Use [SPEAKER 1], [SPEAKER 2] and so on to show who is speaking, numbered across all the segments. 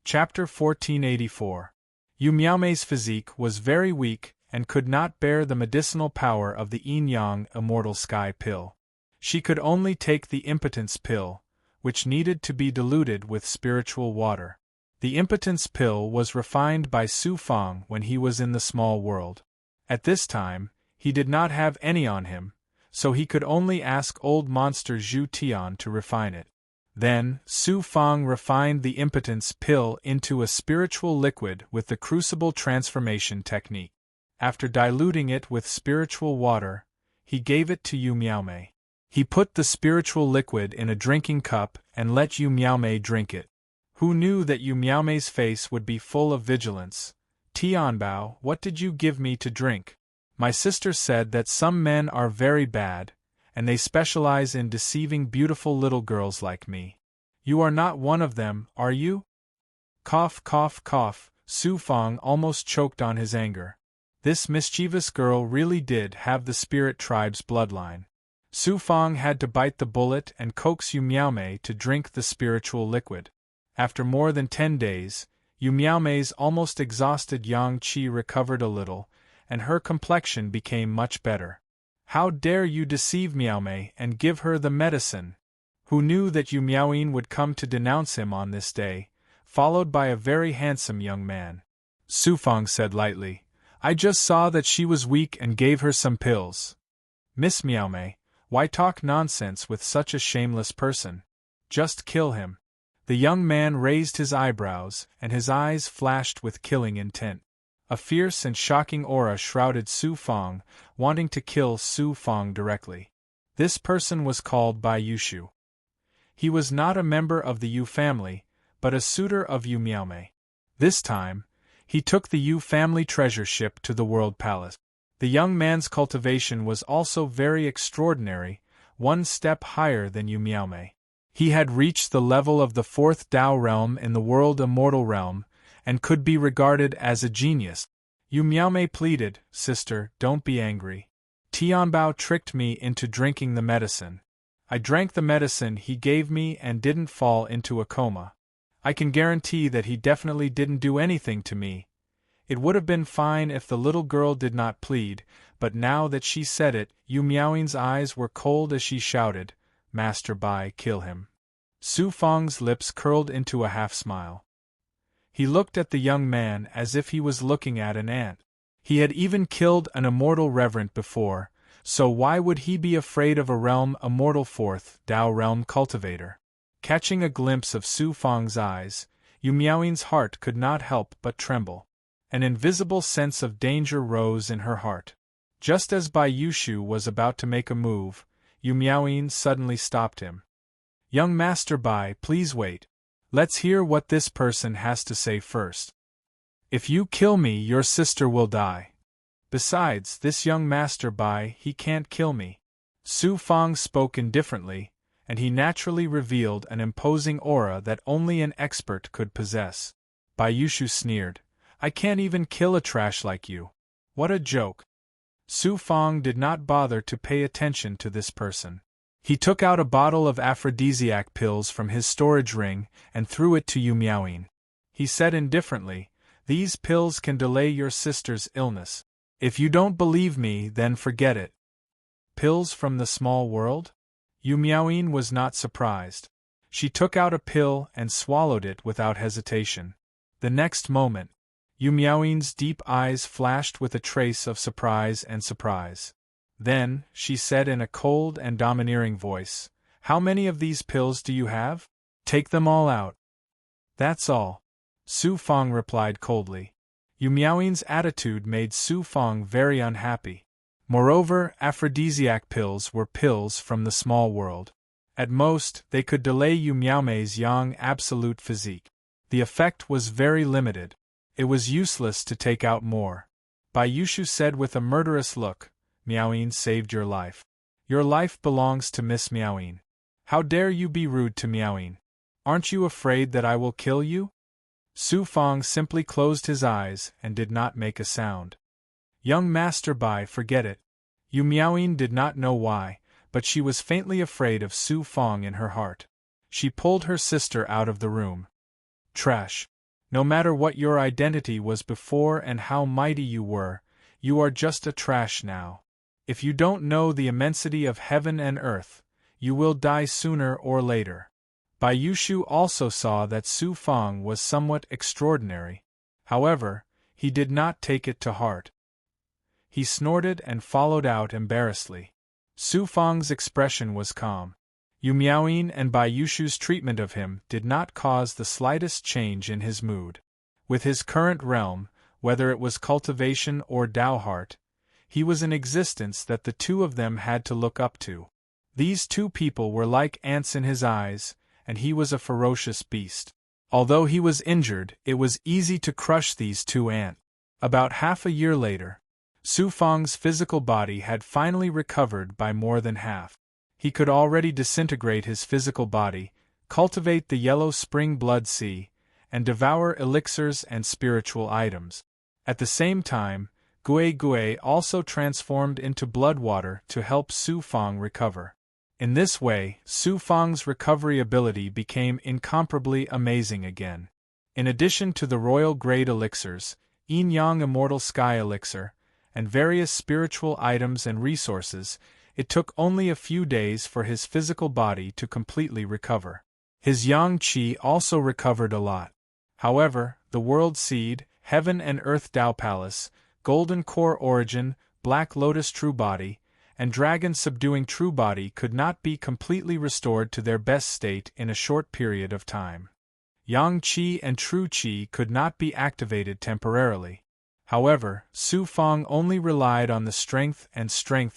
[SPEAKER 1] Chapter 1484. Yu Miaomei's physique was very weak and could not bear the medicinal power of the yin-yang immortal sky pill. She could only take the impotence pill, which needed to be diluted with spiritual water. The impotence pill was refined by Su Fang when he was in the small world. At this time, he did not have any on him, so he could only ask old monster Zhu Tian to refine it. Then, Su Fang refined the impotence pill into a spiritual liquid with the crucible transformation technique. After diluting it with spiritual water, he gave it to Yu Miaomei. He put the spiritual liquid in a drinking cup and let Yu Miaomei drink it. Who knew that Yu Miaomei's face would be full of vigilance? "Tianbao, what did you give me to drink? My sister said that some men are very bad, and they specialize in deceiving beautiful little girls like me. You are not one of them, are you?" Cough, cough, cough. Su Fang almost choked on his anger. This mischievous girl really did have the spirit tribe's bloodline. Su Fang had to bite the bullet and coax Yu Miaomei to drink the spiritual liquid. After more than 10 days, Yu Miaomei's almost exhausted yang qi recovered a little, and her complexion became much better. "How dare you deceive Miaomei and give her the medicine?" Who knew that Yu Miaoin would come to denounce him on this day, followed by a very handsome young man. Su Fang said lightly, "I just saw that she was weak and gave her some pills." "Miss Miaomei, why talk nonsense with such a shameless person? Just kill him." The young man raised his eyebrows, and his eyes flashed with killing intent. A fierce and shocking aura shrouded Su Fang, wanting to kill Su Fang directly. This person was called Bai Yushu. He was not a member of the Yu family, but a suitor of Yu Miaomei. This time, he took the Yu family treasure ship to the World Palace. The young man's cultivation was also very extraordinary, one step higher than Yu Miaomei. He had reached the level of the 4th Dao realm in the world immortal realm, and could be regarded as a genius. Yu Miaomei pleaded, "Sister, don't be angry. Tianbao tricked me into drinking the medicine. I drank the medicine he gave me and didn't fall into a coma. I can guarantee that he definitely didn't do anything to me. It would have been fine if the little girl did not plead, but now that she said it, Yu Miaoin's eyes were cold as she shouted, 'Master Bai, kill him.'" Su Fang's lips curled into a half-smile. He looked at the young man as if he was looking at an ant. He had even killed an immortal reverend before, so why would he be afraid of a realm immortal 4th Dao realm cultivator? Catching a glimpse of Su Fang's eyes, Yu Miaoin's heart could not help but tremble. An invisible sense of danger rose in her heart. Just as Bai Yushu was about to make a move, Yu Miaoin suddenly stopped him. "Young Master Bai, please wait. Let's hear what this person has to say first. If you kill me, your sister will die. Besides, this young Master Bai, he can't kill me." Su Fang spoke indifferently, and he naturally revealed an imposing aura that only an expert could possess. Bai Yushu sneered, "I can't even kill a trash like you. What a joke." Su Fang did not bother to pay attention to this person. He took out a bottle of aphrodisiac pills from his storage ring and threw it to Yu Miaoin. He said indifferently, "These pills can delay your sister's illness. If you don't believe me, then forget it." Pills from the small world? Yu Miaoin was not surprised. She took out a pill and swallowed it without hesitation. The next moment, Yu Miaoin's deep eyes flashed with a trace of surprise and surprise. Then, she said in a cold and domineering voice, "How many of these pills do you have? Take them all out." "That's all," Su Fang replied coldly. Yu Miaoin's attitude made Su Fang very unhappy. Moreover, aphrodisiac pills were pills from the small world. At most, they could delay Yu Miaomei's young absolute physique. The effect was very limited. It was useless to take out more. Bai Yushu said with a murderous look, "Miaoin saved your life. Your life belongs to Miss Miaoin. How dare you be rude to Miaoin? Aren't you afraid that I will kill you?" Su Fang simply closed his eyes and did not make a sound. "Young Master Bai, forget it." Yu Miaoin did not know why, but she was faintly afraid of Su Fang in her heart. She pulled her sister out of the room. "Trash. No matter what your identity was before and how mighty you were, you are just a trash now. If you don't know the immensity of heaven and earth, you will die sooner or later. Bai Yushu also saw that Su Fang was somewhat extraordinary. However, he did not take it to heart. He snorted and followed out embarrassedly. Su Fang's expression was calm. Yu Miaoyin and Bai Yushu's treatment of him did not cause the slightest change in his mood. With his current realm, whether it was cultivation or Tao heart, he was an existence that the two of them had to look up to. These two people were like ants in his eyes, and he was a ferocious beast. Although he was injured, it was easy to crush these two ants. About half a year later, Su Fang's physical body had finally recovered by more than half. He could already disintegrate his physical body, cultivate the yellow spring blood sea, and devour elixirs and spiritual items. At the same time, Gui Gui also transformed into blood water to help Su Fang recover. In this way, Su Fang's recovery ability became incomparably amazing again. In addition to the royal grade elixirs, Yin Yang Immortal Sky Elixir, and various spiritual items and resources, it took only a few days for his physical body to completely recover. His Yang Qi also recovered a lot. However, the World Seed, Heaven and Earth Tao Palace, Golden Core Origin, Black Lotus True Body, and Dragon Subduing True Body could not be completely restored to their best state in a short period of time. Yang Qi and True Qi could not be activated temporarily. However, Su Fang only relied on the strength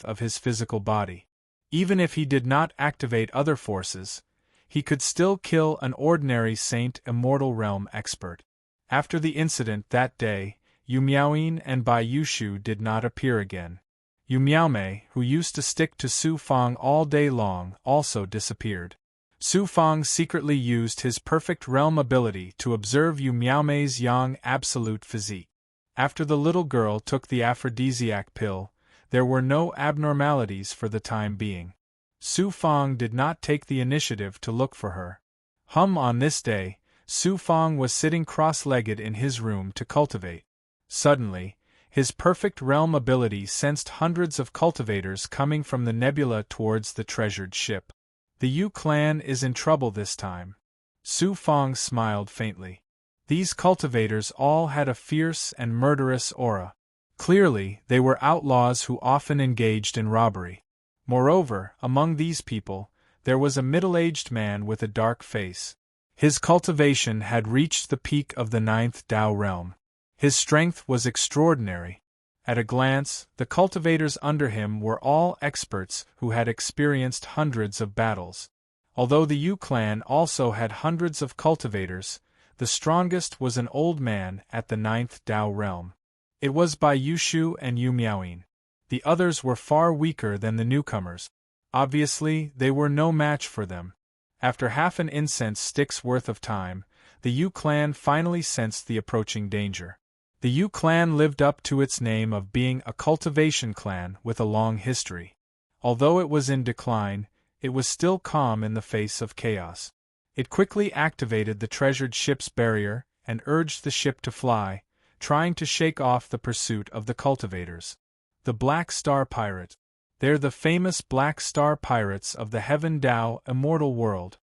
[SPEAKER 1] of his physical body. Even if he did not activate other forces, he could still kill an ordinary Saint Immortal Realm expert. After the incident that day, Yu Miaoyin and Bai Yushu did not appear again. Yu Miaomei, who used to stick to Su Fang all day long, also disappeared. Su Fang secretly used his perfect realm ability to observe Yu Miaomei's yang absolute physique. After the little girl took the aphrodisiac pill, there were no abnormalities for the time being. Su Fang did not take the initiative to look for her. On this day, Su Fang was sitting cross-legged in his room to cultivate. Suddenly, his perfect realm ability sensed hundreds of cultivators coming from the nebula towards the treasured ship. The Yu clan is in trouble this time. Su Fang smiled faintly. These cultivators all had a fierce and murderous aura. Clearly, they were outlaws who often engaged in robbery. Moreover, among these people, there was a middle-aged man with a dark face. His cultivation had reached the peak of the 9th Tao realm. His strength was extraordinary. At a glance, the cultivators under him were all experts who had experienced hundreds of battles. Although the Yu clan also had hundreds of cultivators, the strongest was an old man at the 9th Tao realm. It was Bai Yushu and Yu Miaoyin. The others were far weaker than the newcomers. Obviously, they were no match for them. After half an incense stick's worth of time, the Yu clan finally sensed the approaching danger. The Yu clan lived up to its name of being a cultivation clan with a long history. Although it was in decline, it was still calm in the face of chaos. It quickly activated the treasured ship's barrier and urged the ship to fly, trying to shake off the pursuit of the cultivators. The Black Star Pirates. They're the famous Black Star Pirates of the Heaven Tao Immortal World.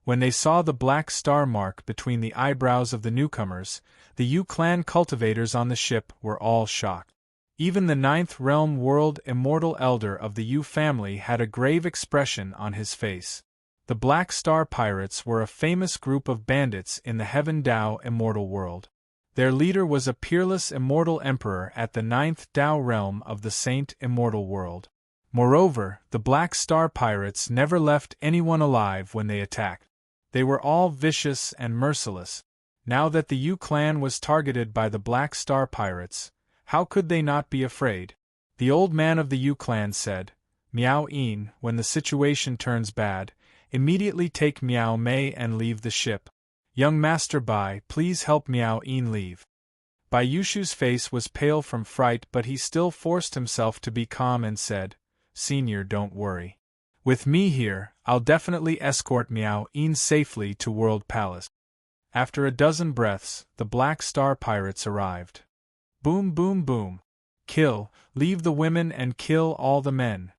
[SPEAKER 1] When they saw the black star mark between the eyebrows of the newcomers, the Yu clan cultivators on the ship were all shocked. Even the 9th Realm World Immortal Elder of the Yu family had a grave expression on his face. The Black Star Pirates were a famous group of bandits in the Heaven Tao Immortal World. Their leader was a peerless immortal emperor at the 9th Tao realm of the Saint Immortal World. Moreover, the Black Star Pirates never left anyone alive when they attacked. They were all vicious and merciless. Now that the Yu clan was targeted by the Black Star Pirates, how could they not be afraid? The old man of the Yu clan said, "Miao Yin, when the situation turns bad, immediately take Miao Mei and leave the ship. Young Master Bai, please help Miao Yin leave." Bai Yushu's face was pale from fright, but he still forced himself to be calm and said, "Senior, don't worry. With me here, I'll definitely escort Miao Yin safely to World Palace." After a dozen breaths, the Black Star Pirates arrived. Boom, boom, boom. Kill, leave the women and kill all the men.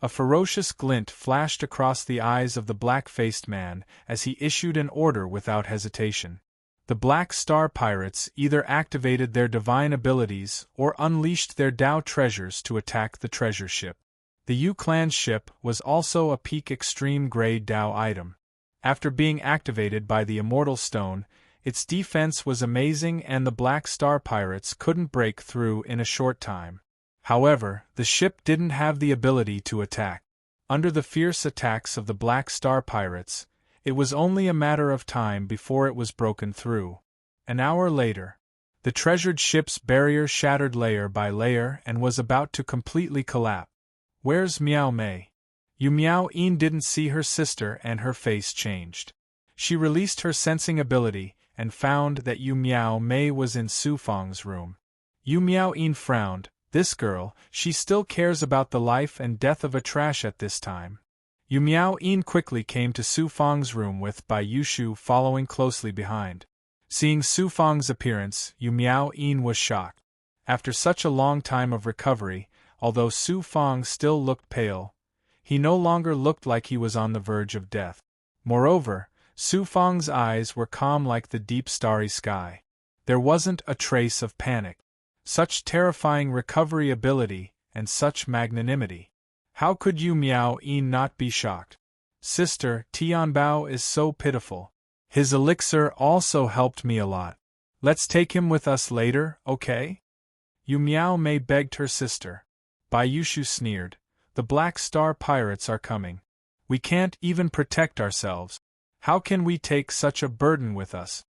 [SPEAKER 1] A ferocious glint flashed across the eyes of the black-faced man as he issued an order without hesitation. The Black Star Pirates either activated their divine abilities or unleashed their Dao treasures to attack the treasure ship. The Yu-Clan's ship was also a peak extreme grade Dao item. After being activated by the Immortal Stone, its defense was amazing and the Black Star Pirates couldn't break through in a short time. However, the ship didn't have the ability to attack. Under the fierce attacks of the Black Star Pirates, it was only a matter of time before it was broken through. An hour later, the treasured ship's barrier shattered layer by layer and was about to completely collapse. "Where's Miao Mei?" Yu Miao-yin didn't see her sister and her face changed. She released her sensing ability and found that Yu Miao-mei was in Su Fang's room. Yu Miao-yin frowned. This girl, she still cares about the life and death of a trash at this time. Yu Miao-yin quickly came to Su Fang's room with Bai Yushu following closely behind. Seeing Su Fang's appearance, Yu Miao-yin was shocked. After such a long time of recovery, although Su Fang still looked pale, he no longer looked like he was on the verge of death. Moreover, Su Fang's eyes were calm like the deep starry sky. There wasn't a trace of panic. Such terrifying recovery ability, and such magnanimity. How could Yu Miao-yin not be shocked? "Sister, Tianbao is so pitiful. His elixir also helped me a lot. Let's take him with us later, okay?" Yu Miao-mei begged her sister. Bai Yushu sneered. "The Black Star Pirates are coming. We can't even protect ourselves. How can we take such a burden with us?"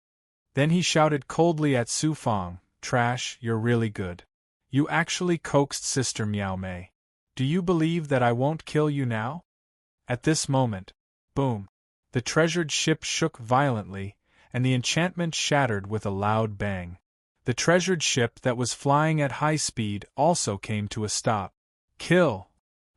[SPEAKER 1] Then he shouted coldly at Su Fang, "Trash, you're really good. You actually coaxed Sister Miao Mei. Do you believe that I won't kill you now?" At this moment, boom, the treasured ship shook violently, and the enchantment shattered with a loud bang. The treasured ship that was flying at high speed also came to a stop. Kill!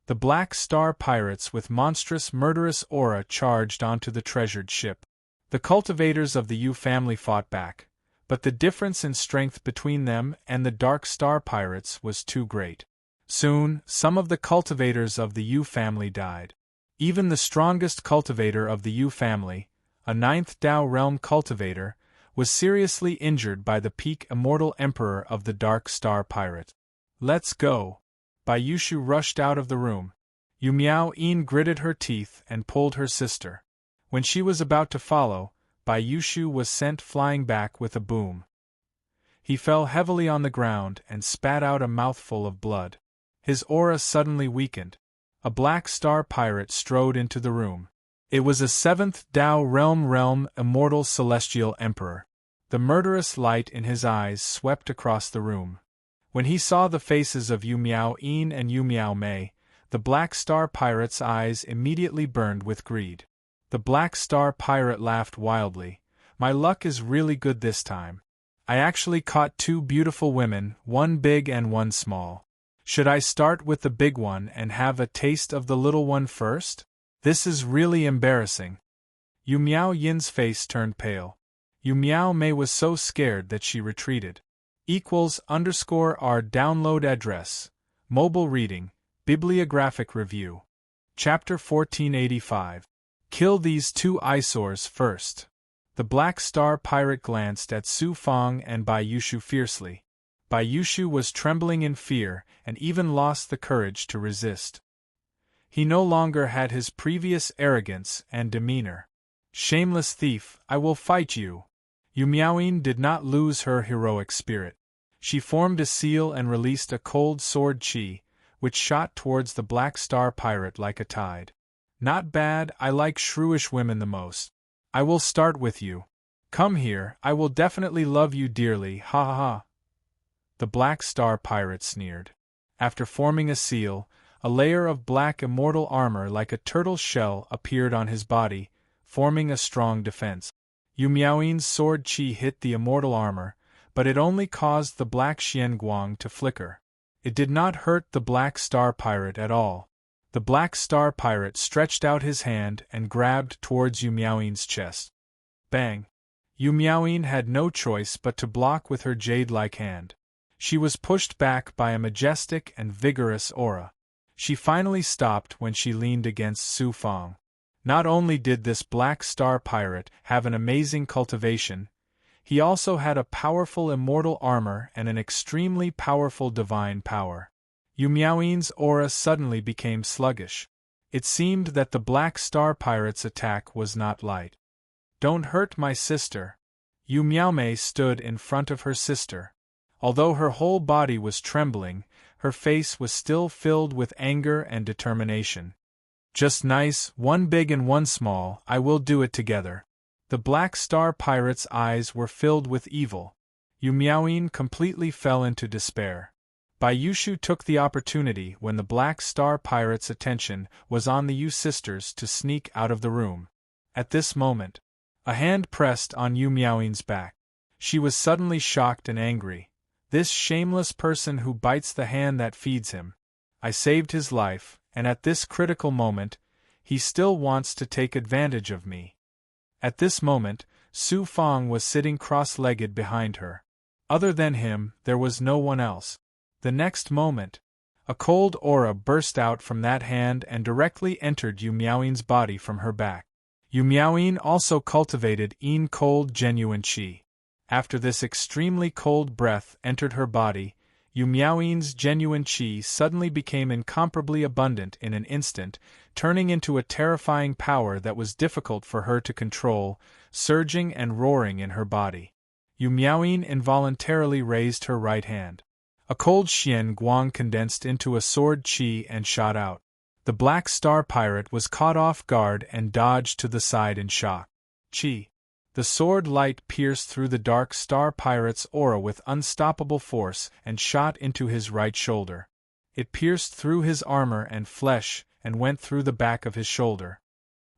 [SPEAKER 1] The Black Star Pirates with monstrous murderous aura charged onto the treasured ship. The cultivators of the Yu family fought back, but the difference in strength between them and the Dark Star Pirates was too great. Soon, some of the cultivators of the Yu family died. Even the strongest cultivator of the Yu family, a 9th Dao Realm cultivator, was seriously injured by the peak immortal emperor of the Dark Star Pirate. "Let's go!" Bai Yushu rushed out of the room. Yu Miao-yin gritted her teeth and pulled her sister. When she was about to follow, Bai Yushu was sent flying back with a boom. He fell heavily on the ground and spat out a mouthful of blood. His aura suddenly weakened. A Black Star Pirate strode into the room. It was a 7th Dao Realm immortal celestial emperor. The murderous light in his eyes swept across the room. When he saw the faces of Yu Miao-yin and Yu Miao-mei, the Black Star Pirate's eyes immediately burned with greed. The Black Star Pirate laughed wildly. "My luck is really good this time. I actually caught 2 beautiful women, one big and one small. Should I start with the big one and have a taste of the little one first? This is really embarrassing." Yu Miao-yin's face turned pale. Yu Miao-mei was so scared that she retreated. =_our download address. Mobile reading, bibliographic review. Chapter 1485. Kill these 2 eyesores first. The Black Star Pirate glanced at Su Fang and Bai Yushu fiercely. Bai Yushu was trembling in fear and even lost the courage to resist. He no longer had his previous arrogance and demeanor. "Shameless thief, I will fight you!" Yu Miao-yin did not lose her heroic spirit. She formed a seal and released a cold sword chi, which shot towards the Black Star Pirate like a tide. "Not bad, I like shrewish women the most. I will start with you. Come here, I will definitely love you dearly, ha ha ha." The Black Star Pirate sneered. After forming a seal, a layer of black immortal armor like a turtle shell appeared on his body, forming a strong defense. Yu Miao-yin's sword chi hit the immortal armor, but it only caused the black xianguang to flicker. It did not hurt the Black Star Pirate at all. The Black Star Pirate stretched out his hand and grabbed towards Yu Miao-yin's chest. Bang! Yu Miaoyin had no choice but to block with her jade-like hand. She was pushed back by a majestic and vigorous aura. She finally stopped when she leaned against Su Fang. Not only did this black star pirate have an amazing cultivation, he also had a powerful immortal armor and an extremely powerful divine power. Yu Miaoyin's aura suddenly became sluggish. It seemed that the black star pirate's attack was not light. "Don't hurt my sister." Yu Miaomei stood in front of her sister. Although her whole body was trembling, her face was still filled with anger and determination. "Just nice, one big and one small, I will do it together." The black star pirate's eyes were filled with evil. Yu Miaoyin completely fell into despair. Bai Yushu took the opportunity when the black star pirate's attention was on the Yu sisters to sneak out of the room. At this moment, a hand pressed on Yu Miaoyin's back. She was suddenly shocked and angry. This shameless person who bites the hand that feeds him. I saved his life, and at this critical moment, he still wants to take advantage of me. At this moment, Su Fang was sitting cross-legged behind her. Other than him, there was no one else. The next moment, a cold aura burst out from that hand and directly entered Yu Miaoyin's body from her back. Yu Miaoyin also cultivated cold genuine qi. After this extremely cold breath entered her body, Yu Miaoyin's genuine qi suddenly became incomparably abundant in an instant, turning into a terrifying power that was difficult for her to control, surging and roaring in her body. Yu Miaoyin involuntarily raised her right hand. A cold Xian Guang condensed into a sword qi and shot out. The black star pirate was caught off guard and dodged to the side in shock. Qi. The sword light pierced through the dark star pirate's aura with unstoppable force and shot into his right shoulder. It pierced through his armor and flesh and went through the back of his shoulder.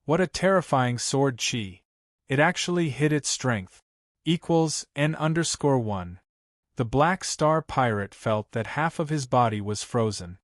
[SPEAKER 1] What a terrifying sword qi! It actually hid its strength. Equals N_1. The black star pirate felt that half of his body was frozen.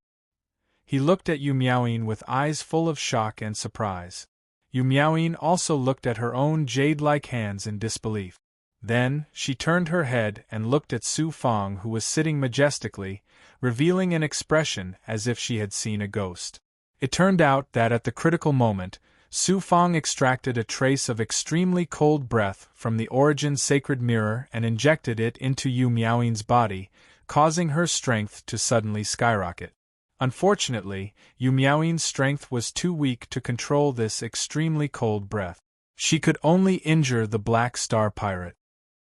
[SPEAKER 1] He looked at Yu Miaoyin with eyes full of shock and surprise. Yu Miaoyin also looked at her own jade-like hands in disbelief. Then, she turned her head and looked at Su Fang, who was sitting majestically, revealing an expression as if she had seen a ghost. It turned out that at the critical moment, Su Fang extracted a trace of extremely cold breath from the Origin Sacred Mirror and injected it into Yu Miaoyin's body, causing her strength to suddenly skyrocket. Unfortunately, Yu Miaoyin's strength was too weak to control this extremely cold breath. She could only injure the black star pirate.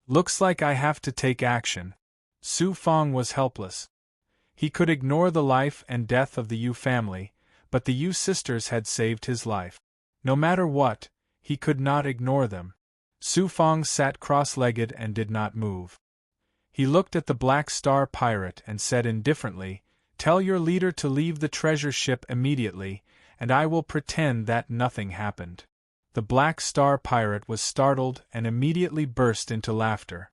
[SPEAKER 1] "Looks like I have to take action." Su Fang was helpless. He could ignore the life and death of the Yu family, but the Yu sisters had saved his life. No matter what, he could not ignore them. Su Fang sat cross-legged and did not move. He looked at the black star pirate and said indifferently, "Tell your leader to leave the treasure ship immediately, and I will pretend that nothing happened." The black star pirate was startled and immediately burst into laughter.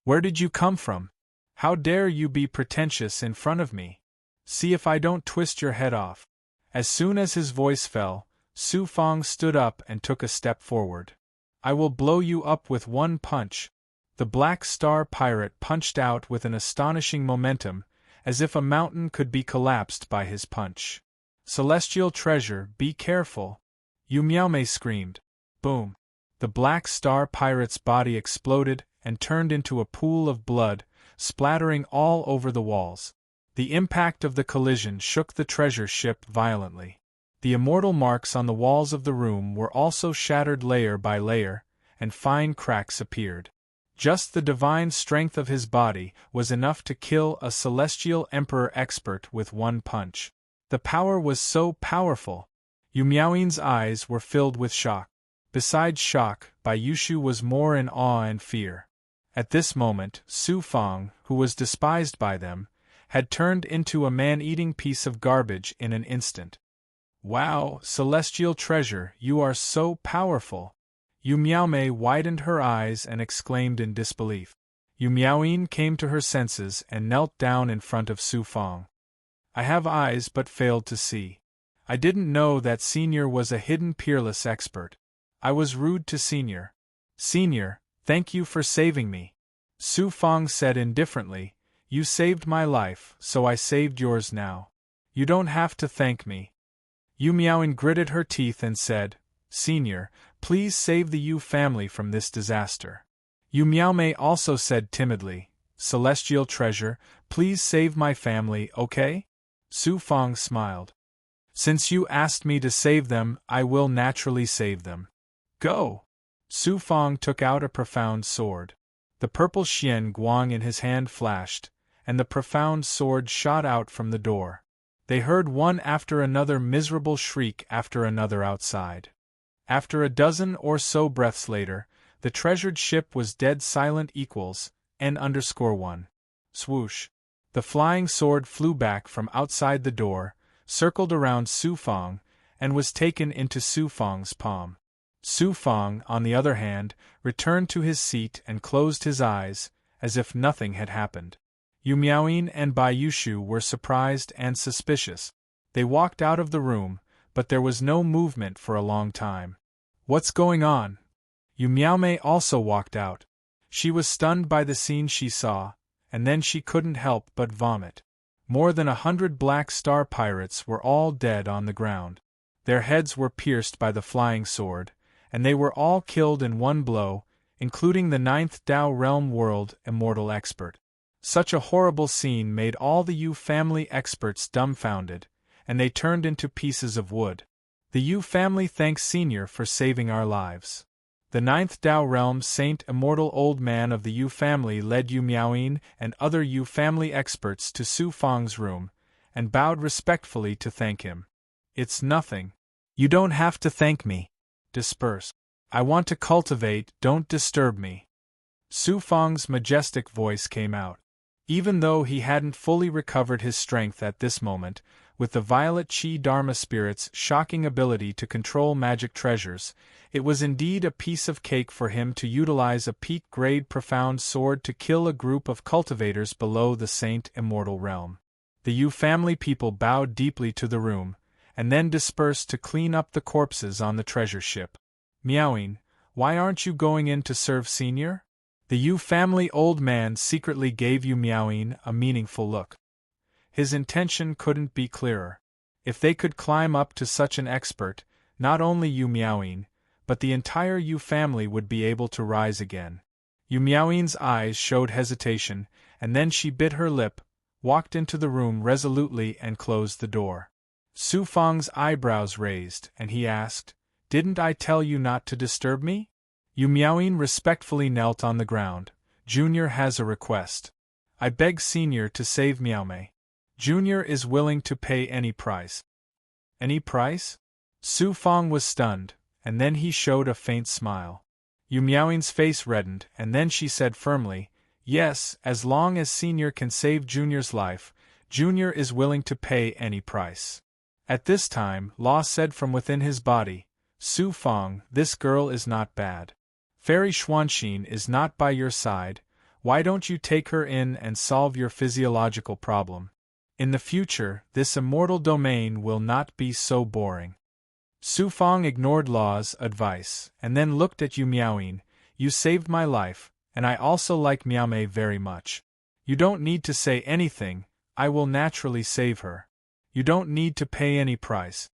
[SPEAKER 1] "Where did you come from? How dare you be pretentious in front of me? See if I don't twist your head off." As soon as his voice fell, Su Fang stood up and took a step forward. "I will blow you up with one punch." The black star pirate punched out with an astonishing momentum, as if a mountain could be collapsed by his punch. "Celestial treasure, be careful!" Yu Miaomei screamed. Boom! The black star pirate's body exploded and turned into a pool of blood, splattering all over the walls. The impact of the collision shook the treasure ship violently. The immortal marks on the walls of the room were also shattered layer by layer, and fine cracks appeared. Just the divine strength of his body was enough to kill a celestial emperor expert with one punch. The power was so powerful. Yu Miaoyin's eyes were filled with shock. Besides shock, Bai Yushu was more in awe and fear. At this moment, Su Fang, who was despised by them, had turned into a man-eating piece of garbage in an instant. "Wow, celestial treasure, you are so powerful!" Yu Miaomei widened her eyes and exclaimed in disbelief. Yu Miaoyin came to her senses and knelt down in front of Su Fang. "I have eyes but failed to see. I didn't know that Senior was a hidden peerless expert. I was rude to Senior. Senior, Thank you for saving me. Su Fang said indifferently, You saved my life, so I saved yours now. You don't have to thank me. Yu Miaoin gritted her teeth and said, Senior, please save the Yu family from this disaster. Yu Miaomei also said timidly, Celestial treasure, please save my family, okay? Su Fang smiled. Since you asked me to save them, I will naturally save them. Go! Su Fang took out a profound sword. The purple Xian Guang in his hand flashed, and the profound sword shot out from the door. They heard one after another miserable shriek after another outside. After a dozen or so breaths later, the treasured ship was dead silent equals, N_1. Swoosh. The flying sword flew back from outside the door, circled around Su Fang, and was taken into Su Fang's palm. Su Fang, on the other hand, returned to his seat and closed his eyes, as if nothing had happened. Yu Miaoin and Bai Yushu were surprised and suspicious. They walked out of the room, but there was no movement for a long time. What's going on? Yu Miaomei also walked out. She was stunned by the scene she saw, and then she couldn't help but vomit. More than 100 Black Star pirates were all dead on the ground. Their heads were pierced by the flying sword, and they were all killed in one blow, including the 9th Dao Realm World Immortal Expert. Such a horrible scene made all the Yu family experts dumbfounded, and they turned into pieces of wood. The Yu family thanks Senior for saving our lives. The 9th Dao Realm Saint Immortal Old Man of the Yu family led Yu Miaoin and other Yu family experts to Su Fang's room, and bowed respectfully to thank him. It's nothing. You don't have to thank me. Disperse. I want to cultivate, don't disturb me. Su Fang's majestic voice came out. Even though he hadn't fully recovered his strength at this moment, with the Violet Chi Dharma Spirit's shocking ability to control magic treasures, it was indeed a piece of cake for him to utilize a peak-grade profound sword to kill a group of cultivators below the Saint Immortal Realm. The Yu family people bowed deeply to the room, and then dispersed to clean up the corpses on the treasure ship. Miaoin, why aren't you going in to serve Senior? The Yu family old man secretly gave Yu Miaoin a meaningful look. His intention couldn't be clearer. If they could climb up to such an expert, not only Yu Miaoin, but the entire Yu family would be able to rise again. Yu Miaoin's eyes showed hesitation, and then she bit her lip, walked into the room resolutely and closed the door. Su Fang's eyebrows raised, and he asked, Didn't I tell you not to disturb me? Yu Miaoin respectfully knelt on the ground. Junior has a request. I beg Senior to save Miaomei. Junior is willing to pay any price. Any price? Su Fang was stunned, and then he showed a faint smile. Yu Miaoin's face reddened, and then she said firmly, Yes, as long as Senior can save Junior's life, Junior is willing to pay any price. At this time, Law said from within his body, Su Fang, this girl is not bad. Fairy Xuanxin is not by your side, why don't you take her in and solve your physiological problem? In the future, this immortal domain will not be so boring. Su Fang ignored Law's advice, and then looked at Yu Miaoin. You saved my life, and I also like Miaomei very much. You don't need to say anything, I will naturally save her. You don't need to pay any price.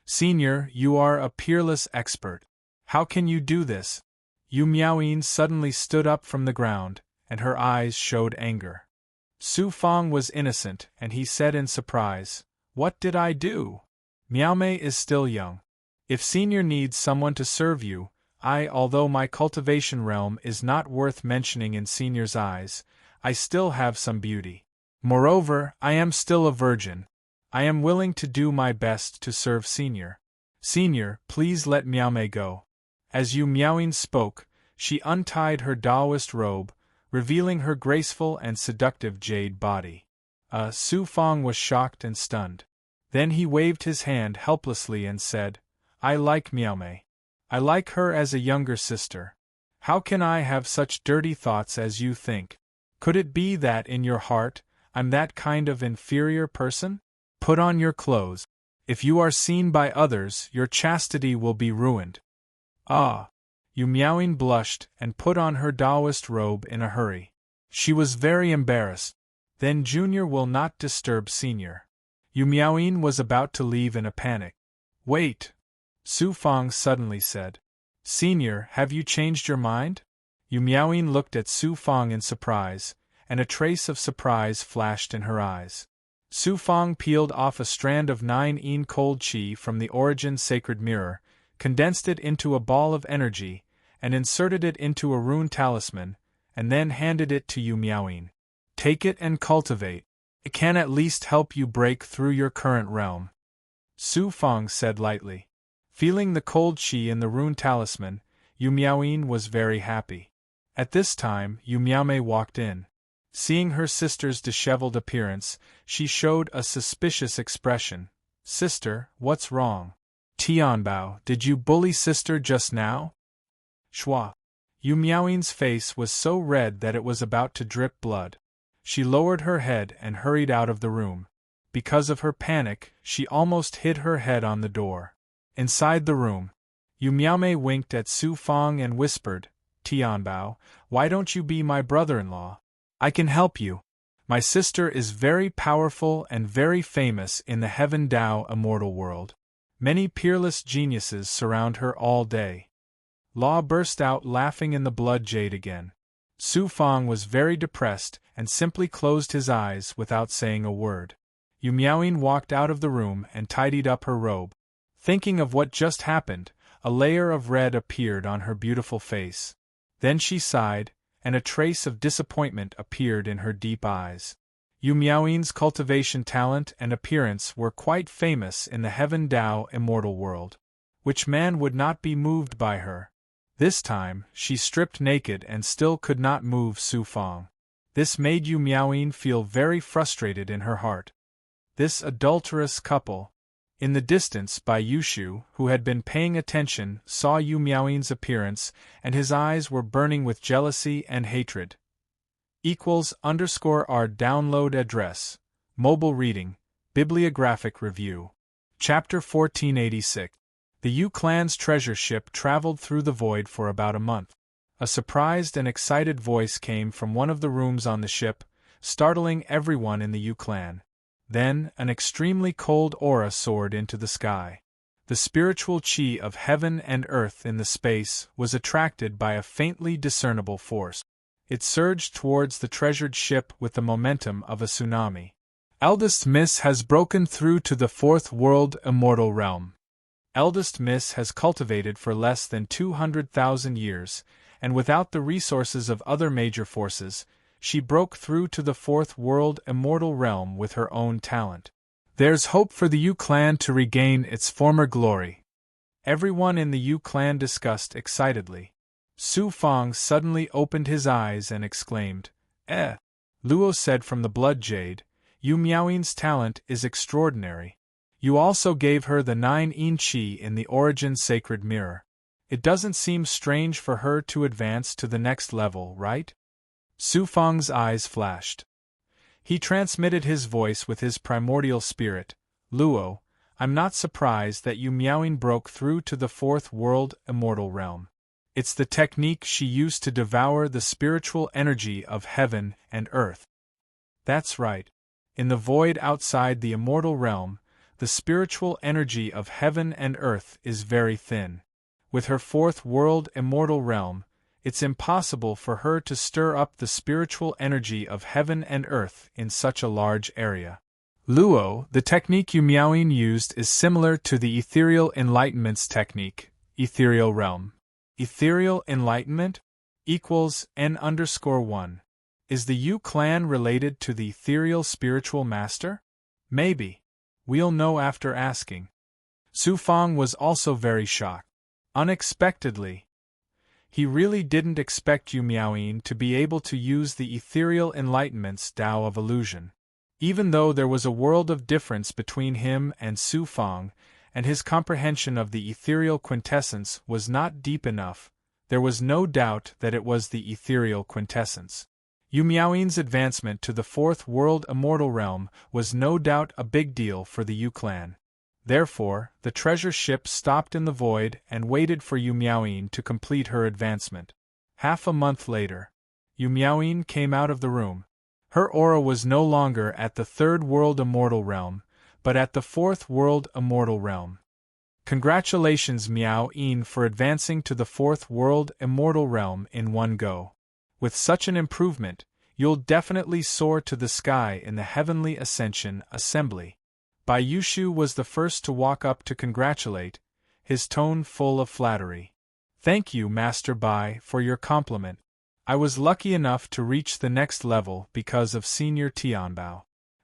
[SPEAKER 1] Senior, you are a peerless expert. How can you do this? Yu Miaoin suddenly stood up from the ground, and her eyes showed anger. Su Fang was innocent, and he said in surprise, What did I do? Miaomei is still young. If Senior needs someone to serve you, although my cultivation realm is not worth mentioning in Senior's eyes, I still have some beauty. Moreover, I am still a virgin. I am willing to do my best to serve Senior. Senior, please let Miaomei go. As Yu Miaoin spoke, she untied her Taoist robe, revealing her graceful and seductive jade body. Su Fang was shocked and stunned. Then he waved his hand helplessly and said, I like Miaomei. I like her as a younger sister. How can I have such dirty thoughts as you think? Could it be that in your heart, I'm that kind of inferior person? Put on your clothes. If you are seen by others, your chastity will be ruined. Ah! Yu Miaoying blushed and put on her Taoist robe in a hurry. She was very embarrassed. Then Junior will not disturb Senior. Yu Miaoying was about to leave in a panic. Wait! Su Fang suddenly said. Senior, have you changed your mind? Yu Miaoying looked at Su Fang in surprise, and a trace of surprise flashed in her eyes. Su Fang peeled off a strand of 9 cold qi from the Origin Sacred Mirror, condensed it into a ball of energy, and inserted it into a rune talisman, and then handed it to Yu Miaoying. Take it and cultivate. It can at least help you break through your current realm. Su Fang said lightly. Feeling the cold qi in the rune talisman, Yu Miaoying was very happy. At this time, Yu Miaomei walked in. Seeing her sister's disheveled appearance, she showed a suspicious expression. Sister, what's wrong? Tianbao, did you bully sister just now? Shua. Yu Miaoying's face was so red that it was about to drip blood. She lowered her head and hurried out of the room. Because of her panic, she almost hit her head on the door. Inside the room, Yu Miaomei winked at Su Fang and whispered, Tianbao, why don't you be my brother-in-law? I can help you. My sister is very powerful and very famous in the Heaven Dao immortal world. Many peerless geniuses surround her all day. Law burst out laughing in the blood jade again. Su Fang was very depressed and simply closed his eyes without saying a word. Yu Miaoying walked out of the room and tidied up her robe. Thinking of what just happened, a layer of red appeared on her beautiful face. Then she sighed, and a trace of disappointment appeared in her deep eyes. Yu Miaoying's cultivation talent and appearance were quite famous in the Heaven Dao immortal world. Which man would not be moved by her? This time, she stripped naked and still could not move Su Fang. This made Yu Miaoying feel very frustrated in her heart. This adulterous couple. In the distance, Bai Yushu, who had been paying attention, saw Yu Miaoying's appearance, and his eyes were burning with jealousy and hatred. =_our download address. Mobile reading. Bibliographic review. Chapter 1486. The Yu clan's treasure ship traveled through the void for about a month. A surprised and excited voice came from one of the rooms on the ship, startling everyone in the Yu clan. Then, an extremely cold aura soared into the sky. The spiritual qi of heaven and earth in the space was attracted by a faintly discernible force. It surged towards the treasured ship with the momentum of a tsunami. Eldest Miss has broken through to the fourth world immortal realm. Eldest Miss has cultivated for less than 200,000 years, and without the resources of other major forces, she broke through to the fourth world immortal realm with her own talent. There's hope for the Yu clan to regain its former glory. Everyone in the Yu clan discussed excitedly. Su Fang suddenly opened his eyes and exclaimed, Luo said from the blood jade, Yu Miaoying's talent is extraordinary. You also gave her the 9 qi in the Origin Sacred Mirror. It doesn't seem strange for her to advance to the next level, right? Su Fang's eyes flashed. He transmitted his voice with his primordial spirit. Luo, I'm not surprised that Yu Miaoying broke through to the fourth world immortal realm. It's the technique she used to devour the spiritual energy of heaven and earth. That's right. In the void outside the immortal realm, the spiritual energy of heaven and earth is very thin. With her fourth world immortal realm, it's impossible for her to stir up the spiritual energy of heaven and earth in such a large area. Luo, the technique Yu Miaoying used is similar to the ethereal enlightenment's technique, ethereal realm. Ethereal enlightenment equals N_1. Is the Yu clan related to the ethereal spiritual master? Maybe. We'll know after asking. Su Fang was also very shocked. Unexpectedly. He really didn't expect Yu Miaoying to be able to use the ethereal enlightenment's Tao of illusion. Even though there was a world of difference between him and Su Fang, and his comprehension of the ethereal quintessence was not deep enough, there was no doubt that it was the ethereal quintessence. Yu Miaoying's advancement to the fourth world immortal realm was no doubt a big deal for the Yu clan. Therefore, the treasure ship stopped in the void and waited for Yu Miaoyin to complete her advancement. Half a month later, Yu Miaoyin came out of the room. Her aura was no longer at the third world immortal realm, but at the fourth world immortal realm. Congratulations, Miao-yin, for advancing to the fourth world immortal realm in one go. With such an improvement, you'll definitely soar to the sky in the Heavenly Ascension Assembly. Bai Yushu was the first to walk up to congratulate, his tone full of flattery. Thank you, Master Bai, for your compliment. I was lucky enough to reach the next level because of Senior Tianbao.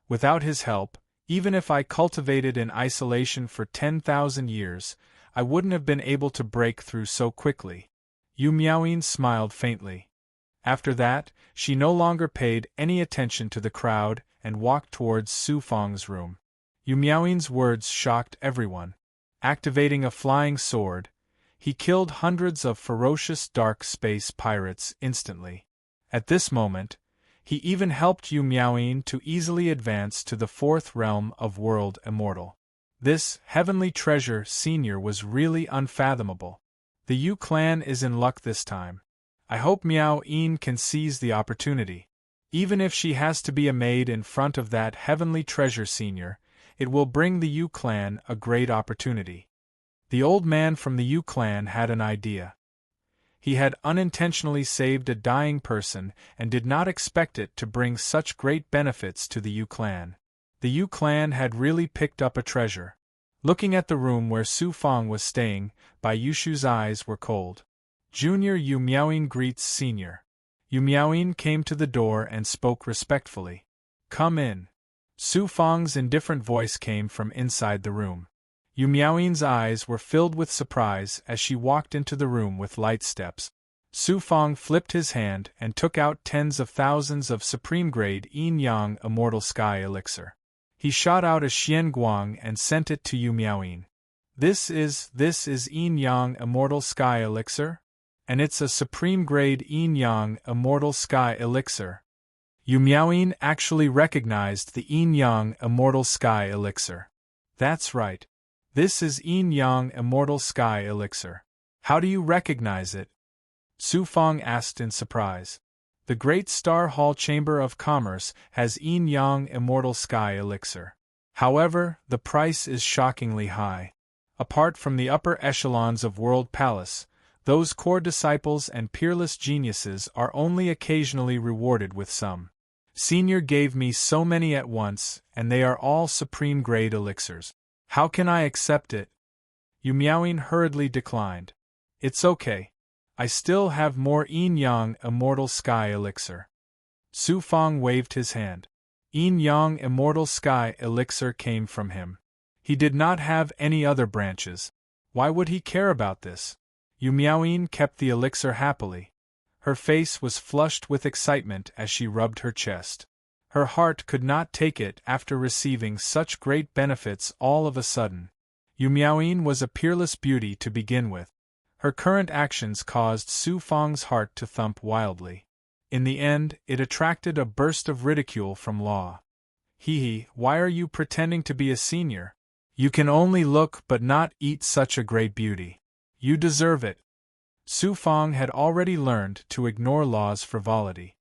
[SPEAKER 1] Without his help, even if I cultivated in isolation for 10,000 years, I wouldn't have been able to break through so quickly. Yu Miaoyin smiled faintly. After that, she no longer paid any attention to the crowd and walked towards Su Fang's room. Yu Miaoyin's words shocked everyone. Activating a flying sword, he killed hundreds of ferocious dark space pirates instantly. At this moment, he even helped Yu Miaoyin to easily advance to the fourth realm of World Immortal. This heavenly treasure senior was really unfathomable. The Yu clan is in luck this time. I hope Miao-yin can seize the opportunity. Even if she has to be a maid in front of that heavenly treasure senior, it will bring the Yu clan a great opportunity. The old man from the Yu clan had an idea. He had unintentionally saved a dying person and did not expect it to bring such great benefits to the Yu clan. The Yu clan had really picked up a treasure. Looking at the room where Su Fang was staying, Bai Yushu's eyes were cold. Junior Yu Miaoyin greets Senior. Yu Miaoyin came to the door and spoke respectfully. Come in. Su Fang's indifferent voice came from inside the room. Yu Miaoyin's eyes were filled with surprise as she walked into the room with light steps. Su Fang flipped his hand and took out tens of thousands of supreme-grade yin-yang immortal sky elixir. He shot out a xian guang and sent it to Yu Miaoyin. This is yin-yang immortal sky elixir? And it's a supreme-grade yin-yang immortal sky elixir. Yu Miaoyin actually recognized the yin-yang immortal sky elixir. That's right. This is yin-yang immortal sky elixir. How do you recognize it? Su Fang asked in surprise. The Great Star Hall Chamber of Commerce has yin-yang immortal sky elixir. However, the price is shockingly high. Apart from the upper echelons of World Palace, those core disciples and peerless geniuses are only occasionally rewarded with some. Senior gave me so many at once, and they are all supreme-grade elixirs. How can I accept it? Yu Miaoyin hurriedly declined. It's okay. I still have more yin-yang immortal sky elixir. Su Fang waved his hand. Yin-yang immortal sky elixir came from him. He did not have any other branches. Why would he care about this? Yu Miaoyin kept the elixir happily. Her face was flushed with excitement as she rubbed her chest. Her heart could not take it after receiving such great benefits all of a sudden. Yu Miaoyin was a peerless beauty to begin with. Her current actions caused Su Fang's heart to thump wildly. In the end, it attracted a burst of ridicule from Law. Hee, why are you pretending to be a senior? You can only look but not eat such a great beauty. You deserve it. Su Fang had already learned to ignore Law's frivolity.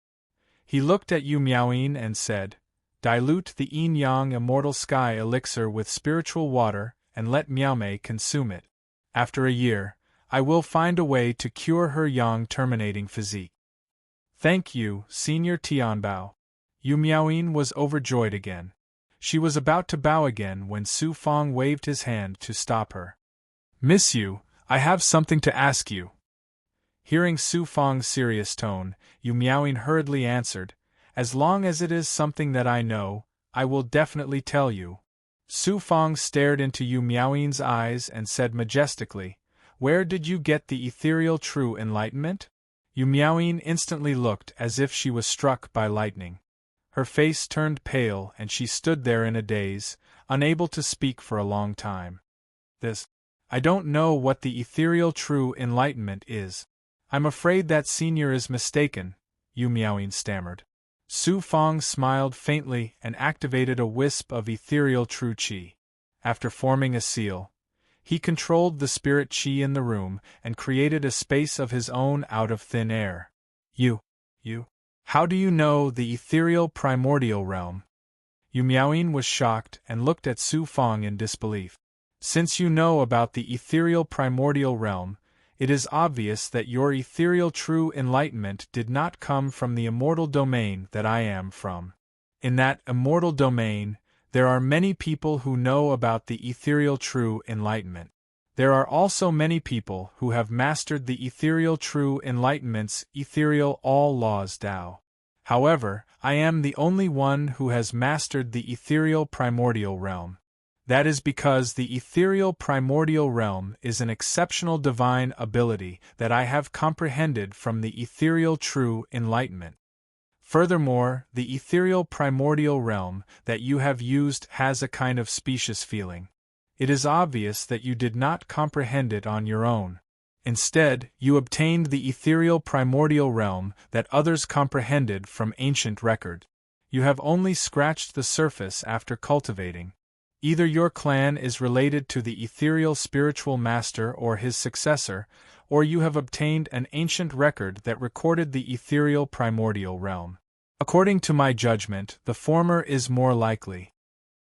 [SPEAKER 1] He looked at Yu Miaoyin and said, dilute the yin-yang immortal sky elixir with spiritual water and let Miaomei consume it. After a year, I will find a way to cure her yang-terminating physique. Thank you, Senior Tianbao. Yu Miaoyin was overjoyed again. She was about to bow again when Su Fang waved his hand to stop her. Miss Yu, I have something to ask you. Hearing Su Fang's serious tone, Yu Miaoyin hurriedly answered, as long as it is something that I know, I will definitely tell you. Su Fang stared into Yu Miaoyin's eyes and said majestically, where did you get the ethereal true enlightenment? Yu Miaoyin instantly looked as if she was struck by lightning. Her face turned pale and she stood there in a daze, unable to speak for a long time. I don't know what the ethereal true enlightenment is. I'm afraid that senior is mistaken, Yu Miaoyin stammered. Su Fang smiled faintly and activated a wisp of ethereal true qi. after forming a seal, he controlled the spirit chi in the room and created a space of his own out of thin air. You. How do you know the ethereal primordial realm? Yu Miaoyin was shocked and looked at Su Fang in disbelief. Since you know about the ethereal primordial realm, it is obvious that your ethereal true enlightenment did not come from the immortal domain that I am from. In that immortal domain, there are many people who know about the ethereal true enlightenment. There are also many people who have mastered the ethereal true enlightenment's ethereal all laws Tao. However, I am the only one who has mastered the ethereal primordial realm. That is because the ethereal primordial realm is an exceptional divine ability that I have comprehended from the ethereal true enlightenment. Furthermore, the ethereal primordial realm that you have used has a kind of specious feeling. It is obvious that you did not comprehend it on your own. Instead, you obtained the ethereal primordial realm that others comprehended from ancient record. You have only scratched the surface after cultivating. Either your clan is related to the ethereal spiritual master or his successor, or you have obtained an ancient record that recorded the ethereal primordial realm. According to my judgment, the former is more likely.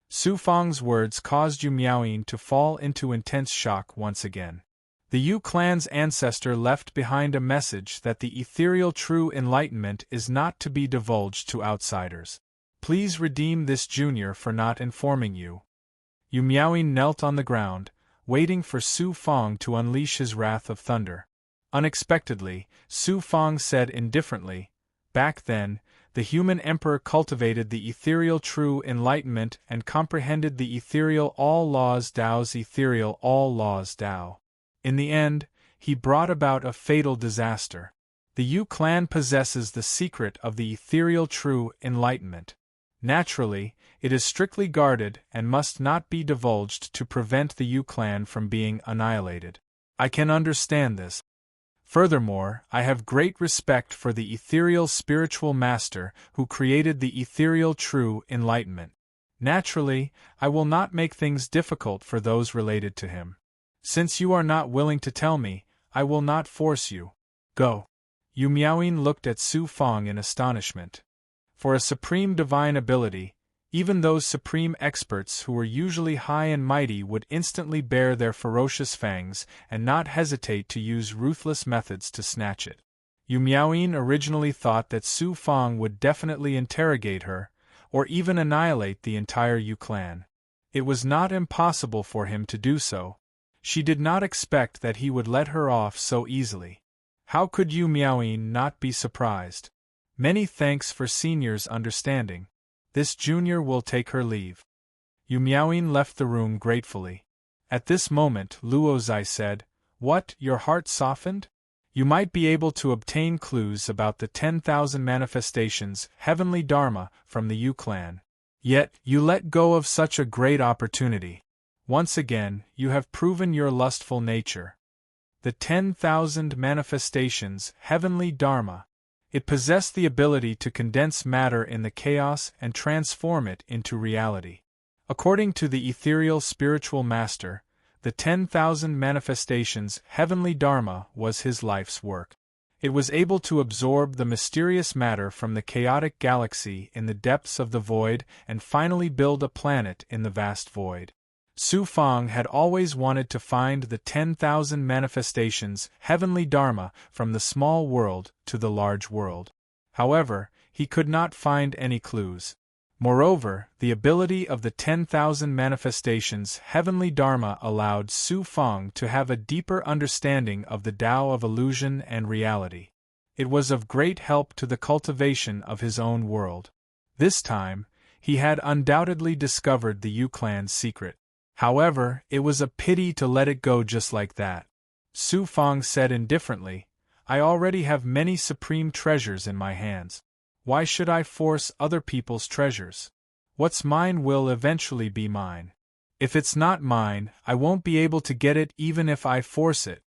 [SPEAKER 1] Su Fang's words caused Yu Miaoyin to fall into intense shock once again. The Yu clan's ancestor left behind a message that the ethereal true enlightenment is not to be divulged to outsiders. Please redeem this junior for not informing you. Yu Miaoyin knelt on the ground, waiting for Su Fang to unleash his wrath of thunder. Unexpectedly, Su Fang said indifferently, "Back then, the human emperor cultivated the ethereal true enlightenment and comprehended the ethereal all laws Tao's ethereal all laws Tao. In the end, he brought about a fatal disaster. The Yu clan possesses the secret of the ethereal true enlightenment. Naturally, it is strictly guarded and must not be divulged to prevent the Yu clan from being annihilated. I can understand this. Furthermore, I have great respect for the ethereal spiritual master who created the ethereal true enlightenment. Naturally, I will not make things difficult for those related to him. Since you are not willing to tell me, I will not force you. Go." Yu Miaoyin looked at Su Fang in astonishment. For a supreme divine ability, even those supreme experts who were usually high and mighty would instantly bare their ferocious fangs and not hesitate to use ruthless methods to snatch it. Yu Miaoyin originally thought that Su Fang would definitely interrogate her, or even annihilate the entire Yu clan. It was not impossible for him to do so. She did not expect that he would let her off so easily. How could Yu Miaoyin not be surprised? Many thanks for senior's understanding. This junior will take her leave. Yu Miaoyin left the room gratefully. At this moment Luo Zai said, "What, your heart softened? You might be able to obtain clues about the 10,000 manifestations, heavenly dharma, from the Yu clan. Yet, you let go of such a great opportunity. Once again, you have proven your lustful nature. The 10,000 manifestations, heavenly dharma. It possessed the ability to condense matter in the chaos and transform it into reality. According to the ethereal spiritual master, the 10,000 manifestations, heavenly dharma, was his life's work. It was able to absorb the mysterious matter from the chaotic galaxy in the depths of the void and finally build a planet in the vast void. Su Fang had always wanted to find the 10,000 manifestations, heavenly dharma, from the small world to the large world. However, he could not find any clues. Moreover, the ability of the 10,000 manifestations, heavenly dharma, allowed Su Fang to have a deeper understanding of the Tao of illusion and reality. It was of great help to the cultivation of his own world. This time, he had undoubtedly discovered the Yu clan's secret. However, it was a pity to let it go just like that. Su Fang said indifferently, "I already have many supreme treasures in my hands. Why should I force other people's treasures? What's mine will eventually be mine. If it's not mine, I won't be able to get it even if I force it."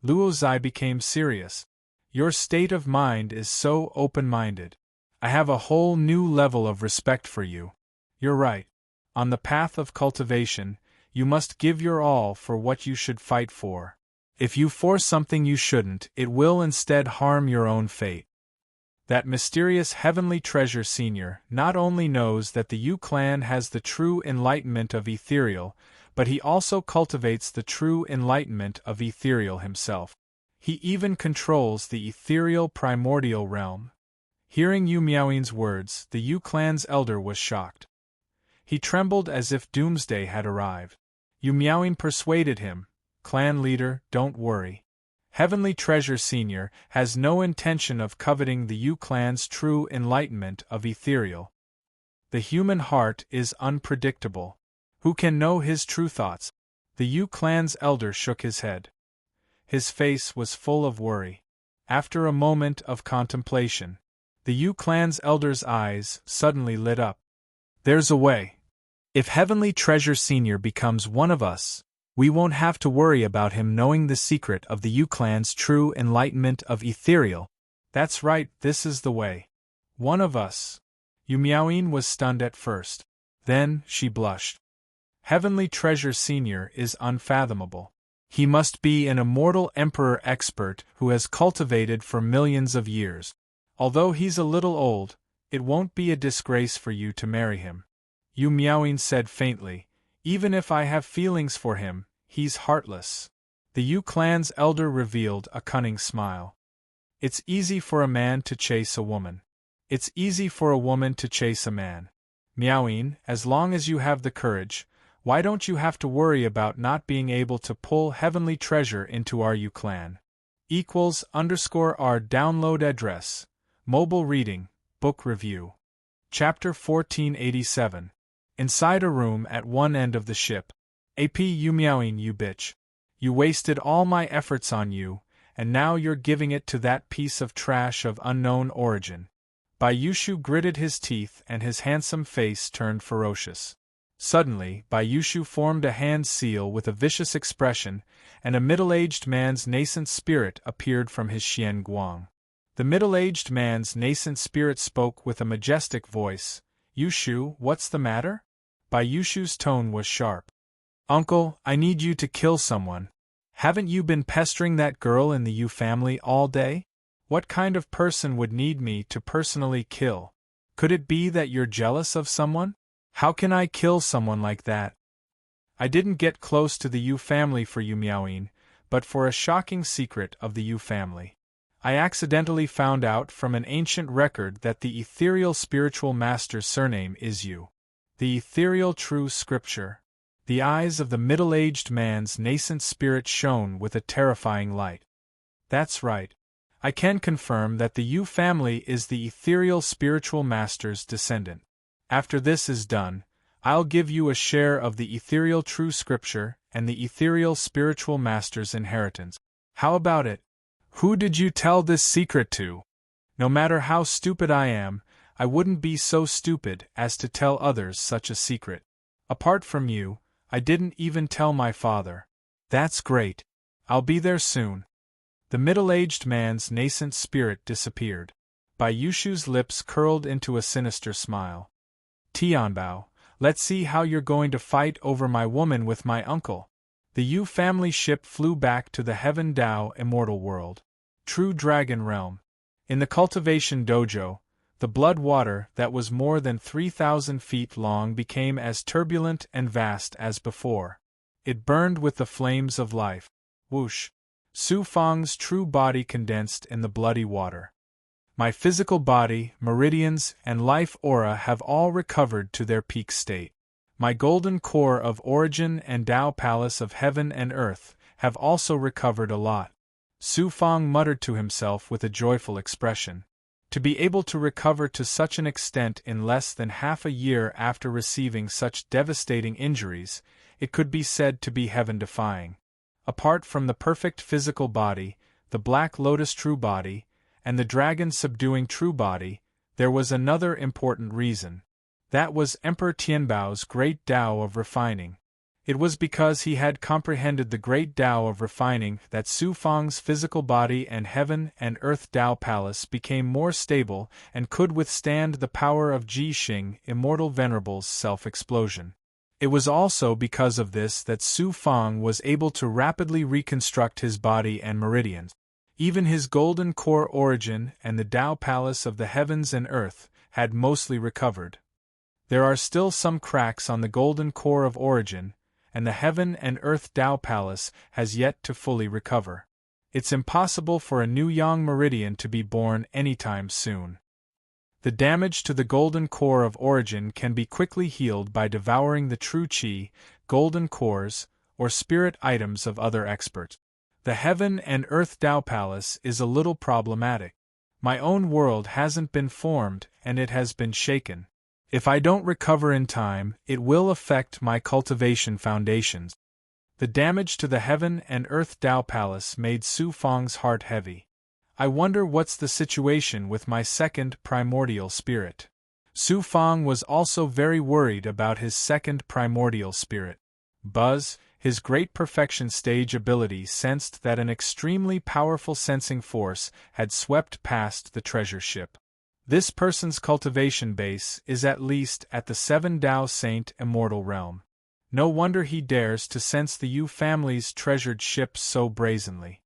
[SPEAKER 1] Luo Zai became serious. "Your state of mind is so open-minded. I have a whole new level of respect for you. You're right. On the path of cultivation, you must give your all for what you should fight for. If you force something you shouldn't, it will instead harm your own fate. That mysterious heavenly treasure senior not only knows that the Yu clan has the true enlightenment of ethereal, but he also cultivates the true enlightenment of ethereal himself. He even controls the ethereal primordial realm. Hearing Yu Miaoyin's words, the Yu clan's elder was shocked. He trembled as if doomsday had arrived. Yu Miaoyin persuaded him, "Clan leader, don't worry. Heavenly Treasure Senior has no intention of coveting the Yu clan's true enlightenment of ethereal. The human heart is unpredictable. Who can know his true thoughts?" The Yu clan's elder shook his head. His face was full of worry. After a moment of contemplation, the Yu clan's elder's eyes suddenly lit up. "There's a way. If Heavenly Treasure Senior becomes one of us, we won't have to worry about him knowing the secret of the Yu clan's true enlightenment of ethereal." "That's right, this is the way. One of us." Yu Miaoyin was stunned at first. Then, she blushed. Heavenly Treasure Senior is unfathomable. He must be an immortal emperor expert who has cultivated for millions of years. Although he's a little old, it won't be a disgrace for you to marry him. Yu Miaoyin said faintly, "Even if I have feelings for him, he's heartless." The Yu clan's elder revealed a cunning smile. "It's easy for a man to chase a woman. It's easy for a woman to chase a man. Miaoyin, as long as you have the courage, why don't you have to worry about not being able to pull Heavenly Treasure into our Yu clan? =_our download address, mobile reading, book review. Chapter 1487. Inside a room at one end of the ship. AP Yu Miaoyin, you bitch. You wasted all my efforts on you, and now you're giving it to that piece of trash of unknown origin. Bai Yushu gritted his teeth and his handsome face turned ferocious. Suddenly, Bai Yushu formed a hand seal with a vicious expression, and a middle-aged man's nascent spirit appeared from his Xian Guang. The middle-aged man's nascent spirit spoke with a majestic voice. "Yushu, what's the matter?" Bai Yushu's tone was sharp. "Uncle, I need you to kill someone. Haven't you been pestering that girl in the Yu family all day? What kind of person would need me to personally kill? Could it be that you're jealous of someone? How can I kill someone like that?" I didn't get close to the Yu family for Yu Miaoyin, but for a shocking secret of the Yu family. I accidentally found out from an ancient record that the ethereal spiritual master's surname is Yu. The ethereal true scripture. The eyes of the middle-aged man's nascent spirit shone with a terrifying light. "That's right. I can confirm that the Yu family is the ethereal spiritual master's descendant. After this is done, I'll give you a share of the ethereal true scripture and the ethereal spiritual master's inheritance. How about it? Who did you tell this secret to? No matter how stupid I am, I wouldn't be so stupid as to tell others such a secret. Apart from you, I didn't even tell my father." "That's great. I'll be there soon." The middle-aged man's nascent spirit disappeared. Bai Yushu's lips curled into a sinister smile. "Tianbao, let's see how you're going to fight over my woman with my uncle." The Yu family ship flew back to the Heaven Dao immortal world. True Dragon Realm. In the cultivation dojo, the blood water that was more than 3,000 feet long became as turbulent and vast as before. It burned with the flames of life. Whoosh! Su Fang's true body condensed in the bloody water. My physical body, meridians, and life aura have all recovered to their peak state. My golden core of origin and Dao palace of heaven and earth have also recovered a lot. Su Fang muttered to himself with a joyful expression. To be able to recover to such an extent in less than half a year after receiving such devastating injuries, it could be said to be heaven-defying. Apart from the perfect physical body, the Black Lotus true body, and the dragon subduing true body, there was another important reason. That was Emperor Tianbao's great Tao of refining. It was because he had comprehended the great Tao of refining that Su Fang's physical body and heaven and earth Tao palace became more stable and could withstand the power of Ji Xing, Immortal Venerable's self-explosion. It was also because of this that Su Fang was able to rapidly reconstruct his body and meridians. Even his golden core origin and the Tao Palace of the heavens and earth had mostly recovered. There are still some cracks on the golden core of origin, and the heaven and earth Tao Palace has yet to fully recover. It's impossible for a new Yang meridian to be born anytime soon. The damage to the golden core of origin can be quickly healed by devouring the true qi, golden cores, or spirit items of other experts. The heaven and earth Tao Palace is a little problematic. My own world hasn't been formed and it has been shaken. If I don't recover in time, it will affect my cultivation foundations. The damage to the heaven and earth Tao Palace made Su Fang's heart heavy. I wonder what's the situation with my second primordial spirit. Su Fang was also very worried about his second primordial spirit. Buzz, his great perfection stage ability, sensed that an extremely powerful sensing force had swept past the treasure ship. This person's cultivation base is at least at the 7 Tao Saint Immortal Realm. No wonder he dares to sense the Yu family's treasured ship so brazenly.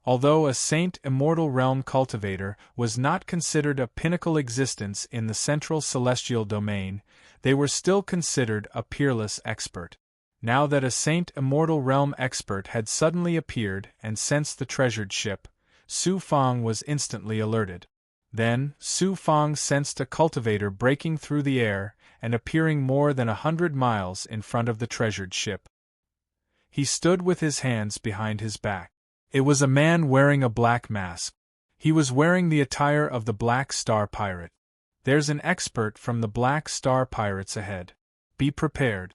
[SPEAKER 1] Although a Saint Immortal Realm cultivator was not considered a pinnacle existence in the central celestial domain, they were still considered a peerless expert. Now that a Saint Immortal Realm expert had suddenly appeared and sensed the treasured ship, Su Fang was instantly alerted. Then, Su Fang sensed a cultivator breaking through the air and appearing more than 100 miles in front of the treasured ship. He stood with his hands behind his back. It was a man wearing a black mask. He was wearing the attire of the Black Star Pirate. There's an expert from the Black Star Pirates ahead. Be prepared.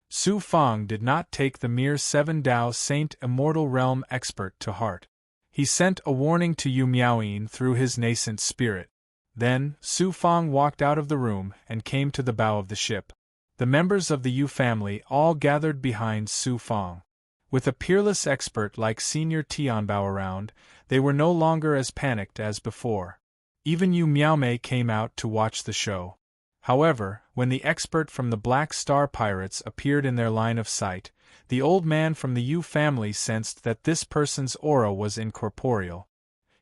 [SPEAKER 1] Su Fang did not take the mere 7 Tao Saint Immortal Realm expert to heart. He sent a warning to Yu Miaoyin through his nascent spirit. Then, Su Fang walked out of the room and came to the bow of the ship. The members of the Yu family all gathered behind Su Fang. With a peerless expert like Senior Tianbao around, they were no longer as panicked as before. Even Yu Miaomei came out to watch the show. However, when the expert from the Black Star Pirates appeared in their line of sight, the old man from the Yu family sensed that this person's aura was incorporeal.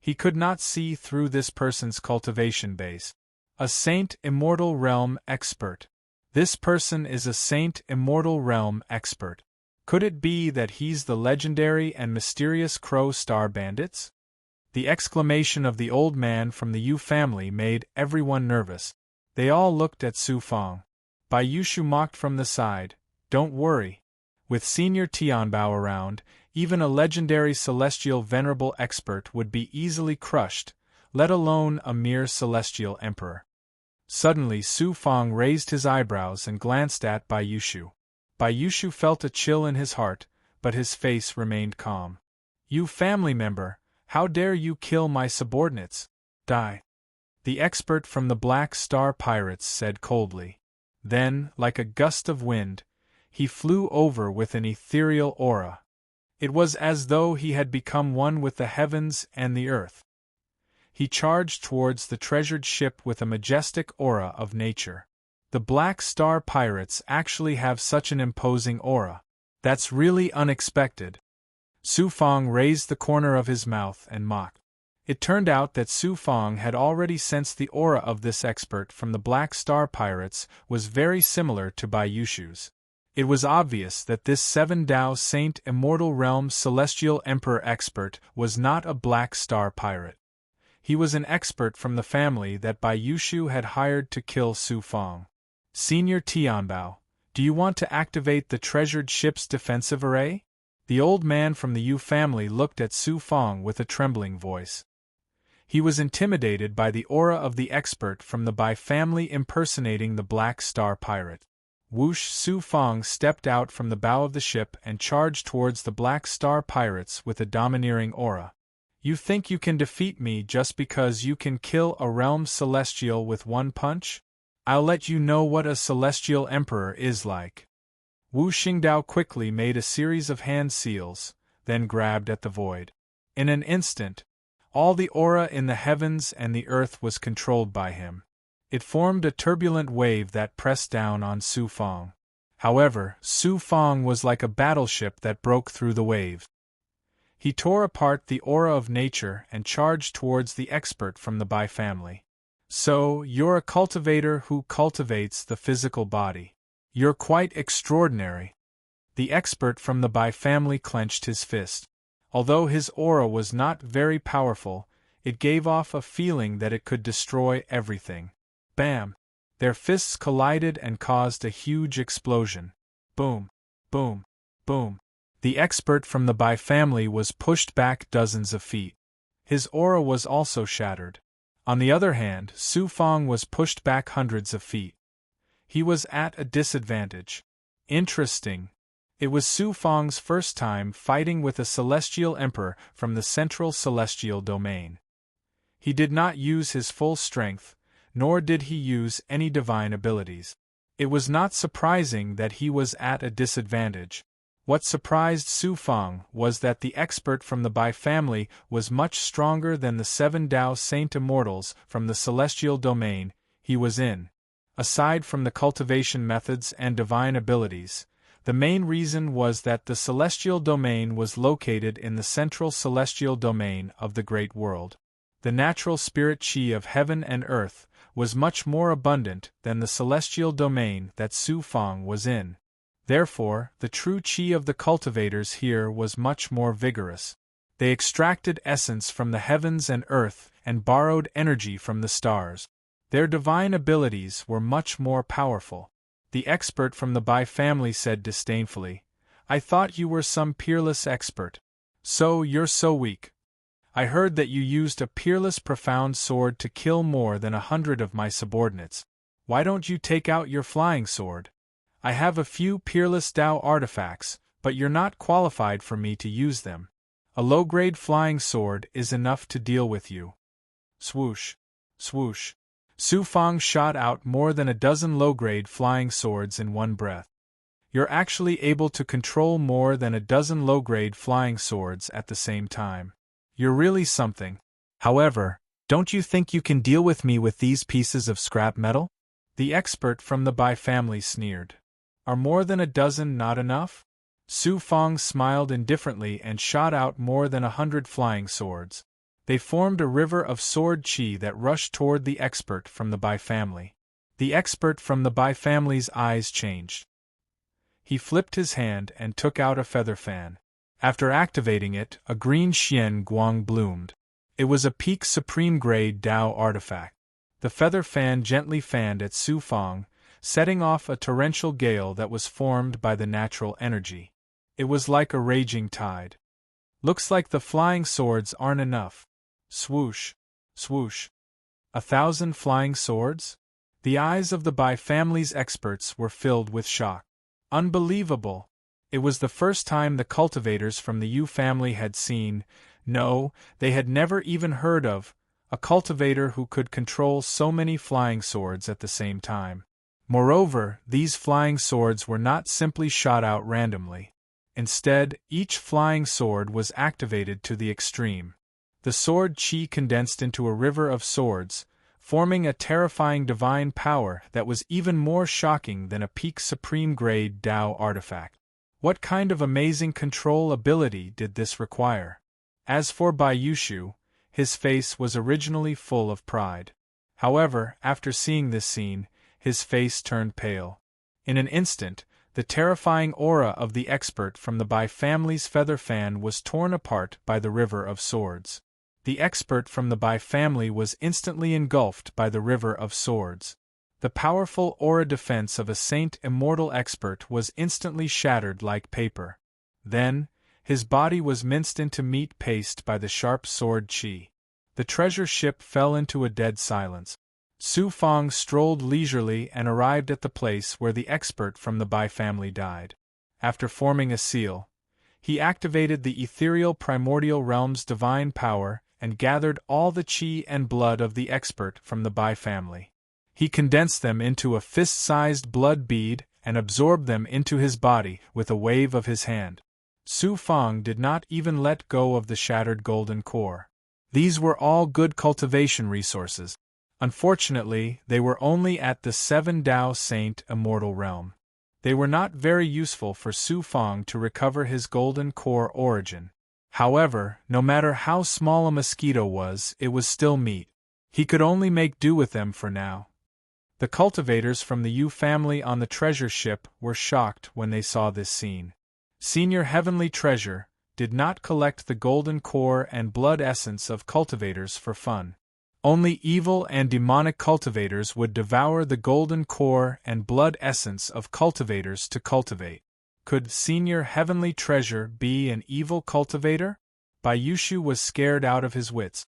[SPEAKER 1] He could not see through this person's cultivation base. A Saint Immortal Realm expert. This person is a Saint Immortal Realm expert. Could it be that he's the legendary and mysterious Crow Star Bandits? The exclamation of the old man from the Yu family made everyone nervous. They all looked at Su Fang. Bai Yushu mocked from the side, "Don't worry. With Senior Tianbao around, even a legendary celestial venerable expert would be easily crushed, let alone a mere celestial emperor." Suddenly Su Fang raised his eyebrows and glanced at Bai Yushu. Bai Yushu felt a chill in his heart, but his face remained calm. "You family member, how dare you kill my subordinates? Die." The expert from the Black Star Pirates said coldly. Then, like a gust of wind, he flew over with an ethereal aura. It was as though he had become one with the heavens and the earth. He charged towards the treasured ship with a majestic aura of nature. The Black Star Pirates actually have such an imposing aura. That's really unexpected. Su Fang raised the corner of his mouth and mocked. It turned out that Su Fang had already sensed the aura of this expert from the Black Star Pirates was very similar to Bai Yushu's. It was obvious that this 7 Tao Saint Immortal Realm Celestial Emperor expert was not a Black Star Pirate. He was an expert from the family that Bai Yushu had hired to kill Su Fang. "Senior Tianbao, do you want to activate the treasured ship's defensive array?" The old man from the Yu family looked at Su Fang with a trembling voice. He was intimidated by the aura of the expert from the Bai family impersonating the Black Star Pirate. Whoosh! Su Fang stepped out from the bow of the ship and charged towards the Black Star Pirates with a domineering aura. "You think you can defeat me just because you can kill a realm celestial with one punch? I'll let you know what a celestial emperor is like." Wu Xingdao quickly made a series of hand seals, then grabbed at the void. In an instant, all the aura in the heavens and the earth was controlled by him. It formed a turbulent wave that pressed down on Su Fang. However, Su Fang was like a battleship that broke through the waves. He tore apart the aura of nature and charged towards the expert from the Bai family. So, you're a cultivator who cultivates the physical body. You're quite extraordinary. The expert from the Bai family clenched his fist. Although his aura was not very powerful, it gave off a feeling that it could destroy everything. Bam! Their fists collided and caused a huge explosion. Boom! Boom! Boom! The expert from the Bai family was pushed back dozens of feet. His aura was also shattered. On the other hand, Su Fang was pushed back hundreds of feet. He was at a disadvantage. Interesting. It was Su Fang's first time fighting with a celestial emperor from the central celestial domain. He did not use his full strength, nor did he use any divine abilities. It was not surprising that he was at a disadvantage. What surprised Su Fang was that the expert from the Bai family was much stronger than the 7 Tao Saint Immortals from the celestial domain he was in. Aside from the cultivation methods and divine abilities, the main reason was that the celestial domain was located in the central celestial domain of the Great World. The natural spirit qi of heaven and earth was much more abundant than the celestial domain that Su Fang was in. Therefore, the true qi of the cultivators here was much more vigorous. They extracted essence from the heavens and earth and borrowed energy from the stars. Their divine abilities were much more powerful. The expert from the Bai family said disdainfully, "I thought you were some peerless expert. So you're so weak. I heard that you used a peerless profound sword to kill more than 100 of my subordinates. Why don't you take out your flying sword? I have a few peerless Tao artifacts, but you're not qualified for me to use them. A low-grade flying sword is enough to deal with you." Swoosh! Swoosh! Su Fang shot out more than a dozen low-grade flying swords in one breath. You're actually able to control more than a dozen low-grade flying swords at the same time. You're really something. However, don't you think you can deal with me with these pieces of scrap metal? The expert from the Bai family sneered. Are more than a dozen not enough? Su Fang smiled indifferently and shot out more than 100 flying swords. They formed a river of sword qi that rushed toward the expert from the Bai family. The expert from the Bai family's eyes changed. He flipped his hand and took out a feather fan. After activating it, a green Xian Guang bloomed. It was a peak supreme grade Tao artifact. The feather fan gently fanned at Su Fang, setting off a torrential gale that was formed by the natural energy. It was like a raging tide. Looks like the flying swords aren't enough. Swoosh! Swoosh! 1,000 flying swords? The eyes of the Bai family's experts were filled with shock. Unbelievable! It was the first time the cultivators from the Yu family had seen, no, they had never even heard of, a cultivator who could control so many flying swords at the same time. Moreover, these flying swords were not simply shot out randomly. Instead, each flying sword was activated to the extreme. The sword qi condensed into a river of swords, forming a terrifying divine power that was even more shocking than a peak supreme grade Tao artifact. What kind of amazing control ability did this require? As for Bai Yushu, his face was originally full of pride. However, after seeing this scene, his face turned pale. In an instant, the terrifying aura of the expert from the Bai family's feather fan was torn apart by the river of swords. The expert from the Bai family was instantly engulfed by the river of swords. The powerful aura defense of a Saint Immortal expert was instantly shattered like paper. Then, his body was minced into meat paste by the sharp sword qi. The treasure ship fell into a dead silence. Su Fang strolled leisurely and arrived at the place where the expert from the Bai family died. After forming a seal, he activated the ethereal primordial realm's divine power and gathered all the qi and blood of the expert from the Bai family. He condensed them into a fist-sized blood bead and absorbed them into his body with a wave of his hand. Su Fang did not even let go of the shattered golden core. These were all good cultivation resources. Unfortunately, they were only at the 7 Tao Saint Immortal realm. They were not very useful for Su Fong to recover his golden core origin. However, no matter how small a mosquito was, it was still meat. He could only make do with them for now. The cultivators from the Yu family on the treasure ship were shocked when they saw this scene. Senior Heavenly Treasure did not collect the golden core and blood essence of cultivators for fun. Only evil and demonic cultivators would devour the golden core and blood essence of cultivators to cultivate. Could Senior Heavenly Treasure be an evil cultivator? Bayushu was scared out of his wits.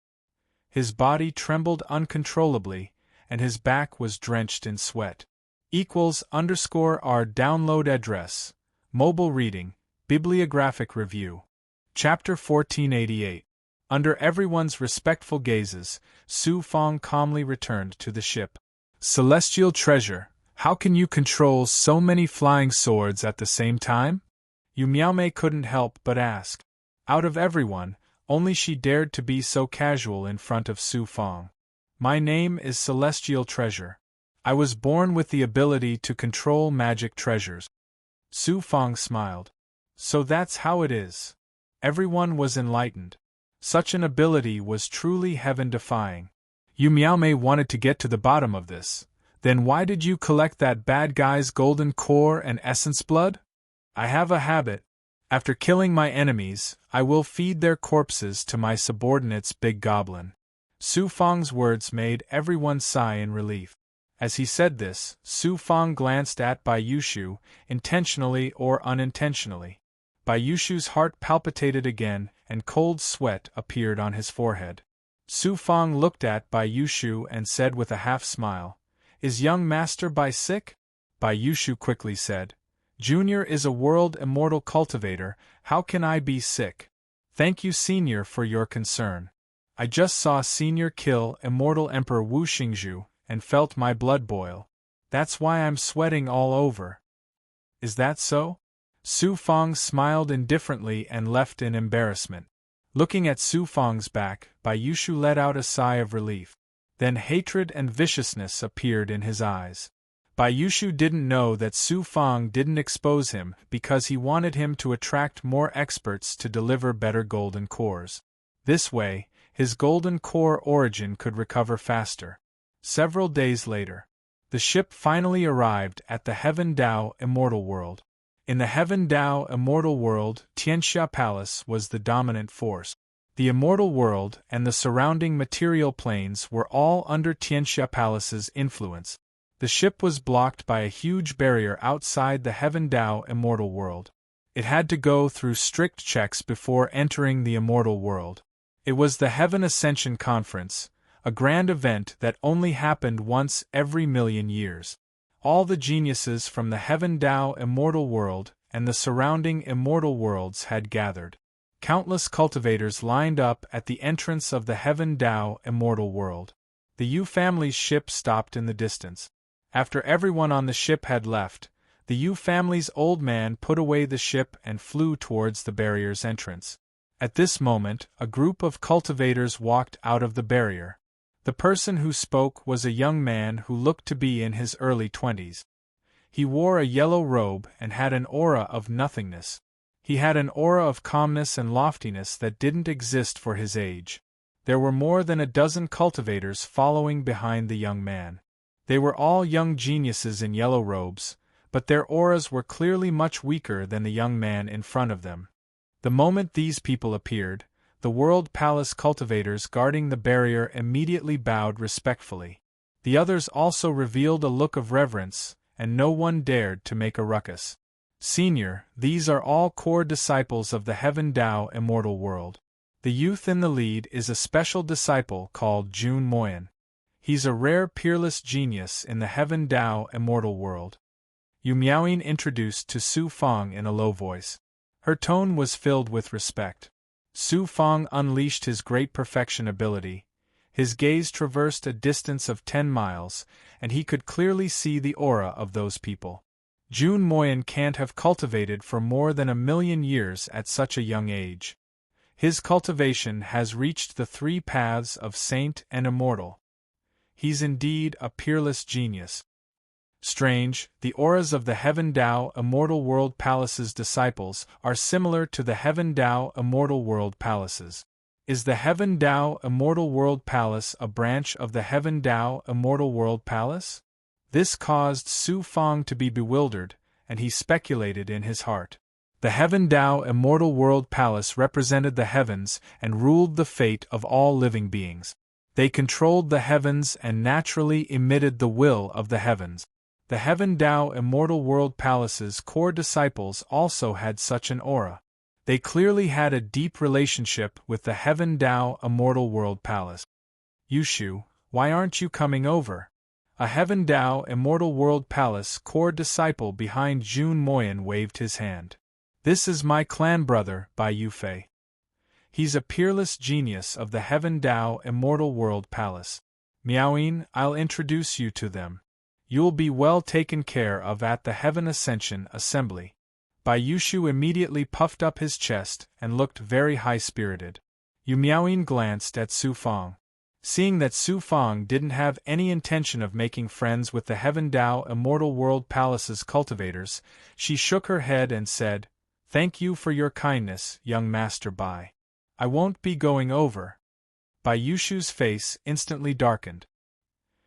[SPEAKER 1] His body trembled uncontrollably, and his back was drenched in sweat. =our download address. Mobile reading, bibliographic review. Chapter 1488. Under everyone's respectful gazes, Su Fong calmly returned to the ship. Celestial Treasure, how can you control so many flying swords at the same time? Yu Miaomei couldn't help but ask. Out of everyone, only she dared to be so casual in front of Su Fong. My name is Celestial Treasure. I was born with the ability to control magic treasures. Su Fong smiled. So that's how it is. Everyone was enlightened. Such an ability was truly heaven-defying. Yu Miaomei wanted to get to the bottom of this. Then why did you collect that bad guy's golden core and essence blood? I have a habit. After killing my enemies, I will feed their corpses to my subordinates Big Goblin. Su Fong's words made everyone sigh in relief. As he said this, Su Fong glanced at Bayushu, intentionally or unintentionally. Bayushu's heart palpitated again, and cold sweat appeared on his forehead. Su Fong looked at Bayushu and said with a half-smile, "Is young Master Bai sick?" Bayushu quickly said, "Junior is a world immortal cultivator, how can I be sick? Thank you Senior for your concern. I just saw Senior kill immortal Emperor Wu Xingzhu, and felt my blood boil. That's why I'm sweating all over." "Is that so?" Su Fong smiled indifferently and left in embarrassment. Looking at Su Fong's back, Bayushu let out a sigh of relief. Then hatred and viciousness appeared in his eyes. Bayushu didn't know that Su Fong didn't expose him because he wanted him to attract more experts to deliver better golden cores. This way, his golden core origin could recover faster. Several days later, the ship finally arrived at the Heaven Dao Immortal World. In the Heaven Dao Immortal World, Tianxia Palace was the dominant force. The Immortal World and the surrounding material planes were all under Tianxia Palace's influence. The ship was blocked by a huge barrier outside the Heaven Dao Immortal World. It had to go through strict checks before entering the Immortal World. It was the Heaven Ascension Conference, a grand event that only happened once every million years. All the geniuses from the Heaven Dao Immortal World and the surrounding immortal worlds had gathered. Countless cultivators lined up at the entrance of the Heaven Dao Immortal World. The Yu family's ship stopped in the distance. After everyone on the ship had left, the Yu family's old man put away the ship and flew towards the barrier's entrance. At this moment, a group of cultivators walked out of the barrier. The person who spoke was a young man who looked to be in his early 20s. He wore a yellow robe and had an aura of nothingness. He had an aura of calmness and loftiness that didn't exist for his age. There were more than a dozen cultivators following behind the young man. They were all young geniuses in yellow robes, but their auras were clearly much weaker than the young man in front of them. The moment these people appeared, the World Palace cultivators guarding the barrier immediately bowed respectfully. The others also revealed a look of reverence, and no one dared to make a ruckus. "Senior, these are all core disciples of the Heaven Dao Immortal World. The youth in the lead is a special disciple called Jun Moyan. He's a rare peerless genius in the Heaven Dao Immortal World." Yu Miaoyin introduced to Su Fong in a low voice. Her tone was filled with respect. Su Fong unleashed his great perfection ability. His gaze traversed a distance of 10 miles, and he could clearly see the aura of those people. Jun Moyan can't have cultivated for more than 1,000,000 years at such a young age. His cultivation has reached the 3 paths of saint and immortal. He's indeed a peerless genius. Strange, the auras of the Heaven Tao Immortal World Palace's disciples are similar to the Heaven Tao Immortal World Palace's. Is the Heaven Tao Immortal World Palace a branch of the Heaven Tao Immortal World Palace? This caused Su Fang to be bewildered, and he speculated in his heart. The Heaven Tao Immortal World Palace represented the heavens and ruled the fate of all living beings. They controlled the heavens and naturally emitted the will of the heavens. The Heaven Tao Immortal World Palace's core disciples also had such an aura. They clearly had a deep relationship with the Heaven Tao Immortal World Palace. Yushu, why aren't you coming over? A Heaven Tao Immortal World Palace core disciple behind Jun Moyan waved his hand. This is my clan brother, Bai Yufei. He's a peerless genius of the Heaven Tao Immortal World Palace. Miaoyin, I'll introduce you to them. You'll be well taken care of at the Heaven Ascension Assembly. Bai Yushu immediately puffed up his chest and looked very high-spirited. Yu Miaoyin glanced at Su Fang. Seeing that Su Fang didn't have any intention of making friends with the Heaven Tao Immortal World Palace's cultivators, she shook her head and said, "Thank you for your kindness, young Master Bai. I won't be going over." Bai Yushu's face instantly darkened.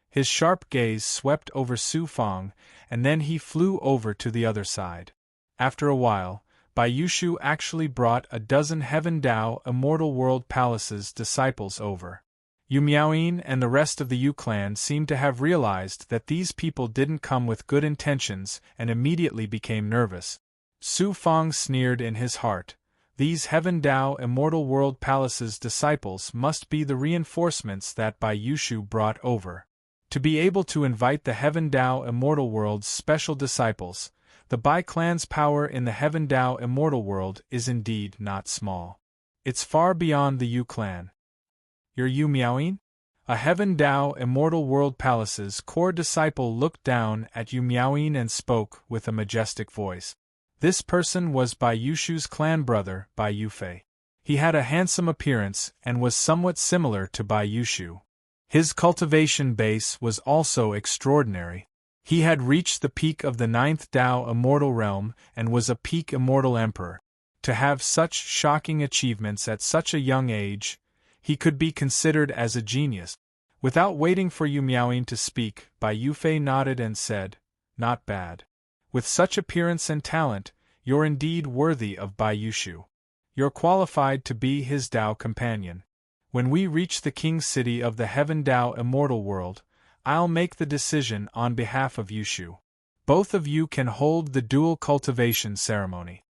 [SPEAKER 1] His sharp gaze swept over Su Fang, and then he flew over to the other side. After a while, Bai Yushu actually brought a dozen Heaven Tao Immortal World Palace's disciples over. Yu Miaoyin and the rest of the Yu clan seemed to have realized that these people didn't come with good intentions and immediately became nervous. Su Fang sneered in his heart. These Heaven Tao Immortal World Palace's disciples must be the reinforcements that Bai Yushu brought over. To be able to invite the Heaven Tao Immortal World's special disciples, the Bai clan's power in the Heaven Tao Immortal World is indeed not small. It's far beyond the Yu clan. You're Yu Miaoyin? A Heaven Tao Immortal World Palace's core disciple looked down at Yu Miaoyin and spoke with a majestic voice. This person was Bai Yushu's clan brother, Bai Yufei. He had a handsome appearance and was somewhat similar to Bai Yushu. His cultivation base was also extraordinary. He had reached the peak of the 9th Tao Immortal Realm and was a peak Immortal Emperor. To have such shocking achievements at such a young age, he could be considered as a genius. Without waiting for Yu Miaoyin to speak, Bai Yufei nodded and said, "Not bad. With such appearance and talent, you're indeed worthy of Bai Yushu. You're qualified to be his Tao companion. When we reach the King City of the Heaven Tao Immortal World, I'll make the decision on behalf of Yushu. Both of you can hold the dual cultivation ceremony."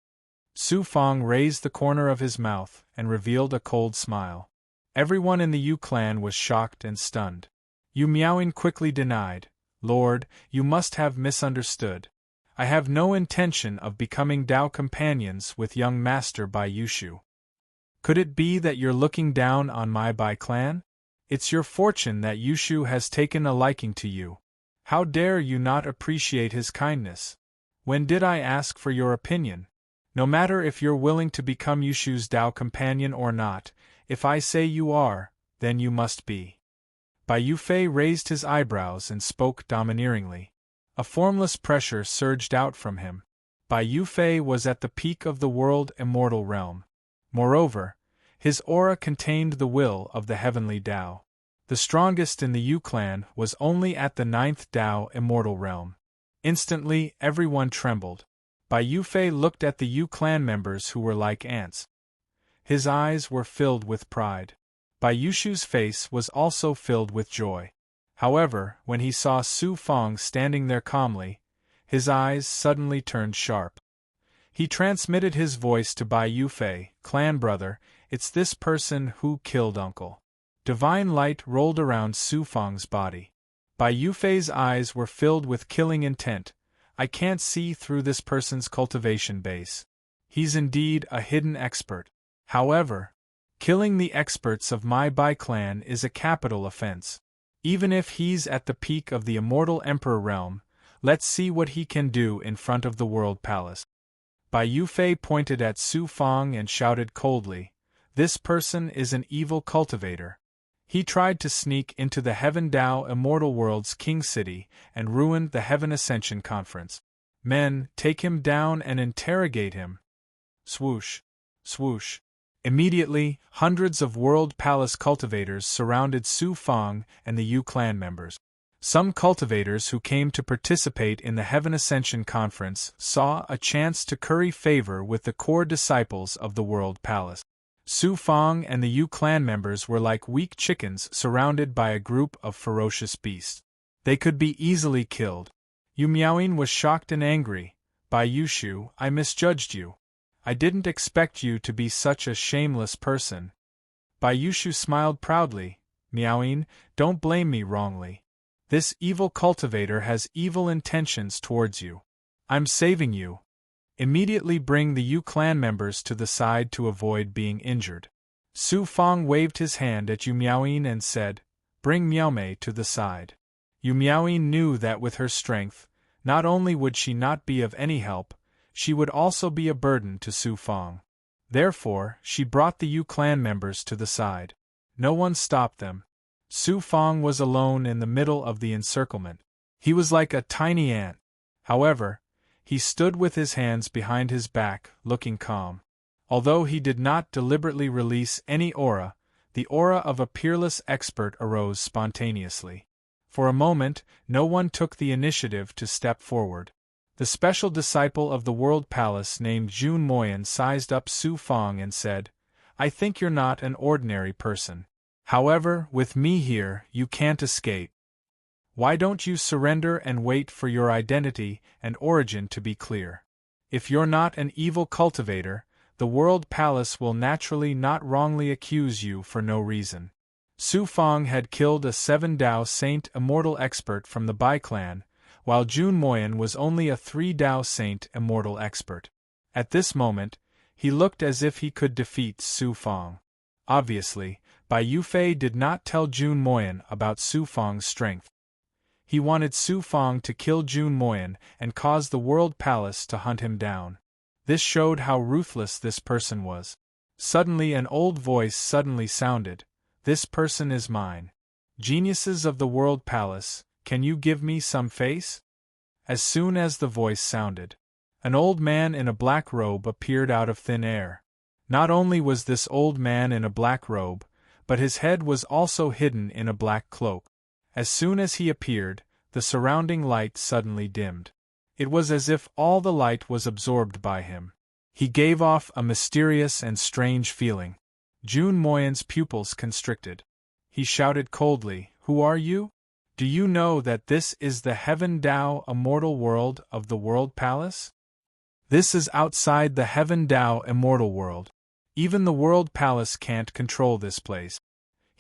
[SPEAKER 1] Su Fang raised the corner of his mouth and revealed a cold smile. Everyone in the Yu clan was shocked and stunned. Yu Miaoyin quickly denied, "Lord, you must have misunderstood. I have no intention of becoming Tao companions with young Master Bai Yushu. Could it be that you're looking down on my Bai clan? It's your fortune that Yushu has taken a liking to you. How dare you not appreciate his kindness? When did I ask for your opinion? No matter if you're willing to become Yushu's Tao companion or not, if I say you are, then you must be." Bai Yufei raised his eyebrows and spoke domineeringly. A formless pressure surged out from him. Bai Yufei was at the peak of the world immortal realm. Moreover, his aura contained the will of the heavenly Tao. The strongest in the Yu clan was only at the 9th Tao immortal realm. Instantly, everyone trembled. Bai Yufei looked at the Yu clan members who were like ants. His eyes were filled with pride. Bai Yushu's face was also filled with joy. However, when he saw Su Fang standing there calmly, his eyes suddenly turned sharp. He transmitted his voice to Bai Yufei, "Clan brother, it's this person who killed Uncle." Divine light rolled around Su Fang's body. Bai Yufei's eyes were filled with killing intent. "I can't see through this person's cultivation base. He's indeed a hidden expert. However, killing the experts of my Bai clan is a capital offense. Even if he's at the peak of the immortal emperor realm, let's see what he can do in front of the world palace." Bai Yufei pointed at Su Fang and shouted coldly, "This person is an evil cultivator. He tried to sneak into the Heaven Dao Immortal World's King City and ruined the Heaven Ascension Conference. Men, take him down and interrogate him. Swoosh. Swoosh. Immediately, hundreds of World Palace cultivators surrounded Su Fong and the Yu clan members. Some cultivators who came to participate in the Heaven Ascension Conference saw a chance to curry favor with the core disciples of the World Palace. Su Fong and the Yu clan members were like weak chickens surrounded by a group of ferocious beasts. They could be easily killed. Yu Miaoyin was shocked and angry. Bai Yushu, I misjudged you. I didn't expect you to be such a shameless person. Bai Yushu smiled proudly. Miaoyin, don't blame me wrongly. This evil cultivator has evil intentions towards you. I'm saving you. Immediately bring the Yu clan members to the side to avoid being injured. Su Fong waved his hand at Yu Miaoyin and said, Bring Miaomei to the side. Yu Miaoyin knew that with her strength, not only would she not be of any help, she would also be a burden to Su Fong. Therefore, she brought the Yu clan members to the side. No one stopped them. Su Fong was alone in the middle of the encirclement. He was like a tiny ant. However, he stood with his hands behind his back, looking calm. Although he did not deliberately release any aura, the aura of a peerless expert arose spontaneously. For a moment, no one took the initiative to step forward. The special disciple of the World Palace named Jun Moyan sized up Su Fong and said, I think you're not an ordinary person. However, with me here, you can't escape. Why don't you surrender and wait for your identity and origin to be clear? If you're not an evil cultivator, the World Palace will naturally not wrongly accuse you for no reason. Su Fong had killed a 7 Dao Saint Immortal Expert from the Bai clan, while Jun Moyan was only a 3 Dao Saint Immortal Expert. At this moment, he looked as if he could defeat Su Fong. Obviously, Bai Yufei did not tell Jun Moyan about Su Fong's strength. He wanted Su Fong to kill Jun Moyan and cause the World Palace to hunt him down. This showed how ruthless this person was. Suddenly an old voice suddenly sounded. This person is mine. Geniuses of the World Palace, can you give me some face? As soon as the voice sounded, an old man in a black robe appeared out of thin air. Not only was this old man in a black robe, but his head was also hidden in a black cloak. As soon as he appeared, the surrounding light suddenly dimmed. It was as if all the light was absorbed by him. He gave off a mysterious and strange feeling. Jun Moyan's pupils constricted. He shouted coldly, Who are you? Do you know that this is the Heaven Dao Immortal World of the World Palace? This is outside the Heaven Dao Immortal World. Even the World Palace can't control this place.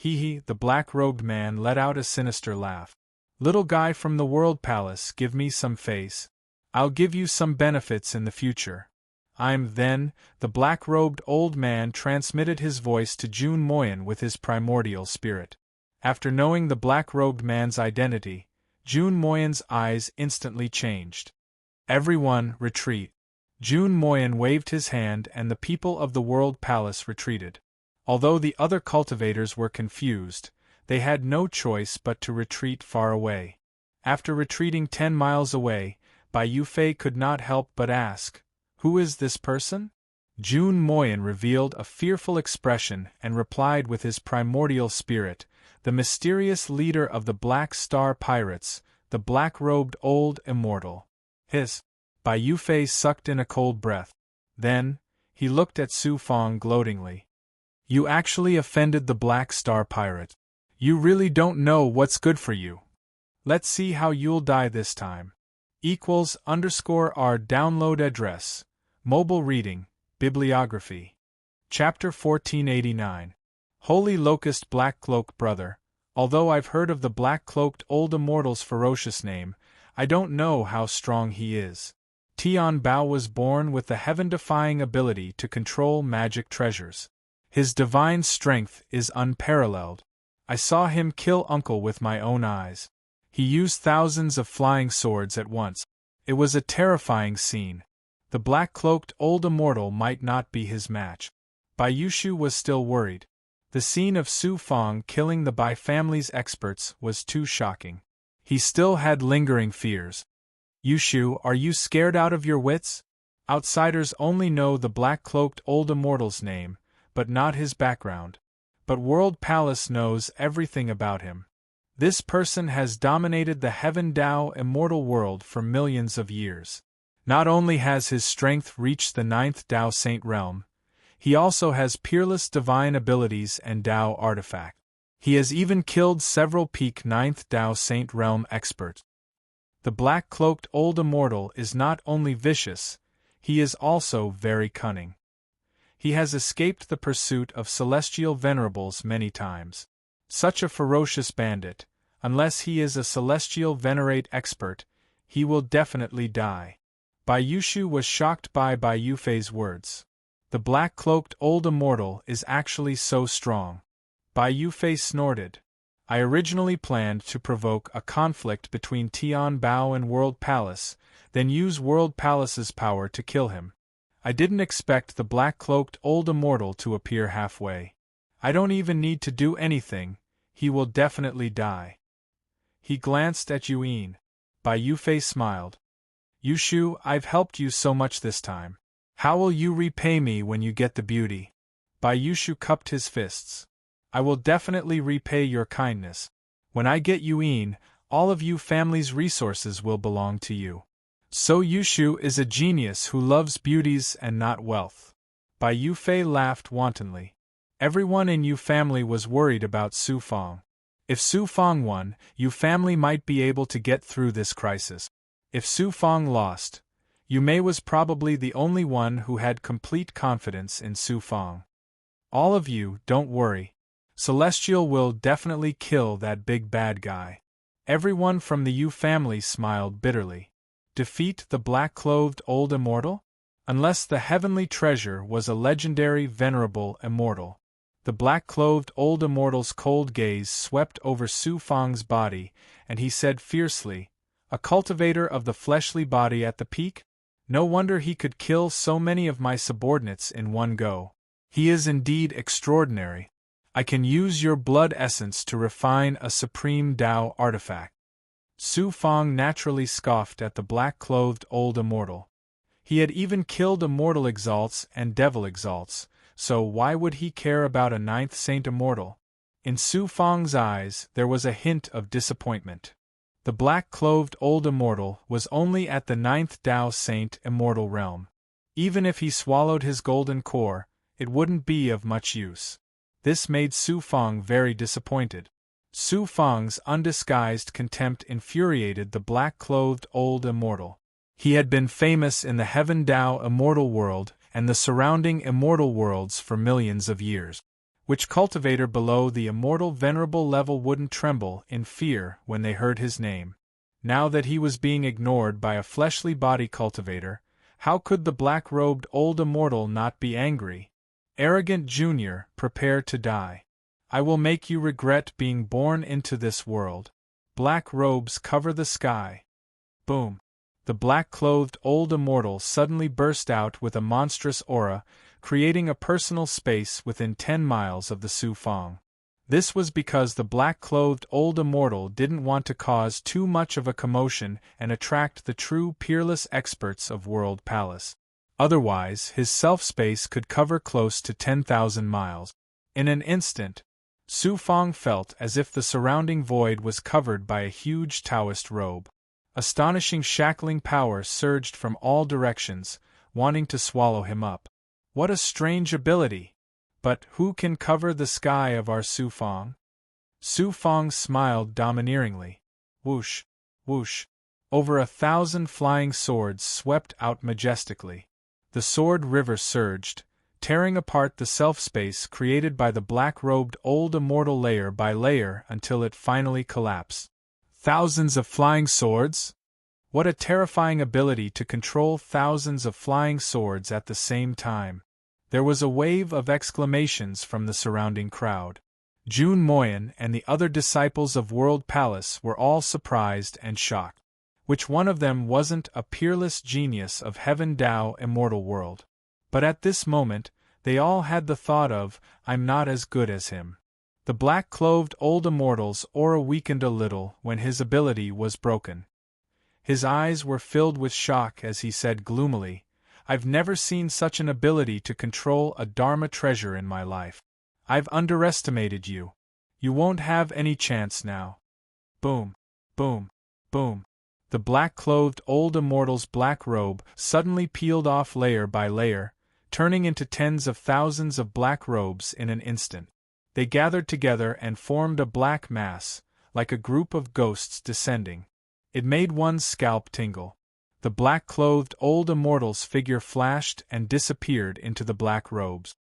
[SPEAKER 1] The black-robed man let out a sinister laugh. Little guy from the World Palace, give me some face. I'll give you some benefits in the future. Then, the black-robed old man transmitted his voice to Jun Moyan with his primordial spirit. After knowing the black-robed man's identity, Jun Moyan's eyes instantly changed. Everyone, retreat. Jun Moyan waved his hand and the people of the World Palace retreated. Although the other cultivators were confused, they had no choice but to retreat far away. After retreating 10 miles away, Bai Yufei could not help but ask, Who is this person? Jun Moyan revealed a fearful expression and replied with his primordial spirit, the mysterious leader of the Black Star Pirates, the black-robed old immortal. Bai Yufei sucked in a cold breath. Then, he looked at Su Fong gloatingly. You actually offended the Black Star Pirate. You really don't know what's good for you. Let's see how you'll die this time. =_our download address. Mobile reading, bibliography. Chapter 1489. Holy Locust Black Cloak Brother. Although I've heard of the black-cloaked old immortal's ferocious name, I don't know how strong he is. Tian Bao was born with the heaven-defying ability to control magic treasures. His divine strength is unparalleled. I saw him kill Uncle with my own eyes. He used thousands of flying swords at once. It was a terrifying scene. The black-cloaked old immortal might not be his match. Bai Yushu was still worried. The scene of Su Fong killing the Bai family's experts was too shocking. He still had lingering fears. Yushu, are you scared out of your wits? Outsiders only know the black-cloaked old immortal's name, but not his background. But World Palace knows everything about him. This person has dominated the Heaven Dao immortal world for millions of years. Not only has his strength reached the 9th Dao Saint realm, he also has peerless divine abilities and Dao artifact. He has even killed several peak 9th Dao Saint realm experts. The black-cloaked old immortal is not only vicious, he is also very cunning. He has escaped the pursuit of celestial venerables many times. Such a ferocious bandit, unless he is a celestial venerate expert, he will definitely die. Bai Yushu was shocked by Bai Yufei's words. The black-cloaked old immortal is actually so strong. Bai Yufei snorted. I originally planned to provoke a conflict between Tian Bao and World Palace, then use World Palace's power to kill him. I didn't expect the black-cloaked old immortal to appear halfway. I don't even need to do anything, he will definitely die. He glanced at Yuan. Bai Yufei smiled. Yushu, I've helped you so much this time. How will you repay me when you get the beauty? Bai Yushu cupped his fists. I will definitely repay your kindness. When I get Yuan, all of you family's resources will belong to you. So Yushu is a genius who loves beauties and not wealth. Bai Yufei laughed wantonly. Everyone in Yu family was worried about Su Fong. If Su Fong won, Yu family might be able to get through this crisis. If Su Fong lost, Yu Mei was probably the only one who had complete confidence in Su Fong. All of you, don't worry. Celestial will definitely kill that big bad guy. Everyone from the Yu family smiled bitterly. Defeat the black-clothed old immortal? Unless the heavenly treasure was a legendary venerable immortal. The black-clothed old immortal's cold gaze swept over Su Fong's body, and he said fiercely, a cultivator of the fleshly body at the peak? No wonder he could kill so many of my subordinates in one go. He is indeed extraordinary. I can use your blood essence to refine a supreme Dao artifact. Su Fong naturally scoffed at the black-clothed old immortal. He had even killed immortal exalts and devil exalts, so why would he care about a 9th saint immortal? In Su Fong's eyes there was a hint of disappointment. The black-clothed old immortal was only at the 9th Dao Saint immortal realm. Even if he swallowed his golden core, it wouldn't be of much use. This made Su Fong very disappointed. Su Fong's undisguised contempt infuriated the black-clothed old immortal. He had been famous in the Heaven Dao immortal world and the surrounding immortal worlds for millions of years. Which cultivator below the immortal venerable level wouldn't tremble in fear when they heard his name? Now that he was being ignored by a fleshly body cultivator, how could the black-robed old immortal not be angry? Arrogant Junior, prepare to die. I will make you regret being born into this world. Black robes cover the sky. Boom. The black-clothed old immortal suddenly burst out with a monstrous aura, creating a personal space within 10 miles of the Su Fong. This was because the black-clothed old immortal didn't want to cause too much of a commotion and attract the true peerless experts of World Palace. Otherwise, his self-space could cover close to 10,000 miles. In an instant, Su Fong felt as if the surrounding void was covered by a huge Taoist robe. Astonishing shackling power surged from all directions, wanting to swallow him up. What a strange ability! But who can cover the sky of our Su Fong? Su Fong smiled domineeringly. Whoosh, whoosh. Over 1,000 flying swords swept out majestically. The sword river surged, tearing apart the self-space created by the black-robed old immortal layer by layer until it finally collapsed. Thousands of flying swords? What a terrifying ability to control thousands of flying swords at the same time. There was a wave of exclamations from the surrounding crowd. Jun Moyan and the other disciples of World Palace were all surprised and shocked. Which one of them wasn't a peerless genius of Heaven Dao immortal world? But at this moment, They all had the thought of, I'm not as good as him. The black-clothed old immortal's aura weakened a little when his ability was broken. His eyes were filled with shock as he said gloomily, I've never seen such an ability to control a Dharma treasure in my life. I've underestimated you. You won't have any chance now. Boom, boom, boom. The black-clothed old immortal's black robe suddenly peeled off layer by layer, turning into tens of thousands of black robes in an instant. They gathered together and formed a black mass, like a group of ghosts descending. It made one's scalp tingle. The black-clothed old immortal's figure flashed and disappeared into the black robes.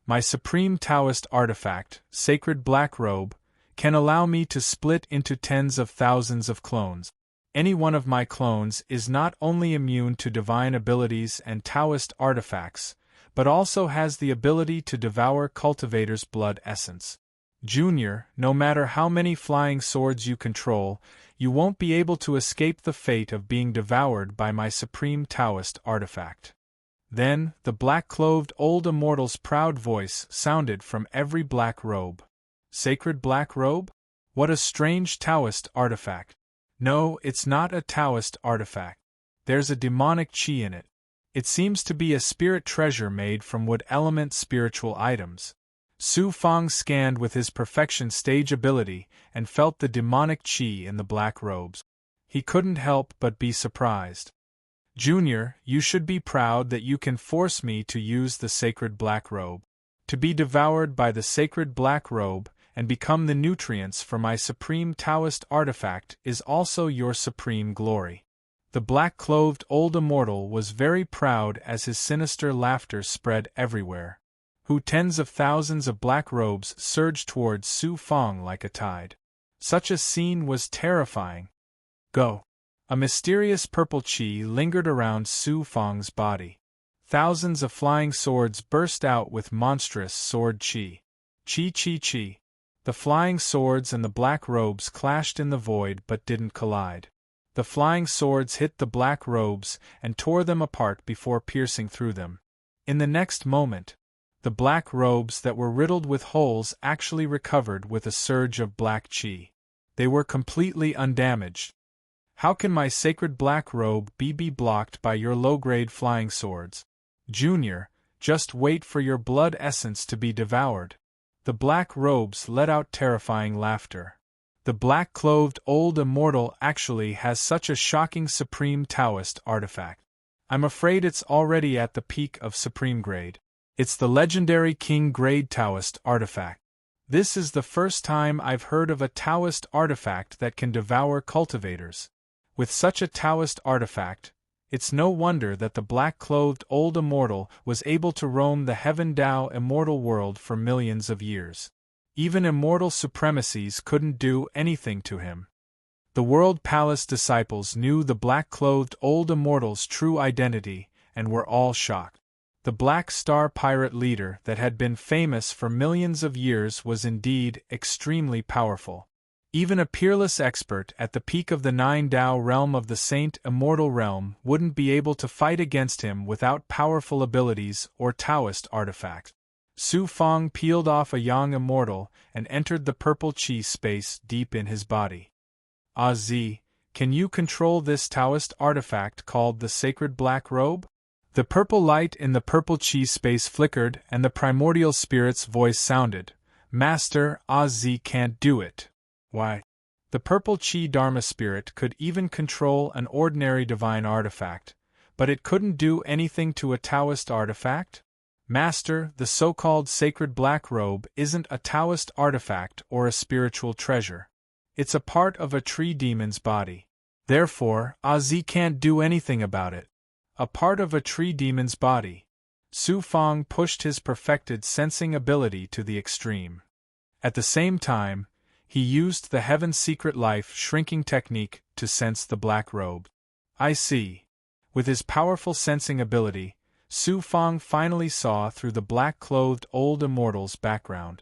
[SPEAKER 1] My supreme Taoist artifact, sacred black robe, can allow me to split into tens of thousands of clones. Any one of my clones is not only immune to divine abilities and Taoist artifacts, but also has the ability to devour cultivator's blood essence. Junior, no matter how many flying swords you control, you won't be able to escape the fate of being devoured by my supreme Taoist artifact. Then, the black-clothed old immortal's proud voice sounded from every black robe. Sacred black robe? What a strange Taoist artifact. No, it's not a Taoist artifact. There's a demonic chi in it. It seems to be a spirit treasure made from wood-element spiritual items. Su Fang scanned with his perfection stage ability and felt the demonic chi in the black robes. He couldn't help but be surprised. Junior, you should be proud that you can force me to use the sacred black robe. To be devoured by the sacred black robe and become the nutrients for my supreme Taoist artifact is also your supreme glory. The black-clothed old immortal was very proud as his sinister laughter spread everywhere. Tens of thousands of black robes surged towards Su Fang like a tide. Such a scene was terrifying. Go! A mysterious purple chi lingered around Su Fang's body. Thousands of flying swords burst out with monstrous sword chi. Chi chi chi. The flying swords and the black robes clashed in the void but didn't collide. The flying swords hit the black robes and tore them apart before piercing through them. In the next moment, the black robes that were riddled with holes actually recovered with a surge of black chi. They were completely undamaged. How can my sacred black robe be blocked by your low-grade flying swords? Junior, just wait for your blood essence to be devoured. The black robes let out terrifying laughter. The black-clothed old immortal actually has such a shocking supreme Taoist artifact. I'm afraid it's already at the peak of supreme grade. It's the legendary King Grade Taoist artifact. This is the first time I've heard of a Taoist artifact that can devour cultivators. With such a Taoist artifact, it's no wonder that the black-clothed old immortal was able to roam the Heaven Dao immortal world for millions of years. Even immortal supremacies couldn't do anything to him. The World Palace disciples knew the black-clothed old immortal's true identity and were all shocked. The Black Star pirate leader that had been famous for millions of years was indeed extremely powerful. Even a peerless expert at the peak of the Nine Dao realm of the Saint Immortal realm wouldn't be able to fight against him without powerful abilities or Taoist artifacts. Su Fang peeled off a Yang Immortal and entered the purple chi space deep in his body. Ah Z, can you control this Taoist artifact called the Sacred Black Robe? The purple light in the purple chi space flickered and the primordial spirit's voice sounded, Master, Ah Z can't do it. Why? The purple chi Dharma spirit could even control an ordinary divine artifact, but it couldn't do anything to a Taoist artifact? Master, the so-called sacred black robe isn't a Taoist artifact or a spiritual treasure. It's a part of a tree demon's body. Therefore, Ah Z can't do anything about it. A part of a tree demon's body. Su Fang pushed his perfected sensing ability to the extreme. At the same time, he used the Heaven's Secret Life shrinking technique to sense the black robe. I see. With his powerful sensing ability, Su Fang finally saw through the black-clothed old immortal's background.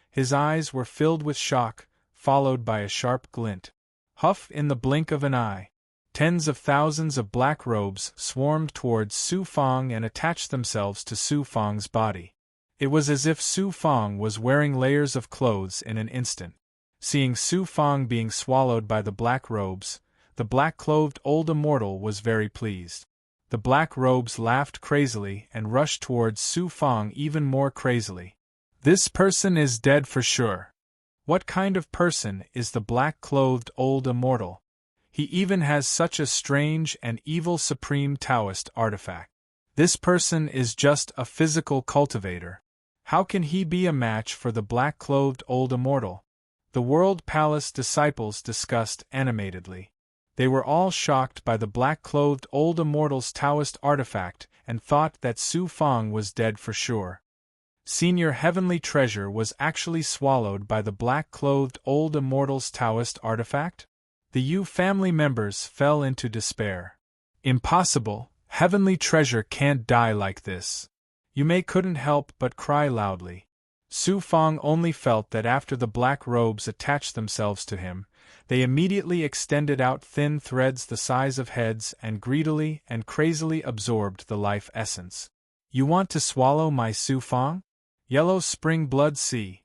[SPEAKER 1] His eyes were filled with shock, followed by a sharp glint. Huff in the blink of an eye. Tens of thousands of black robes swarmed towards Su Fang and attached themselves to Su Fang's body. It was as if Su Fang was wearing layers of clothes in an instant. Seeing Su Fang being swallowed by the black robes, the black-clothed old immortal was very pleased. The black robes laughed crazily and rushed towards Su Fang even more crazily. This person is dead for sure. What kind of person is the black-clothed old immortal? He even has such a strange and evil supreme Taoist artifact. This person is just a physical cultivator. How can he be a match for the black-clothed old immortal? The World Palace disciples discussed animatedly. They were all shocked by the black-clothed old immortal's Taoist artifact and thought that Su Fang was dead for sure. Senior Heavenly Treasure was actually swallowed by the black-clothed old immortal's Taoist artifact? The Yu family members fell into despair. Impossible, Heavenly Treasure can't die like this. Yu couldn't help but cry loudly. Su Fang only felt that after the black robes attached themselves to him, they immediately extended out thin threads the size of heads and greedily and crazily absorbed the life essence. You want to swallow my Su Fang? Yellow spring blood sea.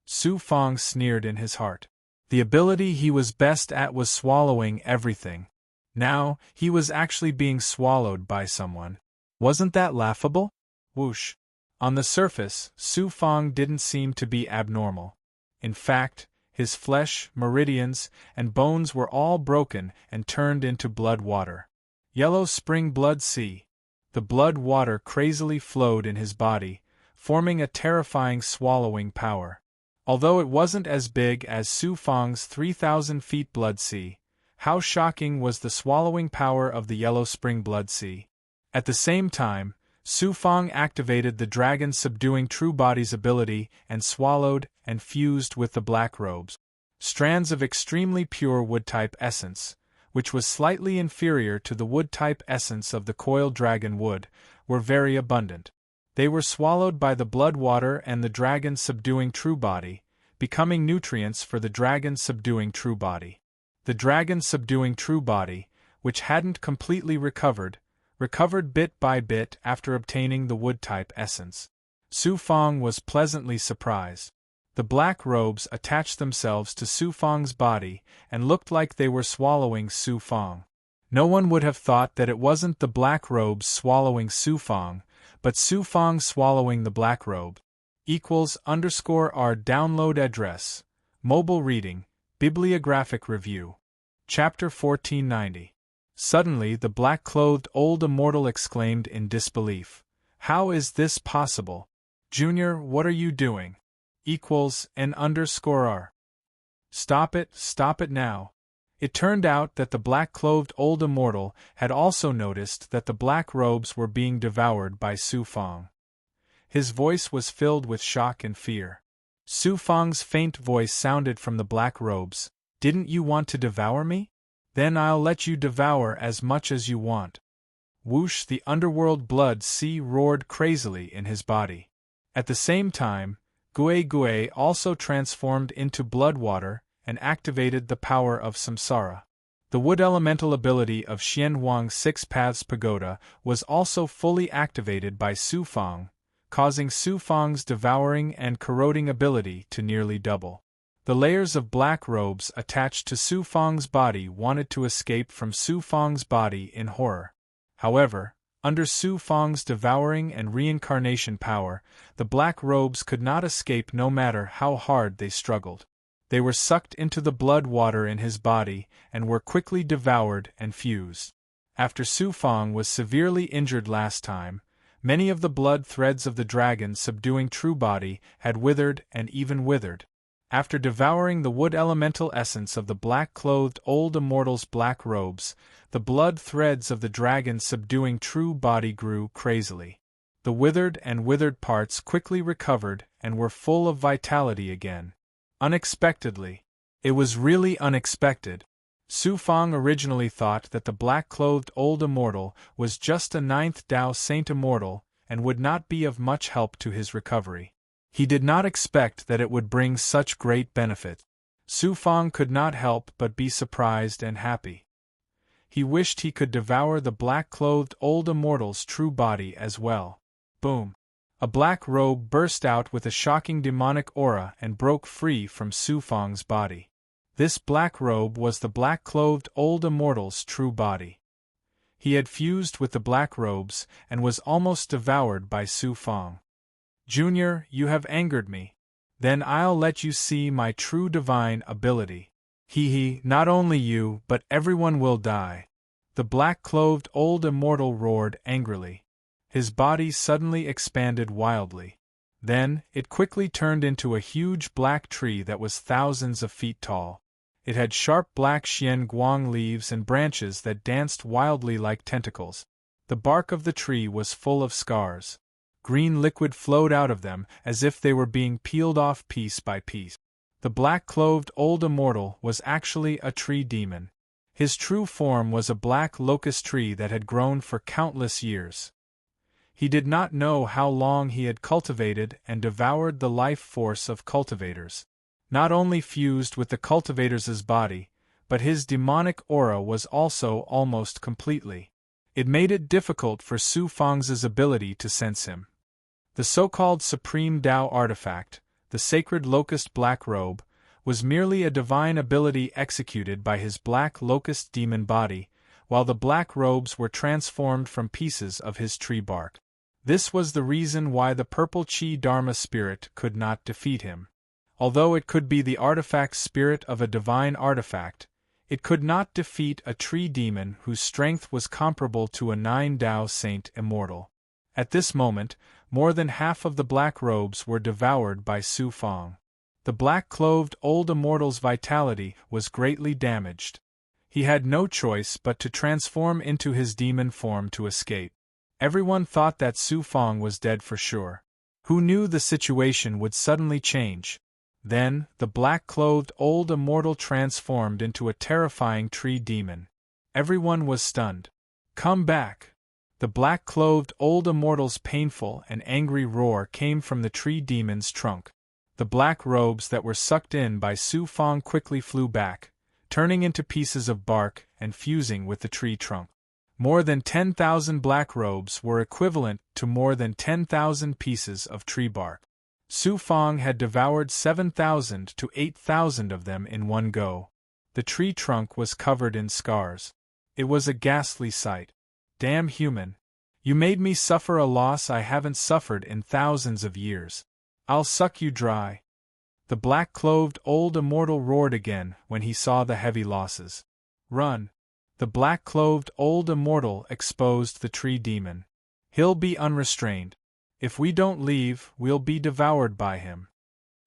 [SPEAKER 1] Su Fang sneered in his heart. The ability he was best at was swallowing everything. Now, he was actually being swallowed by someone. Wasn't that laughable? Whoosh. On the surface, Su Fang didn't seem to be abnormal. In fact, his flesh, meridians, and bones were all broken and turned into blood water. Yellow spring blood sea. The blood water crazily flowed in his body, forming a terrifying swallowing power. Although it wasn't as big as Su Fang's 3,000 feet blood sea, how shocking was the swallowing power of the yellow spring blood sea. At the same time, Su Fang activated the dragon subduing true body's ability and swallowed and fused with the black robes. Strands of extremely pure wood-type essence, which was slightly inferior to the wood-type essence of the coiled dragon wood, were very abundant. They were swallowed by the blood water and the dragon subduing true body, becoming nutrients for the dragon subduing true body. The dragon subduing true body, which hadn't completely recovered bit by bit after obtaining the wood-type essence. Su Fang was pleasantly surprised. The black robes attached themselves to Su Fang's body and looked like they were swallowing Su Fang. No one would have thought that it wasn't the black robes swallowing Su Fang, but Su Fang swallowing the black robe. =R download address. Mobile reading, bibliographic review. Chapter 1490. Suddenly the black-clothed old immortal exclaimed in disbelief. How is this possible? Junior, what are you doing? =N_R. Stop it now. It turned out that the black-clothed old immortal had also noticed that the black robes were being devoured by Su Fang. His voice was filled with shock and fear. Su Fang's faint voice sounded from the black robes. Didn't you want to devour me? Then I'll let you devour as much as you want. Whoosh! The underworld blood sea roared crazily in his body. At the same time, Gue also transformed into blood water and activated the power of samsara. The wood elemental ability of Xianhuang's Six Paths Pagoda was also fully activated by Su Fang, causing Su Fang's devouring and corroding ability to nearly double. The layers of black robes attached to Su Fang's body wanted to escape from Su Fang's body in horror. However, under Su Fang's devouring and reincarnation power, the black robes could not escape no matter how hard they struggled. They were sucked into the blood water in his body and were quickly devoured and fused. After Su Fang was severely injured last time, many of the blood threads of the dragon subduing true body had withered and even withered. After devouring the wood elemental essence of the black-clothed old immortal's black robes, the blood threads of the dragon subduing true body grew crazily. The withered parts quickly recovered and were full of vitality again. Unexpectedly. It was really unexpected. Su Fang originally thought that the black-clothed old immortal was just a ninth Dao Saint immortal and would not be of much help to his recovery. He did not expect that it would bring such great benefit. Su Fang could not help but be surprised and happy. He wished he could devour the black-clothed old immortal's true body as well. Boom! A black robe burst out with a shocking demonic aura and broke free from Su Fang's body. This black robe was the black-clothed old immortal's true body. He had fused with the black robes and was almost devoured by Su Fang. Junior, you have angered me. Then I'll let you see my true divine ability. He, not only you, but everyone will die. The black-clothed old immortal roared angrily. His body suddenly expanded wildly. Then, it quickly turned into a huge black tree that was thousands of feet tall. It had sharp black xian guang leaves and branches that danced wildly like tentacles. The bark of the tree was full of scars. Green liquid flowed out of them as if they were being peeled off piece by piece. The black-clothed old immortal was actually a tree demon. His true form was a black locust tree that had grown for countless years. He did not know how long he had cultivated and devoured the life force of cultivators. Not only fused with the cultivators' body, but his demonic aura was also almost completely. It made it difficult for Su Fang's ability to sense him. The so-called Supreme Tao artifact, the sacred locust black robe, was merely a divine ability executed by his black locust demon body, while the black robes were transformed from pieces of his tree bark. This was the reason why the purple Chi Dharma spirit could not defeat him. Although it could be the artifact spirit of a divine artifact, it could not defeat a tree demon whose strength was comparable to a 9 Tao saint immortal. At this moment, more than half of the black robes were devoured by Su Fang. The black-clothed old immortal's vitality was greatly damaged. He had no choice but to transform into his demon form to escape. Everyone thought that Su Fang was dead for sure. Who knew the situation would suddenly change? Then, the black-clothed old immortal transformed into a terrifying tree demon. Everyone was stunned. Come back! The black-clothed old immortal's painful and angry roar came from the tree demon's trunk. The black robes that were sucked in by Su Fang quickly flew back, turning into pieces of bark and fusing with the tree trunk. More than 10,000 black robes were equivalent to more than 10,000 pieces of tree bark. Su Fang had devoured 7,000 to 8,000 of them in one go. The tree trunk was covered in scars. It was a ghastly sight. Damn human. You made me suffer a loss I haven't suffered in thousands of years. I'll suck you dry. The black-clothed old immortal roared again when he saw the heavy losses. Run! The black-clothed old immortal exposed the tree demon. He'll be unrestrained. If we don't leave, we'll be devoured by him.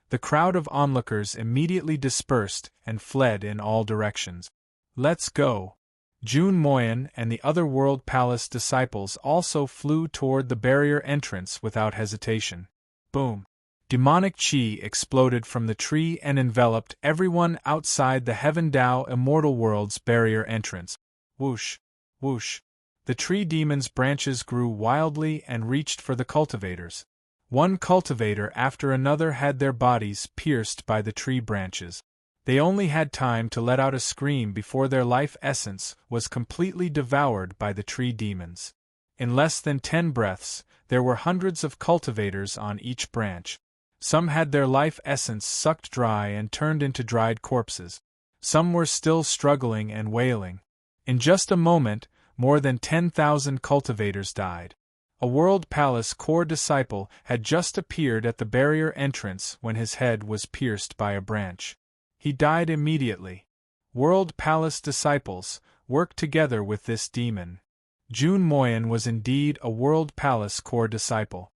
[SPEAKER 1] The crowd of onlookers immediately dispersed and fled in all directions. Let's go. Jun Moyan and the other World Palace disciples also flew toward the barrier entrance without hesitation. Boom! Demonic chi exploded from the tree and enveloped everyone outside the Heaven Tao Immortal World's barrier entrance. Whoosh! Whoosh! The tree demon's branches grew wildly and reached for the cultivators. One cultivator after another had their bodies pierced by the tree branches. They only had time to let out a scream before their life essence was completely devoured by the tree demons. In less than 10 breaths, there were hundreds of cultivators on each branch. Some had their life essence sucked dry and turned into dried corpses. Some were still struggling and wailing. In just a moment, more than 10,000 cultivators died. A World Palace core disciple had just appeared at the barrier entrance when his head was pierced by a branch. He died immediately. World Palace disciples worked together with this demon. Jun Moyan was indeed a World Palace core disciple.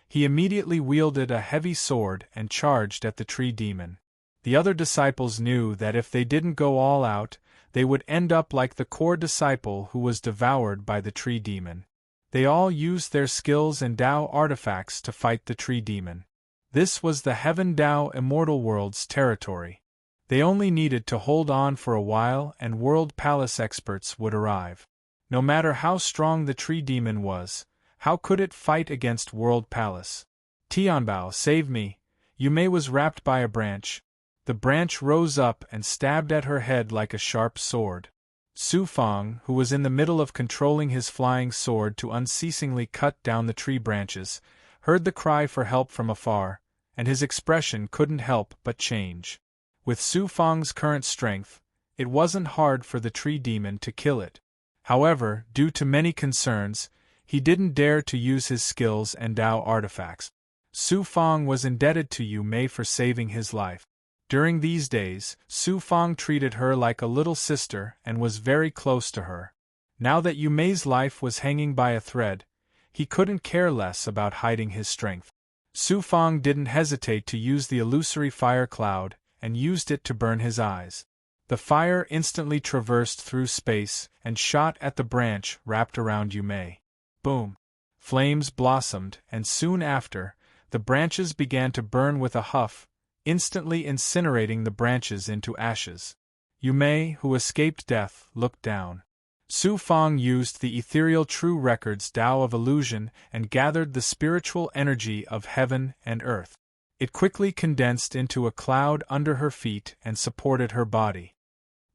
[SPEAKER 1] He immediately wielded a heavy sword and charged at the tree demon. The other disciples knew that if they didn't go all out, they would end up like the core disciple who was devoured by the tree demon. They all used their skills and Tao artifacts to fight the tree demon. This was the Heaven Tao Immortal World's territory. They only needed to hold on for a while and World Palace experts would arrive. No matter how strong the tree demon was, how could it fight against World Palace? Tianbao, save me! Yumei was wrapped by a branch. The branch rose up and stabbed at her head like a sharp sword. Su Fang, who was in the middle of controlling his flying sword to unceasingly cut down the tree branches, heard the cry for help from afar, and his expression couldn't help but change. With Su Fang's current strength, it wasn't hard for the tree demon to kill it. However, due to many concerns, he didn't dare to use his skills and Dao artifacts. Su Fang was indebted to Yu Mei for saving his life. During these days, Su Fang treated her like a little sister and was very close to her. Now that Yu Mei's life was hanging by a thread, he couldn't care less about hiding his strength. Su Fang didn't hesitate to use the illusory fire cloud, and used it to burn his eyes. The fire instantly traversed through space and shot at the branch wrapped around Yu Mei. Boom! Flames blossomed, and soon after, the branches began to burn with a huff, instantly incinerating the branches into ashes. Yu Mei, who escaped death, looked down. Su Fang used the ethereal True Record's Tao of illusion and gathered the spiritual energy of heaven and earth. It quickly condensed into a cloud under her feet and supported her body.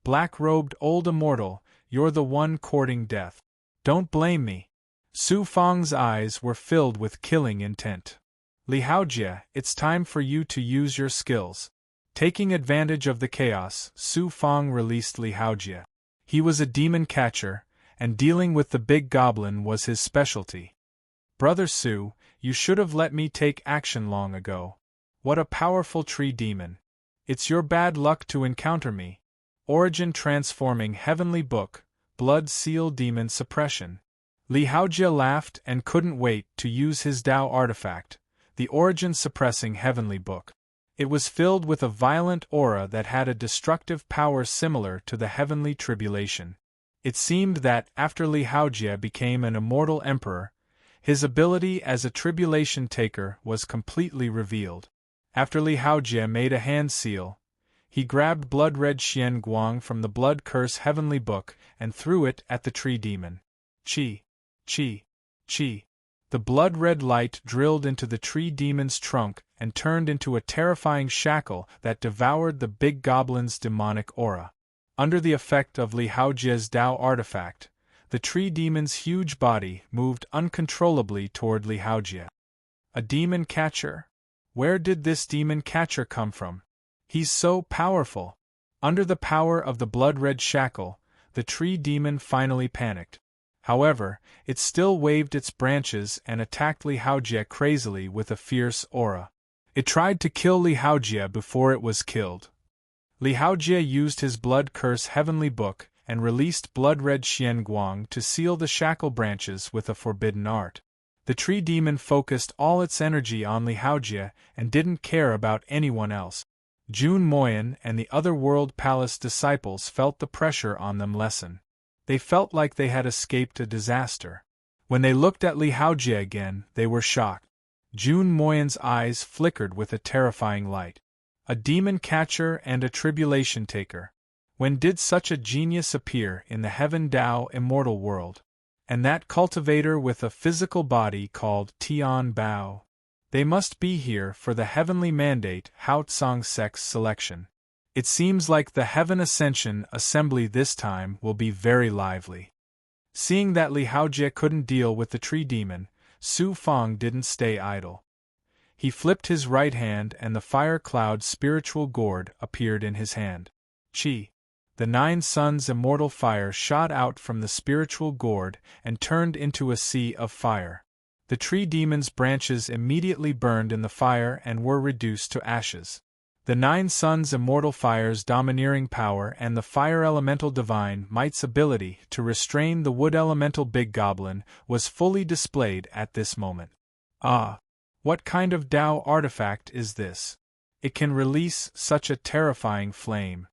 [SPEAKER 1] Black-robed old immortal, you're the one courting death. Don't blame me. Su Fang's eyes were filled with killing intent. Li Haojie, it's time for you to use your skills. Taking advantage of the chaos, Su Fang released Li Haojie. He was a demon catcher, and dealing with the big goblin was his specialty. Brother Su, you should have let me take action long ago. What a powerful tree demon. It's your bad luck to encounter me. Origin transforming heavenly book, blood seal demon suppression. Li Haojie laughed and couldn't wait to use his Dao artifact, the origin suppressing heavenly book. It was filled with a violent aura that had a destructive power similar to the heavenly tribulation. It seemed that, after Li Haojie became an immortal emperor, his ability as a tribulation taker was completely revealed. After Li Haojie made a hand seal, he grabbed blood-red Xian Guang from the blood curse heavenly book and threw it at the tree demon. Chi, chi, chi. The blood-red light drilled into the tree demon's trunk and turned into a terrifying shackle that devoured the big goblin's demonic aura. Under the effect of Li Haojie's Dao artifact, the tree demon's huge body moved uncontrollably toward Li Haojie. A demon catcher? Where did this demon catcher come from? He's so powerful. Under the power of the blood-red shackle, the tree demon finally panicked. However, it still waved its branches and attacked Li Haojie crazily with a fierce aura. It tried to kill Li Haojie before it was killed. Li Haojie used his blood curse heavenly book and released blood-red Xian Guang to seal the shackle branches with a forbidden art. The tree demon focused all its energy on Li Haojie and didn't care about anyone else. Jun Moyan and the other World Palace disciples felt the pressure on them lessen. They felt like they had escaped a disaster. When they looked at Li Haojie again, they were shocked. Jun Moyan's eyes flickered with a terrifying light. A demon catcher and a tribulation taker. When did such a genius appear in the Heaven Dao immortal world? And that cultivator with a physical body called Tian Bao. They must be here for the heavenly mandate Hao Tsang sex selection. It seems like the Heaven Ascension assembly this time will be very lively. Seeing that Li Haojie couldn't deal with the tree demon, Su Fang didn't stay idle. He flipped his right hand and the fire cloud spiritual gourd appeared in his hand. Chi. The 9 suns immortal fire shot out from the spiritual gourd and turned into a sea of fire. The tree demon's branches immediately burned in the fire and were reduced to ashes. The 9 suns immortal fire's domineering power and the fire elemental divine might's ability to restrain the wood elemental big goblin was fully displayed at this moment. Ah! What kind of Dao artifact is this? It can release such a terrifying flame.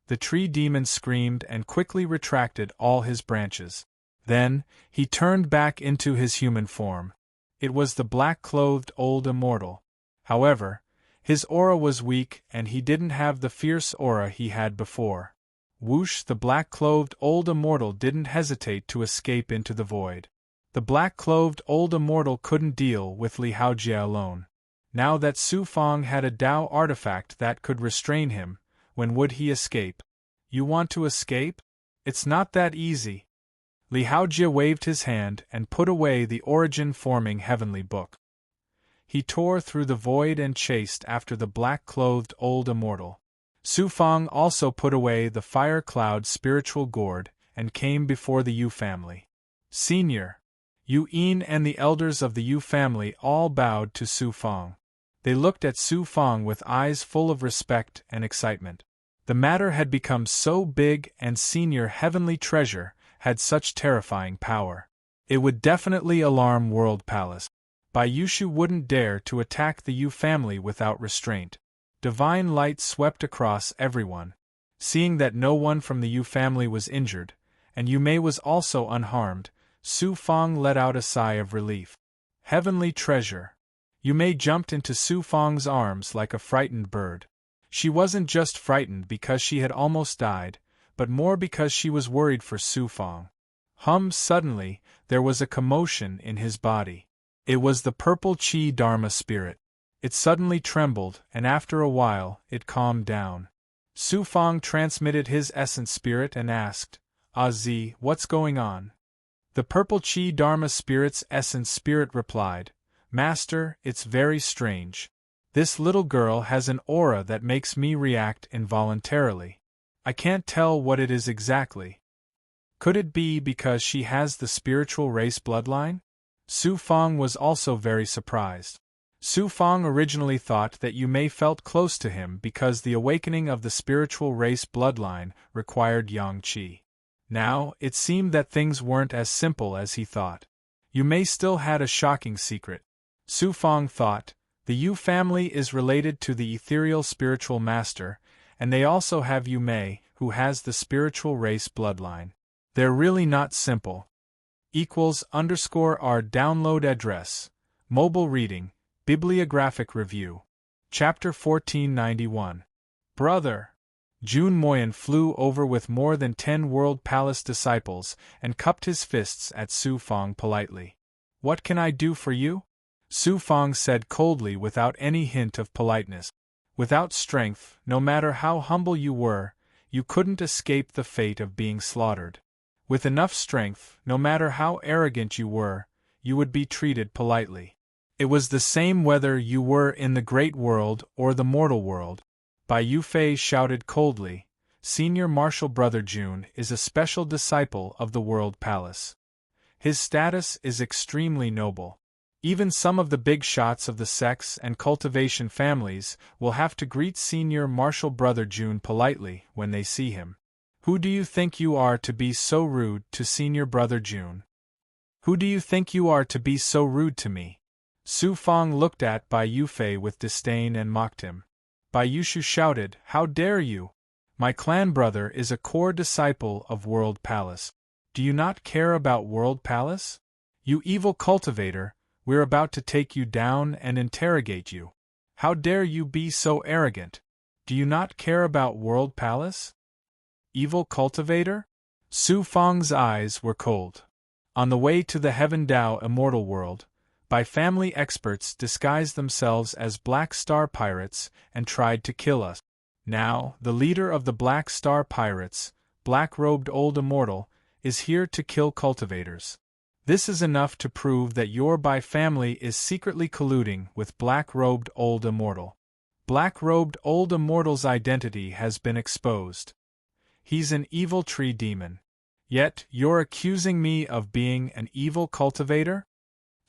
[SPEAKER 1] The tree demon screamed and quickly retracted all his branches. Then, he turned back into his human form. It was the black-clothed old immortal. However, his aura was weak and he didn't have the fierce aura he had before. Whoosh! The black-clothed old immortal didn't hesitate to escape into the void. The black-clothed old immortal couldn't deal with Li Haojie alone. Now that Su Fang had a Dao artifact that could restrain him, when would he escape? You want to escape? It's not that easy. Li Haojie waved his hand and put away the origin-forming heavenly book. He tore through the void and chased after the black-clothed old immortal. Su Fang also put away the fire-cloud spiritual gourd and came before the Yu family. Senior, Yu Yin and the elders of the Yu family all bowed to Su Fang. They looked at Su Fang with eyes full of respect and excitement. The matter had become so big, and Senior Heavenly Treasure had such terrifying power. It would definitely alarm World Palace. Bai Yushu wouldn't dare to attack the Yu family without restraint. Divine light swept across everyone. Seeing that no one from the Yu family was injured, and Yu Mei was also unharmed, Su Fang let out a sigh of relief. Heavenly Treasure. Yu Mei jumped into Su Fang's arms like a frightened bird. She wasn't just frightened because she had almost died, but more because she was worried for Su Fang. Suddenly, there was a commotion in his body. It was the purple Qi Dharma spirit. It suddenly trembled, and after a while, it calmed down. Su Fang transmitted his essence spirit and asked, "Zi, what's going on?" The purple Qi Dharma spirit's essence spirit replied, "Master, it's very strange. This little girl has an aura that makes me react involuntarily. I can't tell what it is exactly. Could it be because she has the spiritual race bloodline?" Su Fang was also very surprised. Su Fang originally thought that Yu Mei felt close to him because the awakening of the spiritual race bloodline required yang qi. Now, it seemed that things weren't as simple as he thought. Yu Mei still had a shocking secret. Su Fang thought, the Yu family is related to the ethereal spiritual master, and they also have Yu Mei, who has the spiritual race bloodline. They're really not simple. =_our download address. Mobile reading, bibliographic review. Chapter 1491. Brother. Jun Moyan flew over with more than 10 World Palace disciples and cupped his fists at Su Fang politely. "What can I do for you?" Su Fang said coldly without any hint of politeness. Without strength, no matter how humble you were, you couldn't escape the fate of being slaughtered. With enough strength, no matter how arrogant you were, you would be treated politely. It was the same whether you were in the great world or the mortal world. Bai Yufei shouted coldly, "Senior Martial Brother Jun is a special disciple of the World Palace. His status is extremely noble. Even some of the big shots of the sex and cultivation families will have to greet Senior Martial Brother Jun politely when they see him. Who do you think you are to be so rude to Senior Brother Jun? Who do you think you are to be so rude to me?" Su Fang looked at Bai Yufei with disdain and mocked him. Bai Yushu shouted, "How dare you? My clan brother is a core disciple of World Palace. Do you not care about World Palace? You evil cultivator, we're about to take you down and interrogate you. How dare you be so arrogant? Do you not care about World Palace? Evil cultivator?" Su Fang's eyes were cold. On the way to the Heaven Dao immortal world, Bai family experts disguised themselves as Black Star Pirates and tried to kill us. Now, the leader of the Black Star Pirates, Black-Robed Old Immortal, is here to kill cultivators. This is enough to prove that your Bai family is secretly colluding with Black-Robed Old Immortal. Black-Robed Old Immortal's identity has been exposed. He's an evil tree demon. Yet, you're accusing me of being an evil cultivator?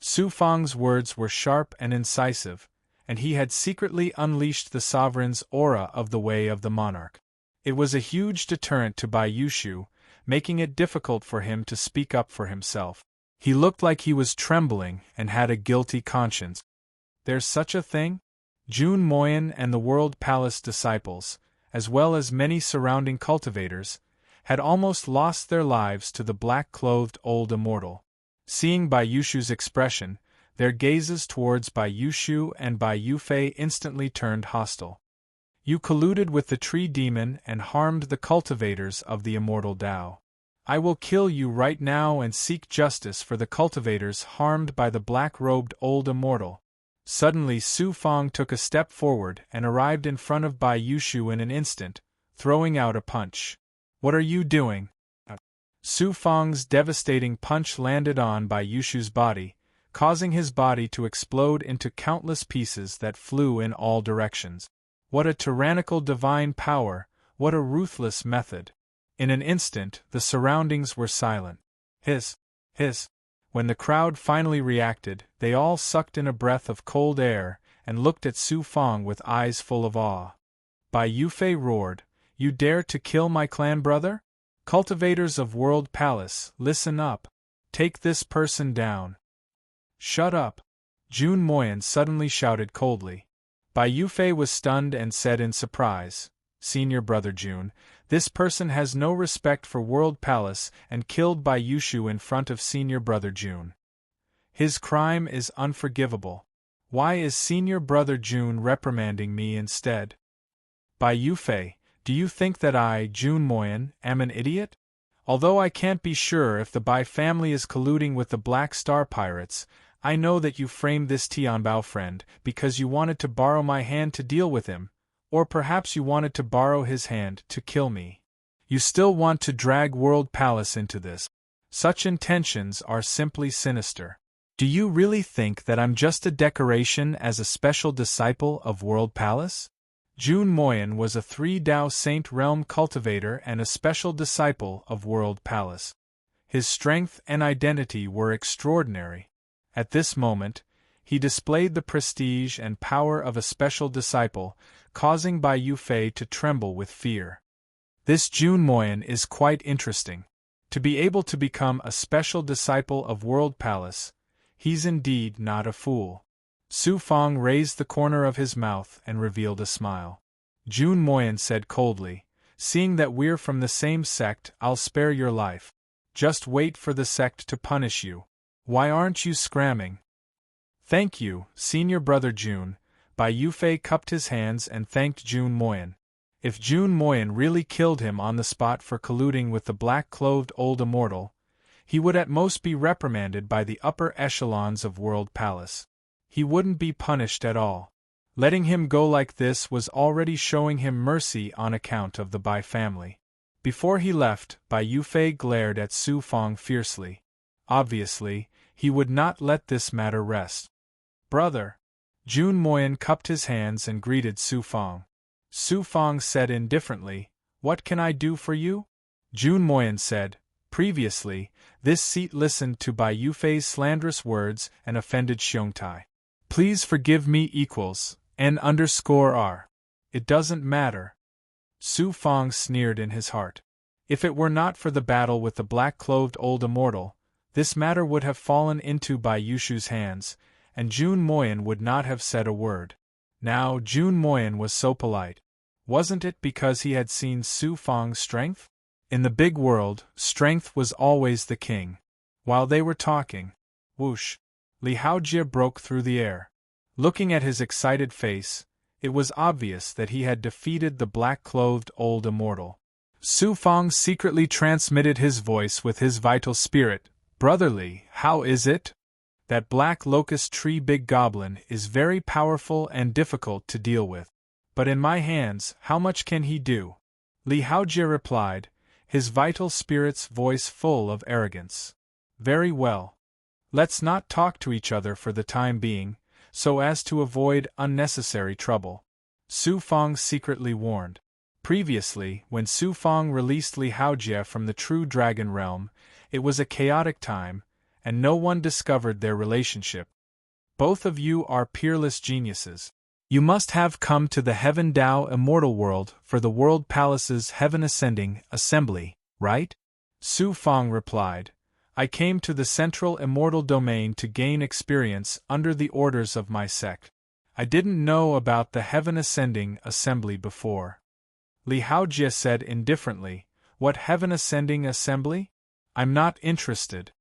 [SPEAKER 1] Su Fang's words were sharp and incisive, and he had secretly unleashed the sovereign's aura of the way of the monarch. It was a huge deterrent to Bai Yushu, making it difficult for him to speak up for himself. He looked like he was trembling and had a guilty conscience. There's such a thing? Jun Moyan and the World Palace disciples, as well as many surrounding cultivators, had almost lost their lives to the black-clothed old immortal. Seeing Bai Yushu's expression, their gazes towards Bai Yushu and Bai Yufei instantly turned hostile. You colluded with the tree demon and harmed the cultivators of the immortal Tao. I will kill you right now and seek justice for the cultivators harmed by the black-robed old immortal. Suddenly Su Fang took a step forward and arrived in front of Bai Yushu in an instant, throwing out a punch. What are you doing? Su Fang's devastating punch landed on Bai Yushu's body, causing his body to explode into countless pieces that flew in all directions. What a tyrannical divine power, what a ruthless method! In an instant, the surroundings were silent. Hiss! When the crowd finally reacted, they all sucked in a breath of cold air and looked at Su Fang with eyes full of awe. Bai Yufei roared, "You dare to kill my clan brother? Cultivators of World Palace, listen up. Take this person down." "Shut up!" Jun Moyan suddenly shouted coldly. Bai Yufei was stunned and said in surprise, "Senior Brother Jun, this person has no respect for World Palace and killed Bai Yushu in front of Senior Brother Jun. His crime is unforgivable. Why is Senior Brother Jun reprimanding me instead? Bai Yufei, do you think that I, Jun Moyan, am an idiot? Although I can't be sure if the Bai family is colluding with the Black Star Pirates, I know that you framed this Tianbao friend because you wanted to borrow my hand to deal with him, or perhaps you wanted to borrow his hand to kill me. You still want to drag World Palace into this. Such intentions are simply sinister. Do you really think that I'm just a decoration as a special disciple of World Palace?" Jun Moyan was a 3-Dao Saint Realm cultivator and a special disciple of World Palace. His strength and identity were extraordinary. At this moment, he displayed the prestige and power of a special disciple, causing Bai Yufei to tremble with fear. This Jun Moyan is quite interesting. To be able to become a special disciple of World Palace, he's indeed not a fool. Su Fang raised the corner of his mouth and revealed a smile. Jun Moyan said coldly, "Seeing that we're from the same sect, I'll spare your life. Just wait for the sect to punish you. Why aren't you scramming?" "Thank you, Senior Brother Jun." Bai Yufei cupped his hands and thanked Jun Moyan. If Jun Moyan really killed him on the spot for colluding with the black-clothed old immortal, he would at most be reprimanded by the upper echelons of World Palace. He wouldn't be punished at all. Letting him go like this was already showing him mercy on account of the Bai family. Before he left, Bai Yufei glared at Su Fang fiercely. Obviously, he would not let this matter rest. "Brother!" Jun Moyan cupped his hands and greeted Su Fang. Su Fang said indifferently, "What can I do for you?" Jun Moyan said, "Previously, this seat listened to Bai Yufei's slanderous words and offended Xiongtai. Please forgive me equals, N_R. It doesn't matter." Su Fang sneered in his heart. If it were not for the battle with the black-clothed old immortal, this matter would have fallen into Bai Yushu's hands, and Jun Moyan would not have said a word. Now Jun Moyan was so polite. Wasn't it because he had seen Su Fang's strength? In the big world, strength was always the king. While they were talking, whoosh, Li Haojie broke through the air. Looking at his excited face, it was obvious that he had defeated the black-clothed old immortal. Su Fang secretly transmitted his voice with his vital spirit. "Brother Li, how is it? That black locust tree big goblin is very powerful and difficult to deal with. But in my hands, how much can he do?" Li Haojie replied, his vital spirit's voice full of arrogance. "Very well. Let's not talk to each other for the time being, so as to avoid unnecessary trouble," Su Fang secretly warned. Previously, when Su Fang released Li Haojie from the true dragon realm, it was a chaotic time, and no one discovered their relationship. "Both of you are peerless geniuses. You must have come to the Heaven Dao Immortal World for the World Palace's Heaven Ascending Assembly, right?" Su Fang replied, "I came to the Central Immortal Domain to gain experience under the orders of my sect. I didn't know about the Heaven Ascending Assembly before." Li Haojie said indifferently, "What Heaven Ascending Assembly? I'm not interested.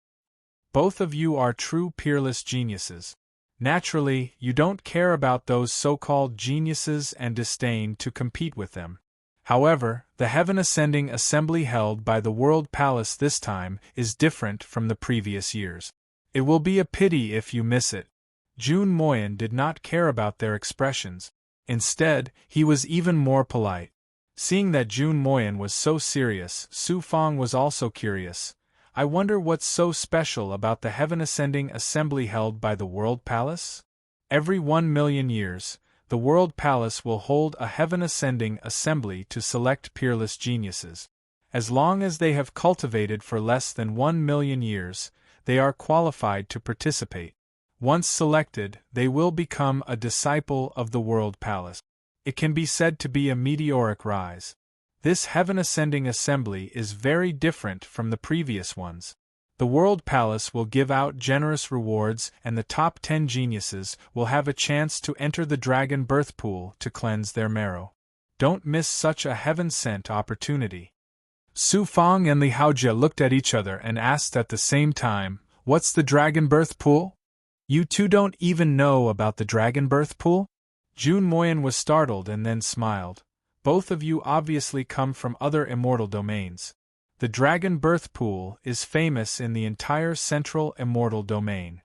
[SPEAKER 1] Both of you are true peerless geniuses. Naturally, you don't care about those so-called geniuses and disdain to compete with them. However, the Heaven Ascending Assembly held by the World Palace this time is different from the previous years. It will be a pity if you miss it." Jun Moyan did not care about their expressions. Instead, he was even more polite. Seeing that Jun Moyan was so serious, Su Fang was also curious. I wonder what's so special about the heaven-ascending assembly held by the World Palace? Every 1,000,000 years, the World Palace will hold a heaven-ascending assembly to select peerless geniuses. As long as they have cultivated for less than 1,000,000 years, they are qualified to participate. Once selected, they will become a disciple of the World Palace. It can be said to be a meteoric rise. This heaven-ascending assembly is very different from the previous ones. The World Palace will give out generous rewards, and the top 10 geniuses will have a chance to enter the dragon birth pool to cleanse their marrow. Don't miss such a heaven-sent opportunity. Su Fang and Li Haojie looked at each other and asked at the same time, "What's the dragon birth pool? You two don't even know about the dragon birth pool?" Jun Moyan was startled and then smiled. "Both of you obviously come from other immortal domains. The dragon birth pool is famous in the entire central immortal domain."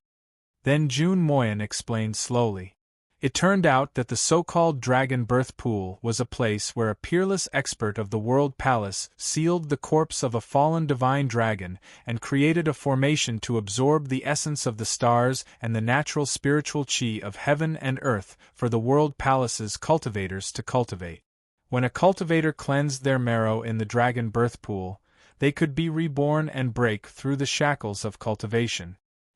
[SPEAKER 1] Then Jun Moyan explained slowly. It turned out that the so-called dragon birth pool was a place where a peerless expert of the World Palace sealed the corpse of a fallen divine dragon and created a formation to absorb the essence of the stars and the natural spiritual chi of heaven and earth for the World Palace's cultivators to cultivate. When a cultivator cleansed their marrow in the dragon birth pool, they could be reborn and break through the shackles of cultivation.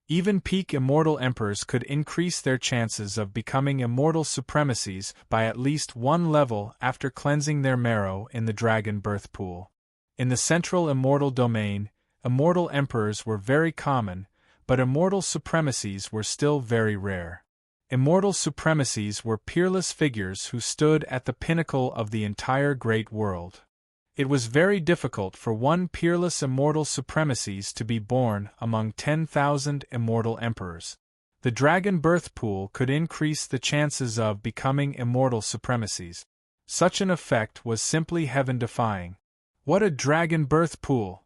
[SPEAKER 1] Even peak immortal emperors could increase their chances of becoming immortal supremacies by at least one level after cleansing their marrow in the dragon birth pool. In the central immortal domain, immortal emperors were very common, but immortal supremacies were still very rare. Immortal supremacies were peerless figures who stood at the pinnacle of the entire great world. It was very difficult for one peerless immortal supremacies to be born among 10,000 immortal emperors. The dragon birth pool could increase the chances of becoming immortal supremacies. Such an effect was simply heaven-defying. What a dragon birth pool!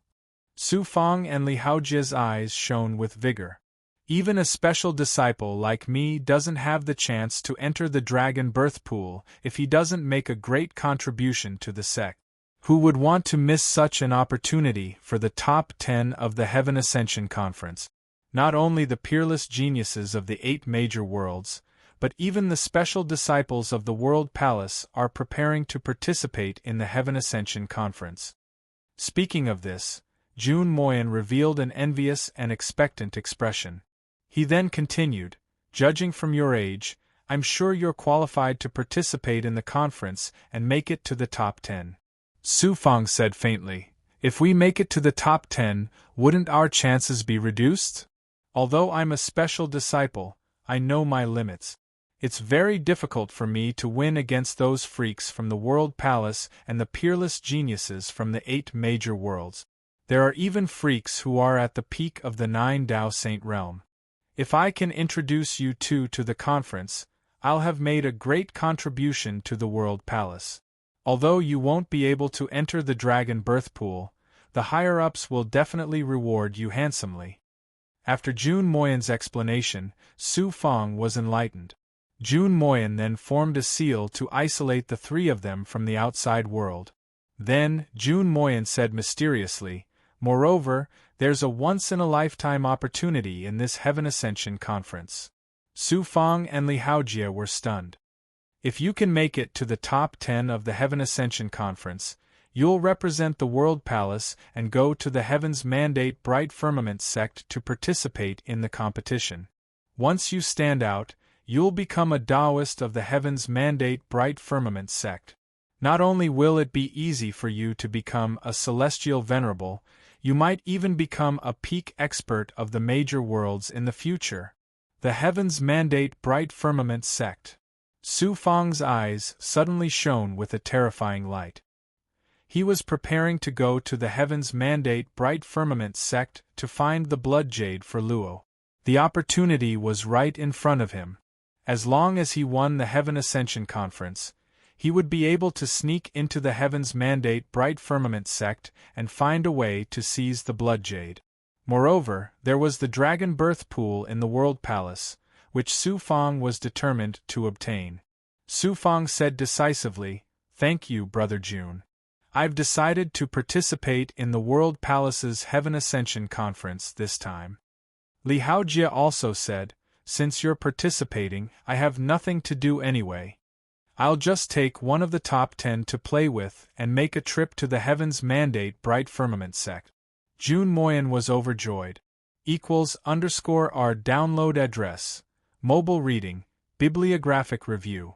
[SPEAKER 1] Su Fang and Li Haojie's eyes shone with vigor. Even a special disciple like me doesn't have the chance to enter the dragon birth pool if he doesn't make a great contribution to the sect. Who would want to miss such an opportunity for the top 10 of the Heaven Ascension Conference? Not only the peerless geniuses of the 8 major worlds, but even the special disciples of the World Palace are preparing to participate in the Heaven Ascension Conference. Speaking of this, Jun Moyan revealed an envious and expectant expression. He then continued, "Judging from your age, I'm sure you're qualified to participate in the conference and make it to the top 10. Su Fang said faintly, "If we make it to the top 10, wouldn't our chances be reduced? Although I'm a special disciple, I know my limits. It's very difficult for me to win against those freaks from the World Palace and the peerless geniuses from the 8 major worlds. There are even freaks who are at the peak of the 9 Dao Saint realm. If I can introduce you two to the conference, I'll have made a great contribution to the World Palace. Although you won't be able to enter the dragon birth pool, the higher-ups will definitely reward you handsomely." After Jun Moyan's explanation, Su Fang was enlightened. Jun Moyan then formed a seal to isolate the 3 of them from the outside world. Then, Jun Moyan said mysteriously, "Moreover, there's a once-in-a-lifetime opportunity in this Heaven Ascension Conference." Su Fang and Li Haojie were stunned. "If you can make it to the top 10 of the Heaven Ascension Conference, you'll represent the World Palace and go to the Heaven's Mandate Bright Firmament sect to participate in the competition. Once you stand out, you'll become a Taoist of the Heaven's Mandate Bright Firmament sect. Not only will it be easy for you to become a celestial venerable, you might even become a peak expert of the major worlds in the future. The Heaven's Mandate Bright Firmament sect." Su Fang's eyes suddenly shone with a terrifying light. He was preparing to go to the Heaven's Mandate Bright Firmament sect to find the blood jade for Luo. The opportunity was right in front of him. As long as he won the Heaven Ascension Conference, he would be able to sneak into the Heaven's Mandate Bright Firmament sect and find a way to seize the blood jade. Moreover, there was the dragon birth pool in the World Palace, which Su Fang was determined to obtain. Su Fang said decisively, Thank you, Brother June. I've decided to participate in the World Palace's Heaven Ascension Conference this time. Li Haojie also said, since you're participating, I have nothing to do anyway. I'll just take one of the top 10 to play with and make a trip to the Heavens Mandate Bright Firmament sect. June Moyen was overjoyed. =_ download address. Mobile reading, bibliographic review.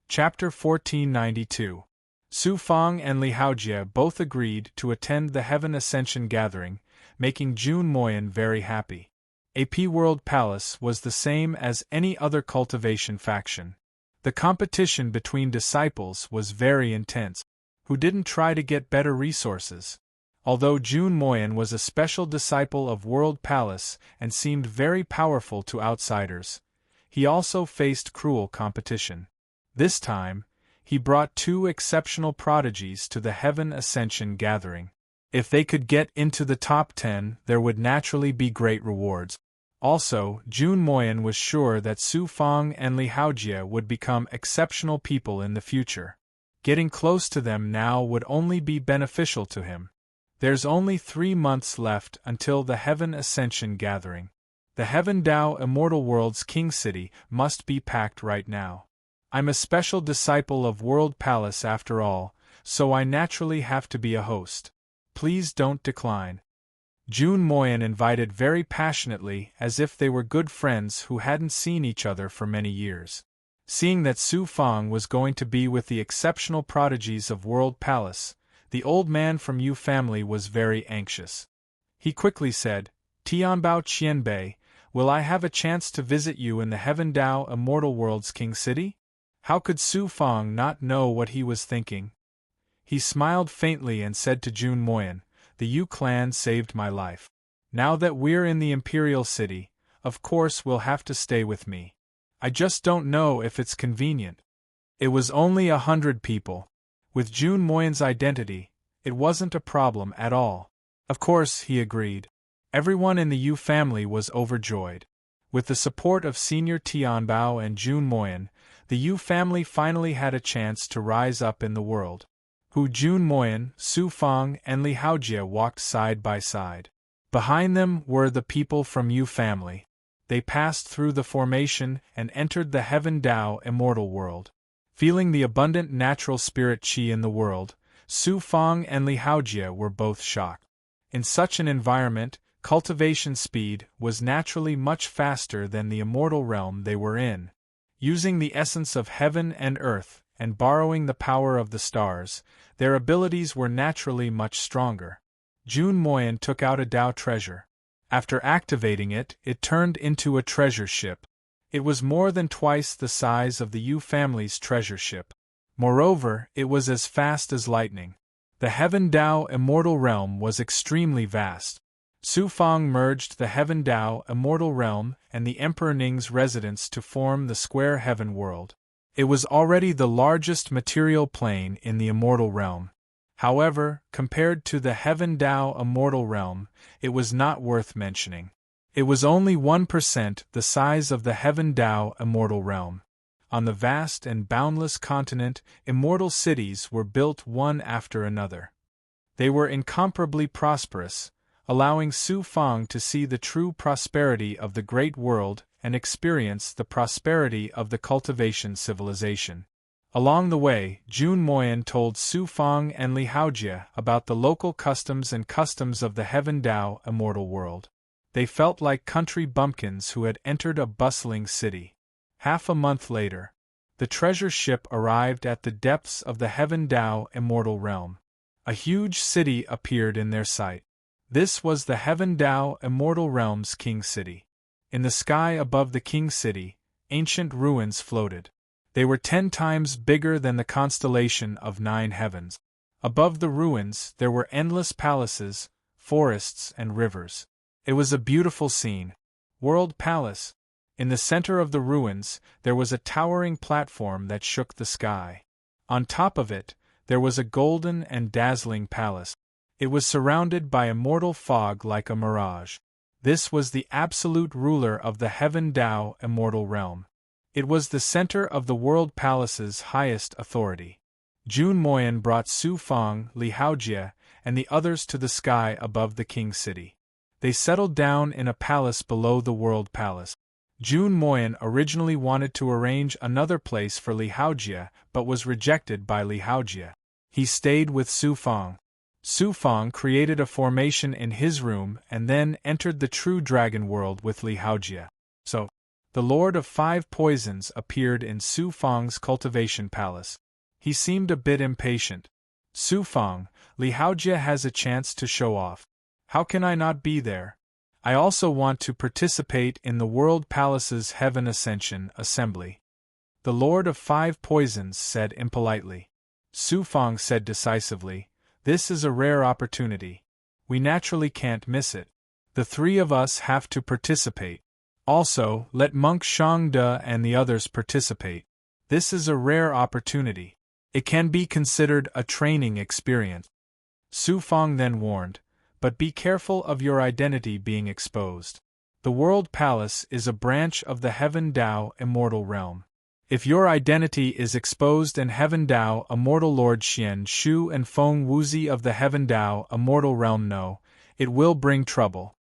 [SPEAKER 1] Chapter 1492. Su Fang and Li Haojie both agreed to attend the Heaven Ascension gathering, making June Moyen very happy. AP World Palace was the same as any other cultivation faction. The competition between disciples was very intense, who didn't try to get better resources. Although June Moyen was a special disciple of World Palace and seemed very powerful to outsiders, he also faced cruel competition. This time, he brought 2 exceptional prodigies to the Heaven Ascension gathering. If they could get into the top 10, there would naturally be great rewards. Also, June Moyen was sure that Su Fang and Li Haojie would become exceptional people in the future. Getting close to them now would only be beneficial to him. There's only 3 months left until the Heaven Ascension gathering. The Heaven Dao Immortal World's King City must be packed right now. I'm a special disciple of World Palace after all, so I naturally have to be a host. Please don't decline. June Moyen invited very passionately, as if they were good friends who hadn't seen each other for many years. Seeing that Su Fang was going to be with the exceptional prodigies of World Palace, the old man from Yu family was very anxious. He quickly said, Tianbao Qianbei, will I have a chance to visit you in the Heaven Dao Immortal World's King City? How could Su Fang not know what he was thinking? He smiled faintly and said to June Moyen, the Yu clan saved my life. Now that we're in the Imperial City, of course we'll have to stay with me. I just don't know if it's convenient. It was only 100 people. With June Moyen's identity, it wasn't a problem at all. Of course, he agreed. Everyone in the Yu family was overjoyed. With the support of Senior Tianbao and June Moyen, the Yu family finally had a chance to rise up in the world. June Moyen, Su Fang, and Li Haojie walked side by side. Behind them were the people from Yu family. They passed through the formation and entered the Heaven Dao Immortal World. Feeling the abundant natural spirit qi in the world, Su Fang and Li Haojie were both shocked. In such an environment, cultivation speed was naturally much faster than the immortal realm they were in. Using the essence of heaven and earth, and borrowing the power of the stars, their abilities were naturally much stronger. June Moyen took out a Dao treasure. After activating it, it turned into a treasure ship. It was more than twice the size of the Yu family's treasure ship. Moreover, it was as fast as lightning. The Heaven Dao Immortal Realm was extremely vast. Su Fang merged the Heaven Dao Immortal Realm and the Emperor Ning's residence to form the Square Heaven World. It was already the largest material plane in the Immortal Realm. However, compared to the Heaven Dao Immortal Realm, it was not worth mentioning. It was only 1% the size of the Heaven Dao Immortal Realm. On the vast and boundless continent, immortal cities were built one after another. They were incomparably prosperous, allowing Su Fang to see the true prosperity of the great world and experience the prosperity of the cultivation civilization. Along the way, June Moyen told Su Fang and Li Haojie about the local customs and customs of the Heaven Dao Immortal World. They felt like country bumpkins who had entered a bustling city. Half a month later, the treasure ship arrived at the depths of the Heaven Dao Immortal Realm. A huge city appeared in their sight. This was the Heaven Dao Immortal Realm's King City. In the sky above the King City, ancient ruins floated. They were 10 times bigger than the constellation of 9 heavens. Above the ruins there were endless palaces, forests, and rivers. It was a beautiful scene. World Palace. In the center of the ruins, there was a towering platform that shook the sky. On top of it, there was a golden and dazzling palace. It was surrounded by immortal fog like a mirage. This was the absolute ruler of the Heaven Dao Immortal Realm. It was the center of the World Palace's highest authority. Jun Moyan brought Su Fang, Li Haojie, and the others to the sky above the king city. They settled down in a palace below the World Palace. Jun Moyan originally wanted to arrange another place for Li Haojie but was rejected by Li Haojie. He stayed with Su Fang. Su Fang created a formation in his room and then entered the true dragon world with Li Haojie. So, the Lord of Five Poisons appeared in Su Fang's cultivation palace. He seemed a bit impatient. Su Fang, Li Haojie has a chance to show off. How can I not be there? I also want to participate in the World Palace's Heaven Ascension Assembly. The Lord of Five Poisons said impolitely. Su Fang said decisively, "This is a rare opportunity. We naturally can't miss it. The three of us have to participate. Also, let Monk Shangde and the others participate. This is a rare opportunity. It can be considered a training experience." Su Fang then warned, "But be careful of your identity being exposed. The World Palace is a branch of the Heaven Dao Immortal Realm. If your identity is exposed in Heaven Dao Immortal Lord Xian Shu and Feng Wuzi of the Heaven Dao Immortal Realm know, it will bring trouble."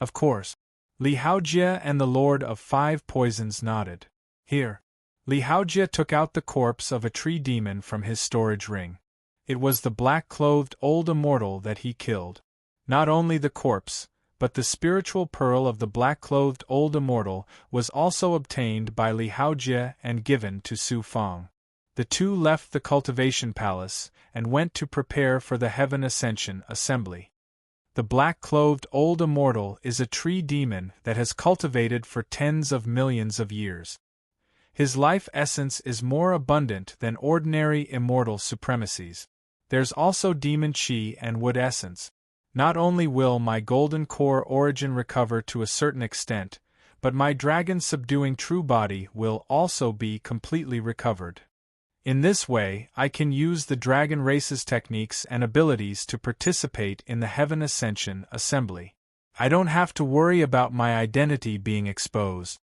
[SPEAKER 1] Of course. Li Haojie and the Lord of Five Poisons nodded. Here. Li Haojie took out the corpse of a tree demon from his storage ring. It was the black-clothed old immortal that he killed. Not only the corpse, but the spiritual pearl of the black-clothed old immortal was also obtained by Li Haojie and given to Su Fang. The two left the cultivation palace and went to prepare for the Heaven Ascension Assembly. The black-clothed old immortal is a tree demon that has cultivated for tens of millions of years. His life essence is more abundant than ordinary immortal supremacies. There's also demon chi and wood essence. Not only will my golden core origin recover to a certain extent, but my dragon-subduing true body will also be completely recovered. In this way, I can use the dragon race's techniques and abilities to participate in the Heaven Ascension Assembly. I don't have to worry about my identity being exposed.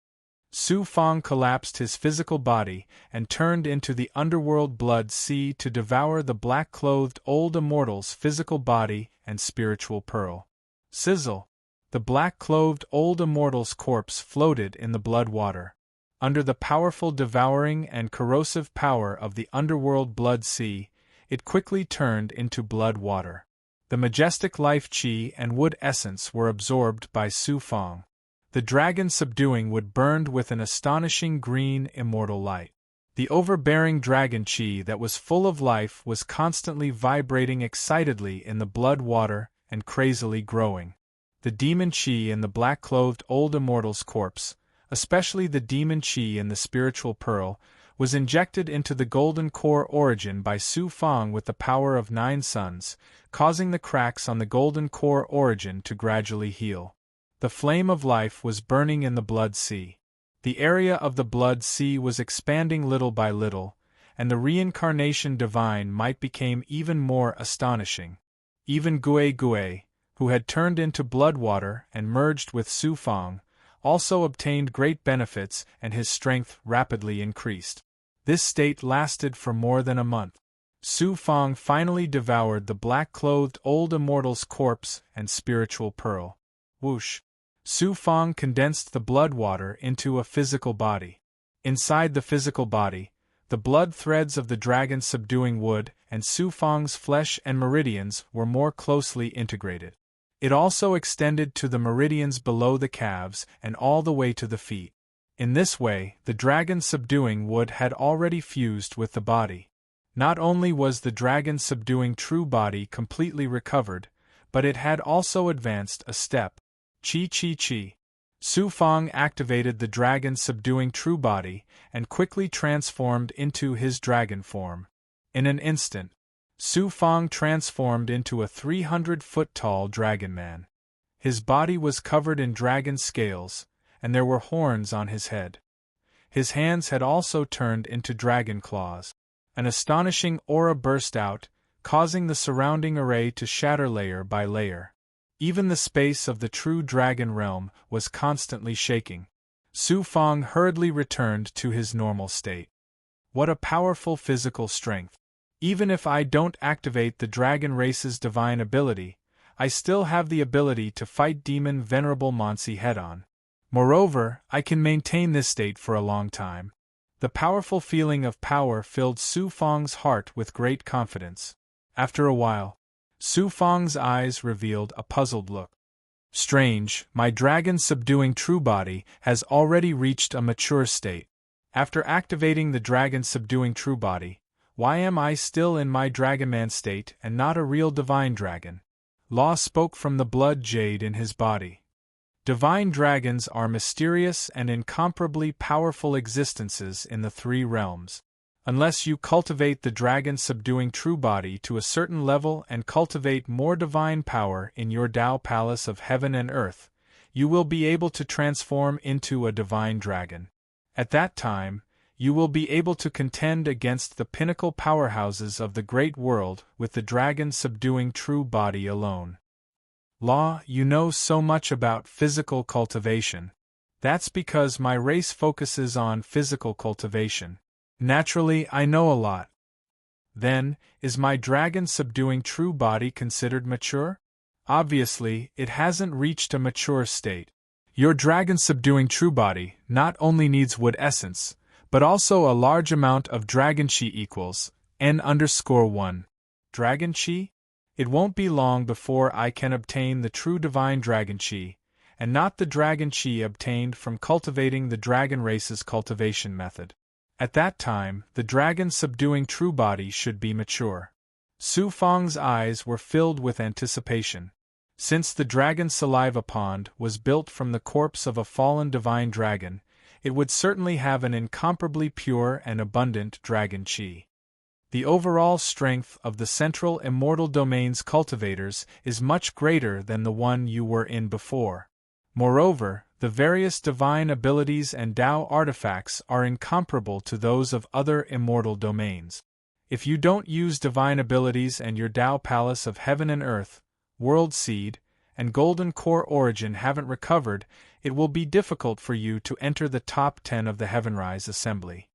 [SPEAKER 1] Su Fang collapsed his physical body and turned into the underworld blood sea to devour the black-clothed old immortal's physical body and spiritual pearl. Sizzle! The black-clothed old immortal's corpse floated in the blood water. Under the powerful devouring and corrosive power of the underworld blood sea, it quickly turned into blood water. The majestic life chi and wood essence were absorbed by Su Fang. The dragon-subduing wood burned with an astonishing green immortal light. The overbearing dragon chi that was full of life was constantly vibrating excitedly in the blood water and crazily growing. The demon chi in the black-clothed old immortal's corpse, especially the demon chi in the spiritual pearl, was injected into the golden core origin by Su Fang with the power of 9 suns, causing the cracks on the golden core origin to gradually heal. The flame of life was burning in the blood sea. The area of the blood sea was expanding little by little, and the reincarnation divine might become even more astonishing. Even Gue Gue, who had turned into blood water and merged with Su Fang, also obtained great benefits and his strength rapidly increased. This state lasted for more than a month. Su Fang finally devoured the black-clothed old immortal's corpse and spiritual pearl. Whoosh! Su Fang condensed the blood water into a physical body. Inside the physical body, the blood threads of the dragon-subduing wood and Su Fang's flesh and meridians were more closely integrated. It also extended to the meridians below the calves and all the way to the feet. In this way, the dragon-subduing wood had already fused with the body. Not only was the dragon-subduing true body completely recovered, but it had also advanced a step. Chi Chi Chi. Su Fang activated the dragon-subduing true body and quickly transformed into his dragon form. In an instant, Su Fang transformed into a 300-foot-tall dragon man. His body was covered in dragon scales, and there were horns on his head. His hands had also turned into dragon claws. An astonishing aura burst out, causing the surrounding array to shatter layer by layer. Even the space of the true dragon realm was constantly shaking. Su Fang hurriedly returned to his normal state. What a powerful physical strength! Even if I don't activate the dragon race's divine ability, I still have the ability to fight demon Venerable Monsi head-on. Moreover, I can maintain this state for a long time. The powerful feeling of power filled Su Fang's heart with great confidence. After a while, Su Fang's eyes revealed a puzzled look. Strange, my dragon-subduing true body has already reached a mature state. After activating the dragon-subduing true body, why am I still in my Dragonman state and not a real divine dragon? Law spoke from the blood jade in his body. Divine dragons are mysterious and incomparably powerful existences in the three realms. Unless you cultivate the dragon-subduing true body to a certain level and cultivate more divine power in your Tao Palace of Heaven and Earth, you will be able to transform into a divine dragon. At that time, you will be able to contend against the pinnacle powerhouses of the great world with the dragon-subduing true body alone. Law, you know so much about physical cultivation. That's because my race focuses on physical cultivation. Naturally, I know a lot. Then, is my dragon-subduing true body considered mature? Obviously, it hasn't reached a mature state. Your dragon-subduing true body not only needs wood essence, but also a large amount of dragon chi equals N_1. Dragon chi? It won't be long before I can obtain the true divine dragon chi, and not the dragon chi obtained from cultivating the dragon race's cultivation method. At that time, the dragon-subduing true body should be mature. Su Fang's eyes were filled with anticipation. Since the dragon saliva pond was built from the corpse of a fallen divine dragon, it would certainly have an incomparably pure and abundant dragon chi. The overall strength of the central immortal domain's cultivators is much greater than the one you were in before. Moreover, the various divine abilities and Tao artifacts are incomparable to those of other immortal domains. If you don't use divine abilities and your Tao Palace of Heaven and Earth, World Seed, and Golden Core Origin haven't recovered, it will be difficult for you to enter the top 10 of the Heavenrise Assembly.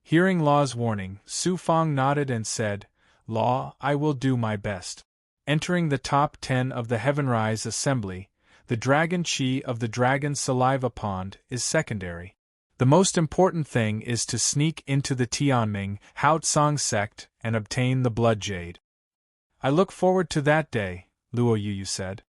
[SPEAKER 1] Hearing Law's warning, Su Fang nodded and said, "Law, I will do my best." Entering the top 10 of the Heavenrise Assembly, the dragon chi of the dragon saliva pond is secondary. The most important thing is to sneak into the Tianming Haotsong sect and obtain the blood jade. I look forward to that day, Luo Yu said.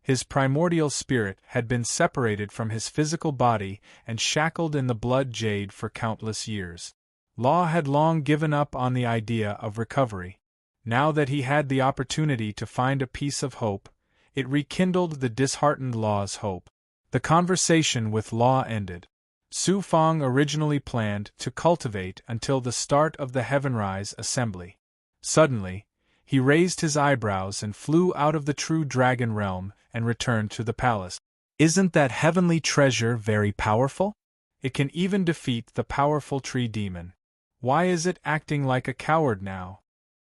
[SPEAKER 1] His primordial spirit had been separated from his physical body and shackled in the blood jade for countless years. Law had long given up on the idea of recovery. Now that he had the opportunity to find a piece of hope, it rekindled the disheartened Law's hope. The conversation with Law ended. Su Fang originally planned to cultivate until the start of the Heavenrise Assembly. Suddenly, he raised his eyebrows and flew out of the true dragon realm and returned to the palace. Isn't that heavenly treasure very powerful? It can even defeat the powerful tree demon. Why is it acting like a coward now?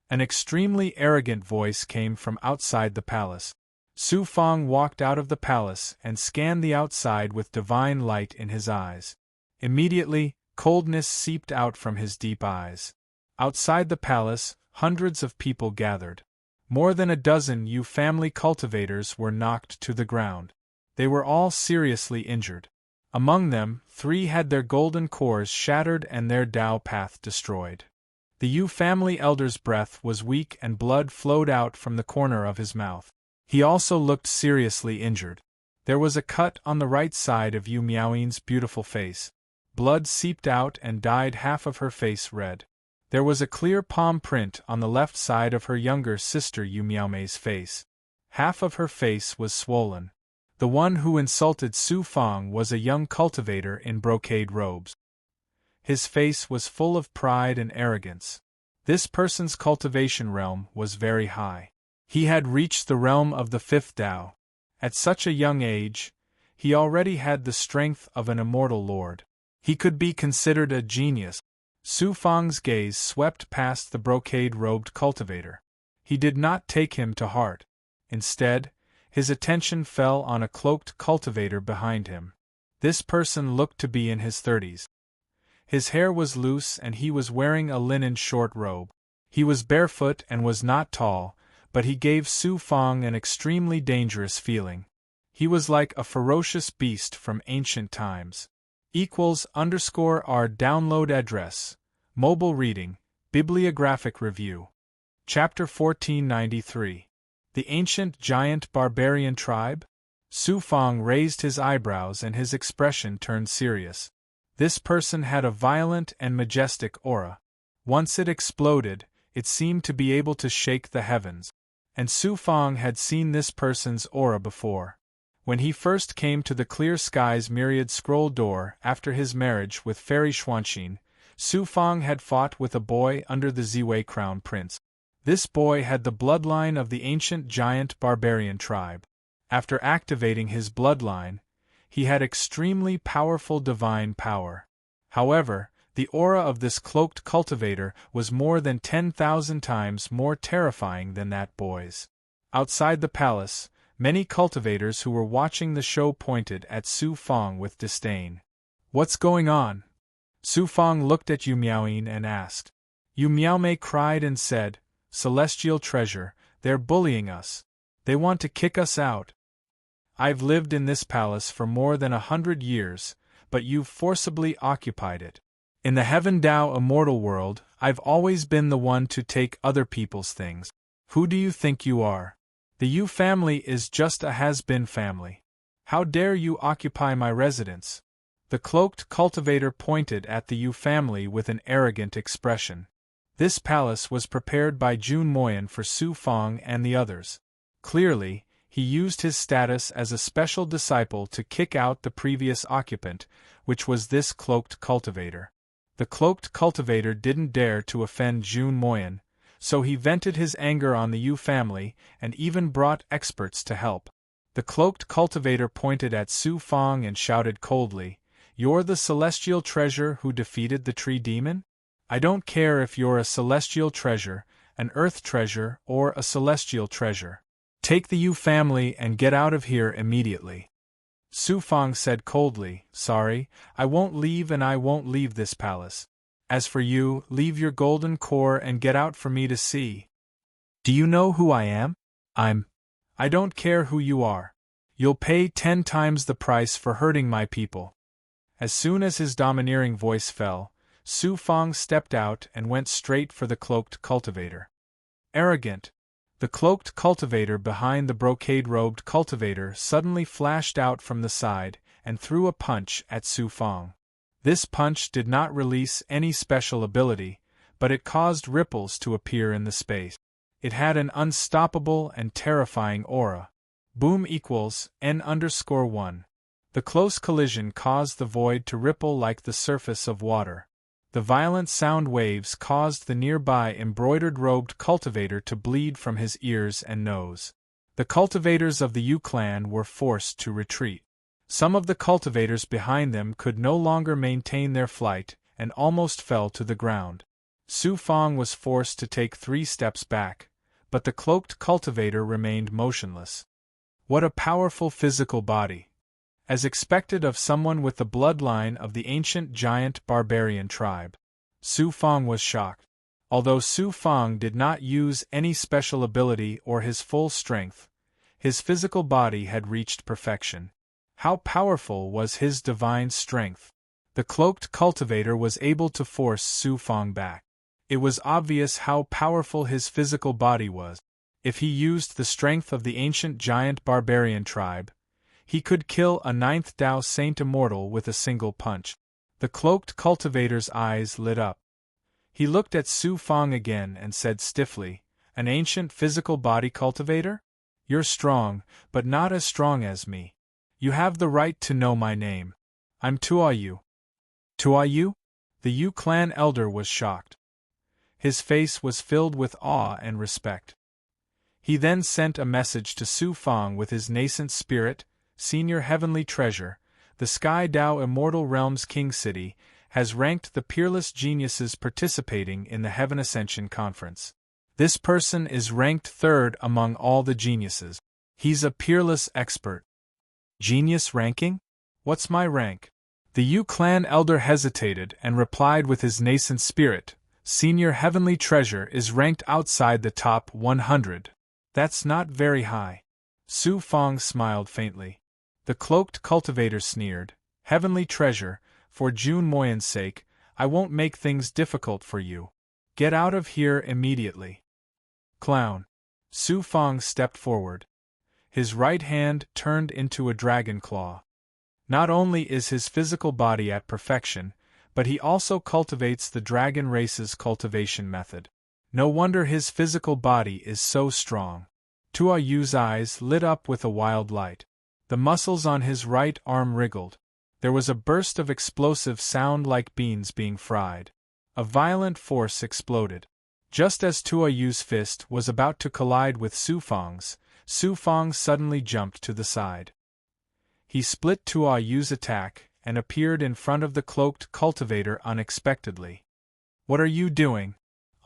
[SPEAKER 1] An extremely arrogant voice came from outside the palace. Su Fang walked out of the palace and scanned the outside with divine light in his eyes. Immediately, coldness seeped out from his deep eyes. Outside the palace, hundreds of people gathered. More than a dozen Yu family cultivators were knocked to the ground. They were all seriously injured. Among them, 3 had their golden cores shattered and their Tao path destroyed. The Yu family elder's breath was weak and blood flowed out from the corner of his mouth. He also looked seriously injured. There was a cut on the right side of Yu Miaoyin's beautiful face. Blood seeped out and dyed half of her face red. There was a clear palm print on the left side of her younger sister Yu Miaomei's face. Half of her face was swollen. The one who insulted Su Fang was a young cultivator in brocade robes. His face was full of pride and arrogance. This person's cultivation realm was very high. He had reached the realm of the 5th Tao. At such a young age, he already had the strength of an immortal lord. He could be considered a genius. Su Fang's gaze swept past the brocade-robed cultivator. He did not take him to heart. Instead, his attention fell on a cloaked cultivator behind him. This person looked to be in his 30s. His hair was loose and he was wearing a linen short robe. He was barefoot and was not tall, but he gave Su Fong an extremely dangerous feeling. He was like a ferocious beast from ancient times. =R download address. Mobile reading, bibliographic review. Chapter 1493. The Ancient Giant Barbarian Tribe? Su Fong raised his eyebrows and his expression turned serious. This person had a violent and majestic aura. Once it exploded, it seemed to be able to shake the heavens. And Su Fong had seen this person's aura before. When he first came to the Clear Skies Myriad Scroll Door after his marriage with Fairy Xuanxin, Su Fong had fought with a boy under the Ziwei Crown Prince. This boy had the bloodline of the ancient giant barbarian tribe. After activating his bloodline, he had extremely powerful divine power. However, the aura of this cloaked cultivator was more than 10,000 times more terrifying than that boy's. Outside the palace, many cultivators who were watching the show pointed at Su Fong with disdain. "What's going on?" Su Fong looked at Yu Miaoyin and asked. Yu Miaomei cried and said, "Celestial treasure, they're bullying us. They want to kick us out. I've lived in this palace for more than 100 years, but you've forcibly occupied it. In the Heaven Dao immortal world, I've always been the one to take other people's things. Who do you think you are? The Yu family is just a has-been family. How dare you occupy my residence?" The cloaked cultivator pointed at the Yu family with an arrogant expression. This palace was prepared by Jun Moyan for Su Fong and the others. Clearly, he used his status as a special disciple to kick out the previous occupant, which was this cloaked cultivator. The cloaked cultivator didn't dare to offend Jun Moyan, so he vented his anger on the Yu family and even brought experts to help. The cloaked cultivator pointed at Su Fong and shouted coldly, "You're the celestial treasure who defeated the tree demon? I don't care if you're a celestial treasure, an earth treasure, or a celestial treasure. Take the Yu family and get out of here immediately." Su Fong said coldly, "Sorry, I won't leave and I won't leave this palace. As for you, leave your golden core and get out for me to see. Do you know who I am? I don't care who you are. You'll pay 10 times the price for hurting my people." As soon as his domineering voice fell, Su Fong stepped out and went straight for the cloaked cultivator. Arrogant! The cloaked cultivator behind the brocade-robed cultivator suddenly flashed out from the side and threw a punch at Su Fong. This punch did not release any special ability, but it caused ripples to appear in the space. It had an unstoppable and terrifying aura. Boom equals N_1. The close collision caused the void to ripple like the surface of water. The violent sound waves caused the nearby embroidered-robed cultivator to bleed from his ears and nose. The cultivators of the Yu clan were forced to retreat. Some of the cultivators behind them could no longer maintain their flight and almost fell to the ground. Su Fong was forced to take 3 steps back, but the cloaked cultivator remained motionless. What a powerful physical body! As expected of someone with the bloodline of the ancient giant barbarian tribe. Su Fong was shocked. Although Su Fong did not use any special ability or his full strength, his physical body had reached perfection. How powerful was his divine strength! The cloaked cultivator was able to force Su Fong back. It was obvious how powerful his physical body was. If he used the strength of the ancient giant barbarian tribe, he could kill a 9th Dao Saint Immortal with a single punch. The cloaked cultivator's eyes lit up. He looked at Su Fong again and said stiffly, "An ancient physical body cultivator? You're strong, but not as strong as me. You have the right to know my name. I'm Tuayu." Tuayu? The Yu clan elder was shocked. His face was filled with awe and respect. He then sent a message to Su Fong with his nascent spirit, "Senior Heavenly Treasure, the Sky Dao Immortal Realms King City, has ranked the peerless geniuses participating in the Heaven Ascension Conference. This person is ranked 3rd among all the geniuses. He's a peerless expert." Genius ranking? What's my rank? The Yu clan elder hesitated and replied with his nascent spirit, Senior Heavenly Treasure is ranked outside the top 100. That's not very high. Su Fong smiled faintly. The cloaked cultivator sneered. Heavenly Treasure, for Jun Moyan's sake, I won't make things difficult for you. Get out of here immediately. Clown. Su Fong stepped forward. His right hand turned into a dragon claw. Not only is his physical body at perfection, but he also cultivates the dragon race's cultivation method. No wonder his physical body is so strong. Tua Yu's eyes lit up with a wild light. The muscles on his right arm wriggled. There was a burst of explosive sound like beans being fried. A violent force exploded. Just as Tua Yu's fist was about to collide with Su Fong's, Su Fong suddenly jumped to the side. He split Tua Yu's attack and appeared in front of the cloaked cultivator unexpectedly. What are you doing?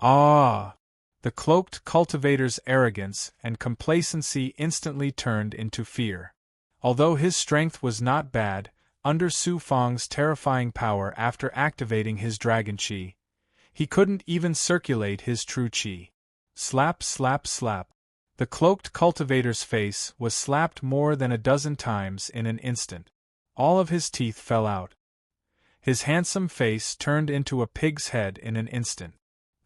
[SPEAKER 1] Ah! The cloaked cultivator's arrogance and complacency instantly turned into fear. Although his strength was not bad, under Su Fong's terrifying power after activating his dragon chi, he couldn't even circulate his true chi. Slap, slap, slap. The cloaked cultivator's face was slapped more than a dozen times in an instant. All of his teeth fell out. His handsome face turned into a pig's head in an instant.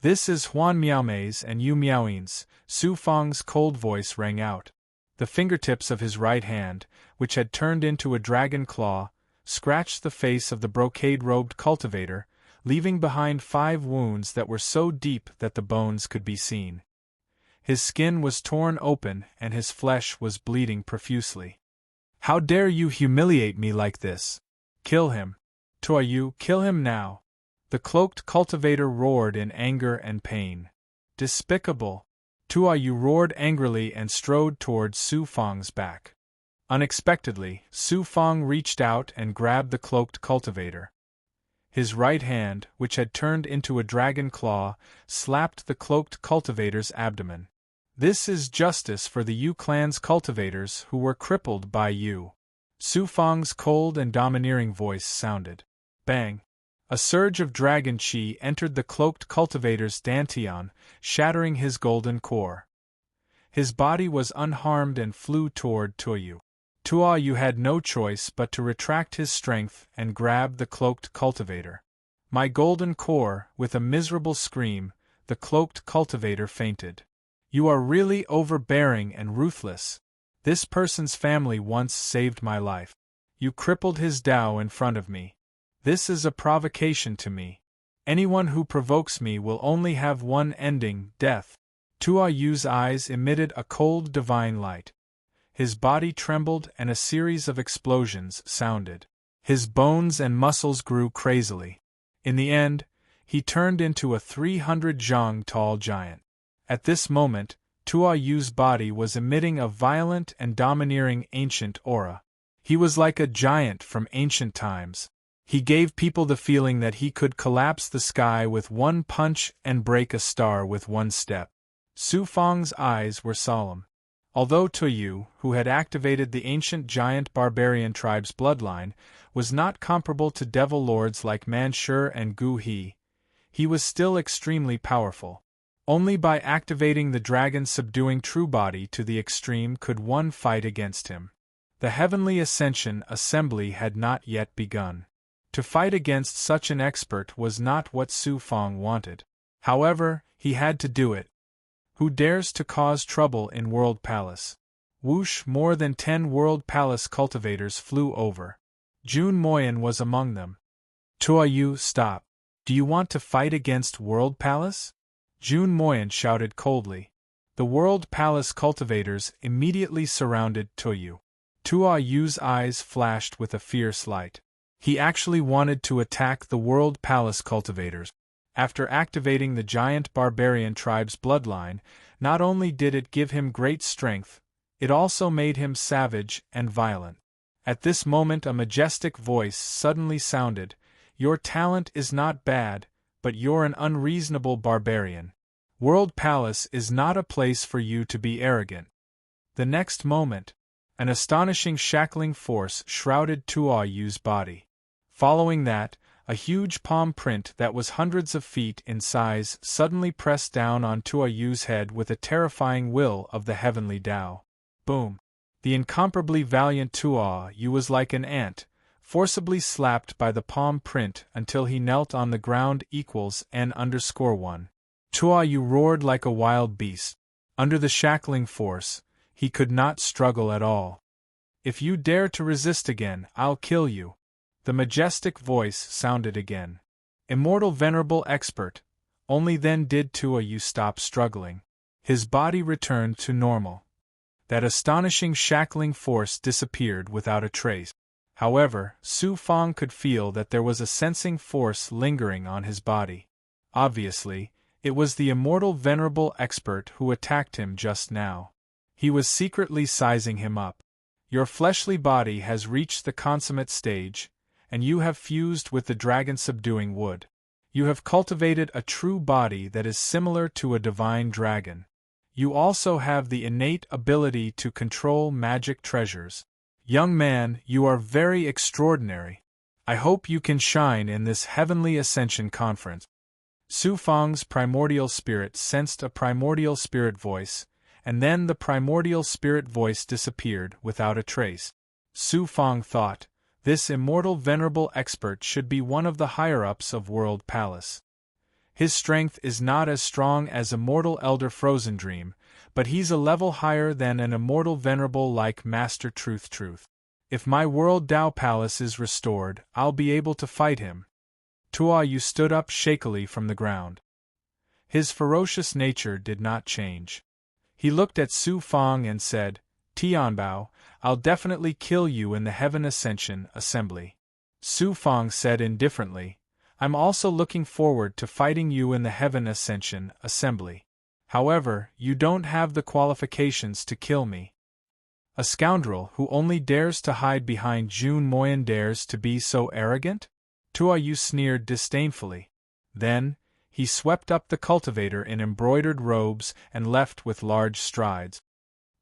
[SPEAKER 1] This is Huan Miaomei's and Yu Miaoyin's, Su Fong's cold voice rang out. The fingertips of his right hand, which had turned into a dragon claw, scratched the face of the brocade-robed cultivator, leaving behind 5 wounds that were so deep that the bones could be seen. His skin was torn open and his flesh was bleeding profusely. How dare you humiliate me like this? Kill him. Tua Yu, kill him now. The cloaked cultivator roared in anger and pain. Despicable. Tua Yu roared angrily and strode towards Su Fong's back. Unexpectedly, Su Fong reached out and grabbed the cloaked cultivator. His right hand, which had turned into a dragon claw, slapped the cloaked cultivator's abdomen. This is justice for the Yu clan's cultivators who were crippled by you. Su Fong's cold and domineering voice sounded. Bang! A surge of dragon chi entered the cloaked cultivator's dantian, shattering his golden core. His body was unharmed and flew toward Tua Yu. Tua Yu had no choice but to retract his strength and grab the cloaked cultivator. My golden core, with a miserable scream, the cloaked cultivator fainted. You are really overbearing and ruthless. This person's family once saved my life. You crippled his Tao in front of me. This is a provocation to me. Anyone who provokes me will only have one ending, death. Tua Yu's eyes emitted a cold divine light. His body trembled and a series of explosions sounded. His bones and muscles grew crazily. In the end, he turned into a 300 zhang tall giant. At this moment, Tua Yu's body was emitting a violent and domineering ancient aura. He was like a giant from ancient times. He gave people the feeling that he could collapse the sky with one punch and break a star with one step. Su Fong's eyes were solemn. Although Tua Yu, who had activated the ancient giant barbarian tribe's bloodline, was not comparable to devil lords like Manshur and Gu He, he was still extremely powerful. Only by activating the dragon's subduing true body to the extreme could one fight against him. The Heavenly Ascension Assembly had not yet begun. To fight against such an expert was not what Su Fong wanted. However, he had to do it. Who dares to cause trouble in World Palace? Whoosh! More than 10 World Palace cultivators flew over. Jun Moyan was among them. Tua Yu, stop. Do you want to fight against World Palace? Jun Moyan shouted coldly. The World Palace cultivators immediately surrounded Tua Yu. Tua Yu's eyes flashed with a fierce light. He actually wanted to attack the World Palace cultivators. After activating the giant barbarian tribe's bloodline, not only did it give him great strength, it also made him savage and violent. At this moment a majestic voice suddenly sounded, "Your talent is not bad, but you're an unreasonable barbarian. World Palace is not a place for you to be arrogant." The next moment, an astonishing shackling force shrouded Tua Yu's body. Following that, A huge palm print that was hundreds of feet in size suddenly pressed down on Tua Yu's head with a terrifying will of the heavenly Tao. Boom! The incomparably valiant Tua Yu was like an ant, forcibly slapped by the palm print until he knelt on the ground equals n_1. Tua Yu roared like a wild beast. Under the shackling force, he could not struggle at all. If you dare to resist again, I'll kill you. The majestic voice sounded again. Immortal venerable expert, only then did Tua Yu stop struggling. His body returned to normal. That astonishing shackling force disappeared without a trace. However, Su Fang could feel that there was a sensing force lingering on his body. Obviously, it was the immortal venerable expert who attacked him just now. He was secretly sizing him up. Your fleshly body has reached the consummate stage, and you have fused with the dragon-subduing wood. You have cultivated a true body that is similar to a divine dragon. You also have the innate ability to control magic treasures. Young man, you are very extraordinary. I hope you can shine in this heavenly ascension conference. Su Fang's primordial spirit sensed a primordial spirit voice, and then the primordial spirit voice disappeared without a trace. Su Fang thought, this immortal venerable expert should be one of the higher-ups of World Palace. His strength is not as strong as immortal Elder Frozen Dream, but he's a level higher than an immortal venerable like Master Truth. If my World Tao Palace is restored, I'll be able to fight him. Tua Yu stood up shakily from the ground. His ferocious nature did not change. He looked at Su Fang and said, Tianbao, I'll definitely kill you in the Heaven Ascension Assembly. Su Fang said indifferently, I'm also looking forward to fighting you in the Heaven Ascension Assembly. However, you don't have the qualifications to kill me. A scoundrel who only dares to hide behind Jun Moyan dares to be so arrogant? Tua Yu sneered disdainfully. Then, he swept up the cultivator in embroidered robes and left with large strides.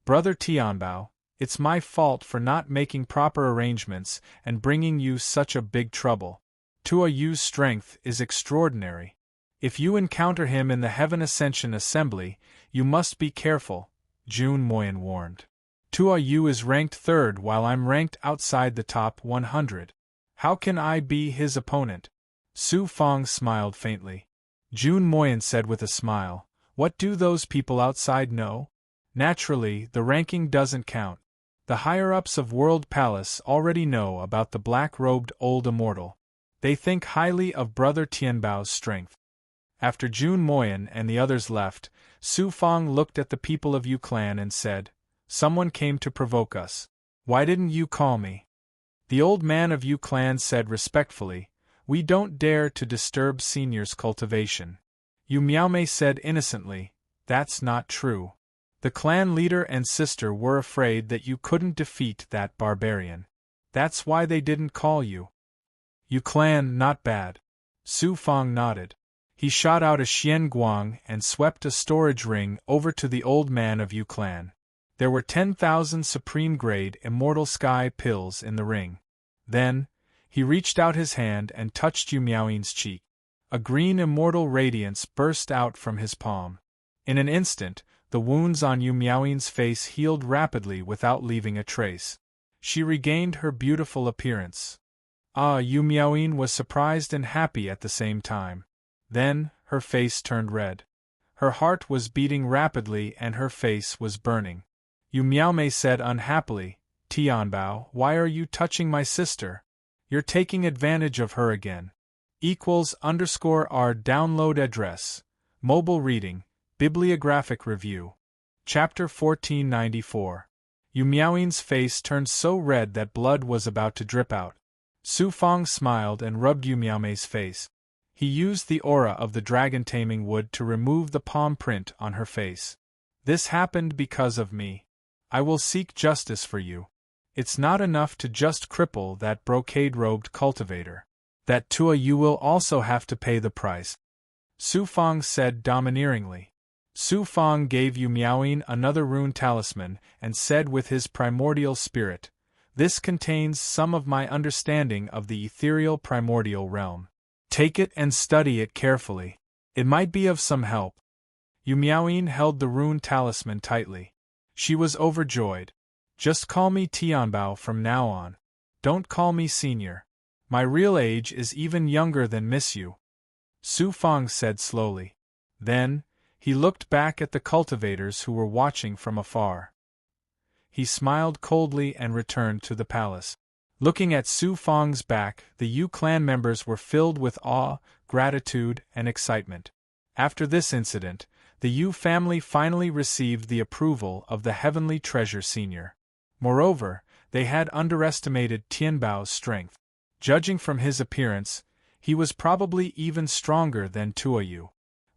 [SPEAKER 1] Brother Tianbao, it's my fault for not making proper arrangements and bringing you such a big trouble. Tua Yu's strength is extraordinary. If you encounter him in the Heaven Ascension Assembly, you must be careful, Jun Moyan warned. Tua Yu is ranked 3rd while I'm ranked outside the top 100. How can I be his opponent? Su Fang smiled faintly. Jun Moyan said with a smile, what do those people outside know? Naturally, the ranking doesn't count. The higher-ups of World Palace already know about the black-robed old immortal. They think highly of Brother Tianbao's strength. After Jun Moyan and the others left, Su Fang looked at the people of Yu Clan and said, someone came to provoke us. Why didn't you call me? The old man of Yu Clan said respectfully, we don't dare to disturb seniors' cultivation. Yu Miaomei said innocently, that's not true. The clan leader and sister were afraid that you couldn't defeat that barbarian. That's why they didn't call you. Yu Clan, not bad. Su Fang nodded. He shot out a Xian Guang and swept a storage ring over to the old man of Yu Clan. There were 10,000 supreme-grade immortal sky pills in the ring. Then, he reached out his hand and touched Yu Miaoyin's cheek. A green immortal radiance burst out from his palm. In an instant, the wounds on Yu Miaoyin's face healed rapidly without leaving a trace. She regained her beautiful appearance. Yu Miaoyin was surprised and happy at the same time. Then, her face turned red. Her heart was beating rapidly and her face was burning. Yu Miaomei said unhappily, Tianbao, why are you touching my sister? You're taking advantage of her again. =R download address. Mobile reading, bibliographic review. Chapter 1494. Yu Miaoyin's face turned so red that blood was about to drip out. Su Fang smiled and rubbed Yu Miaomei's face. He used the aura of the dragon-taming wood to remove the palm print on her face. This happened because of me. I will seek justice for you. It's not enough to just cripple that brocade-robed cultivator. That Tua Yu will also have to pay the price. Su Fang said domineeringly. Su Fang gave Yu Miaoyin another rune talisman and said with his primordial spirit, this contains some of my understanding of the ethereal primordial realm. Take it and study it carefully. It might be of some help. Yu Miaoyin held the rune talisman tightly. She was overjoyed. Just call me Tianbao from now on. Don't call me senior. My real age is even younger than Miss Yu. Su Fang said slowly. Then, he looked back at the cultivators who were watching from afar. He smiled coldly and returned to the palace. Looking at Su Fang's back, the Yu clan members were filled with awe, gratitude, and excitement. After this incident, the Yu family finally received the approval of the Heavenly Treasure Senior. Moreover, they had underestimated Tianbao's strength. Judging from his appearance, he was probably even stronger than Tuoyu.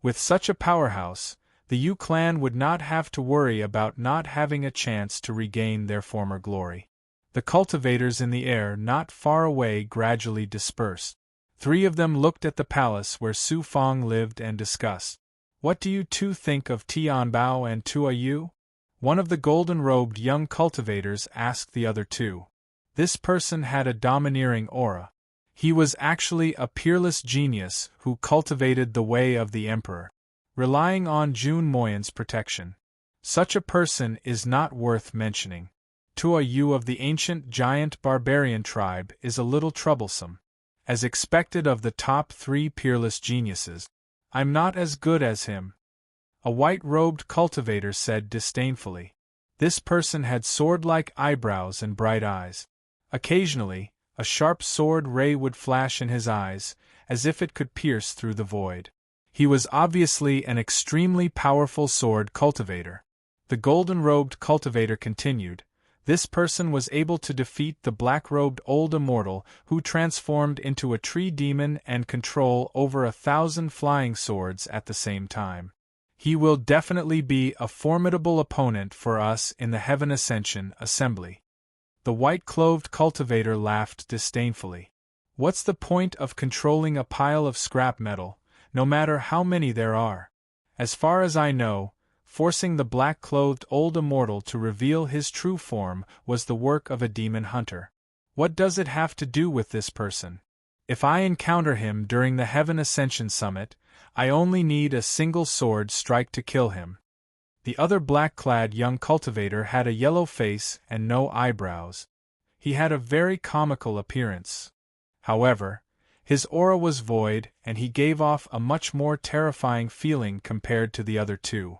[SPEAKER 1] With such a powerhouse, the Yu clan would not have to worry about not having a chance to regain their former glory. The cultivators in the air not far away gradually dispersed. 3 of them looked at the palace where Su Fang lived and discussed. What do you two think of Tianbao and Tuoyu? One of the golden-robed young cultivators asked the other 2. This person had a domineering aura. He was actually a peerless genius who cultivated the way of the emperor, relying on Jun Moyin's protection. Such a person is not worth mentioning. Tuoyu of the ancient giant barbarian tribe is a little troublesome. As expected of the top 3 peerless geniuses, I'm not as good as him. A white-robed cultivator said disdainfully. This person had sword-like eyebrows and bright eyes. Occasionally, a sharp sword ray would flash in his eyes, as if it could pierce through the void. He was obviously an extremely powerful sword cultivator. The golden-robed cultivator continued. This person was able to defeat the black-robed old immortal who transformed into a tree demon and control over 1,000 flying swords at the same time. He will definitely be a formidable opponent for us in the Heaven Ascension Assembly. The white-clothed cultivator laughed disdainfully. What's the point of controlling a pile of scrap metal, no matter how many there are? As far as I know, forcing the black-clothed old immortal to reveal his true form was the work of a demon hunter. What does it have to do with this person? If I encounter him during the Heaven Ascension Summit, I only need a single sword strike to kill him. The other black-clad young cultivator had a yellow face and no eyebrows. He had a very comical appearance. However, his aura was void and he gave off a much more terrifying feeling compared to the other 2.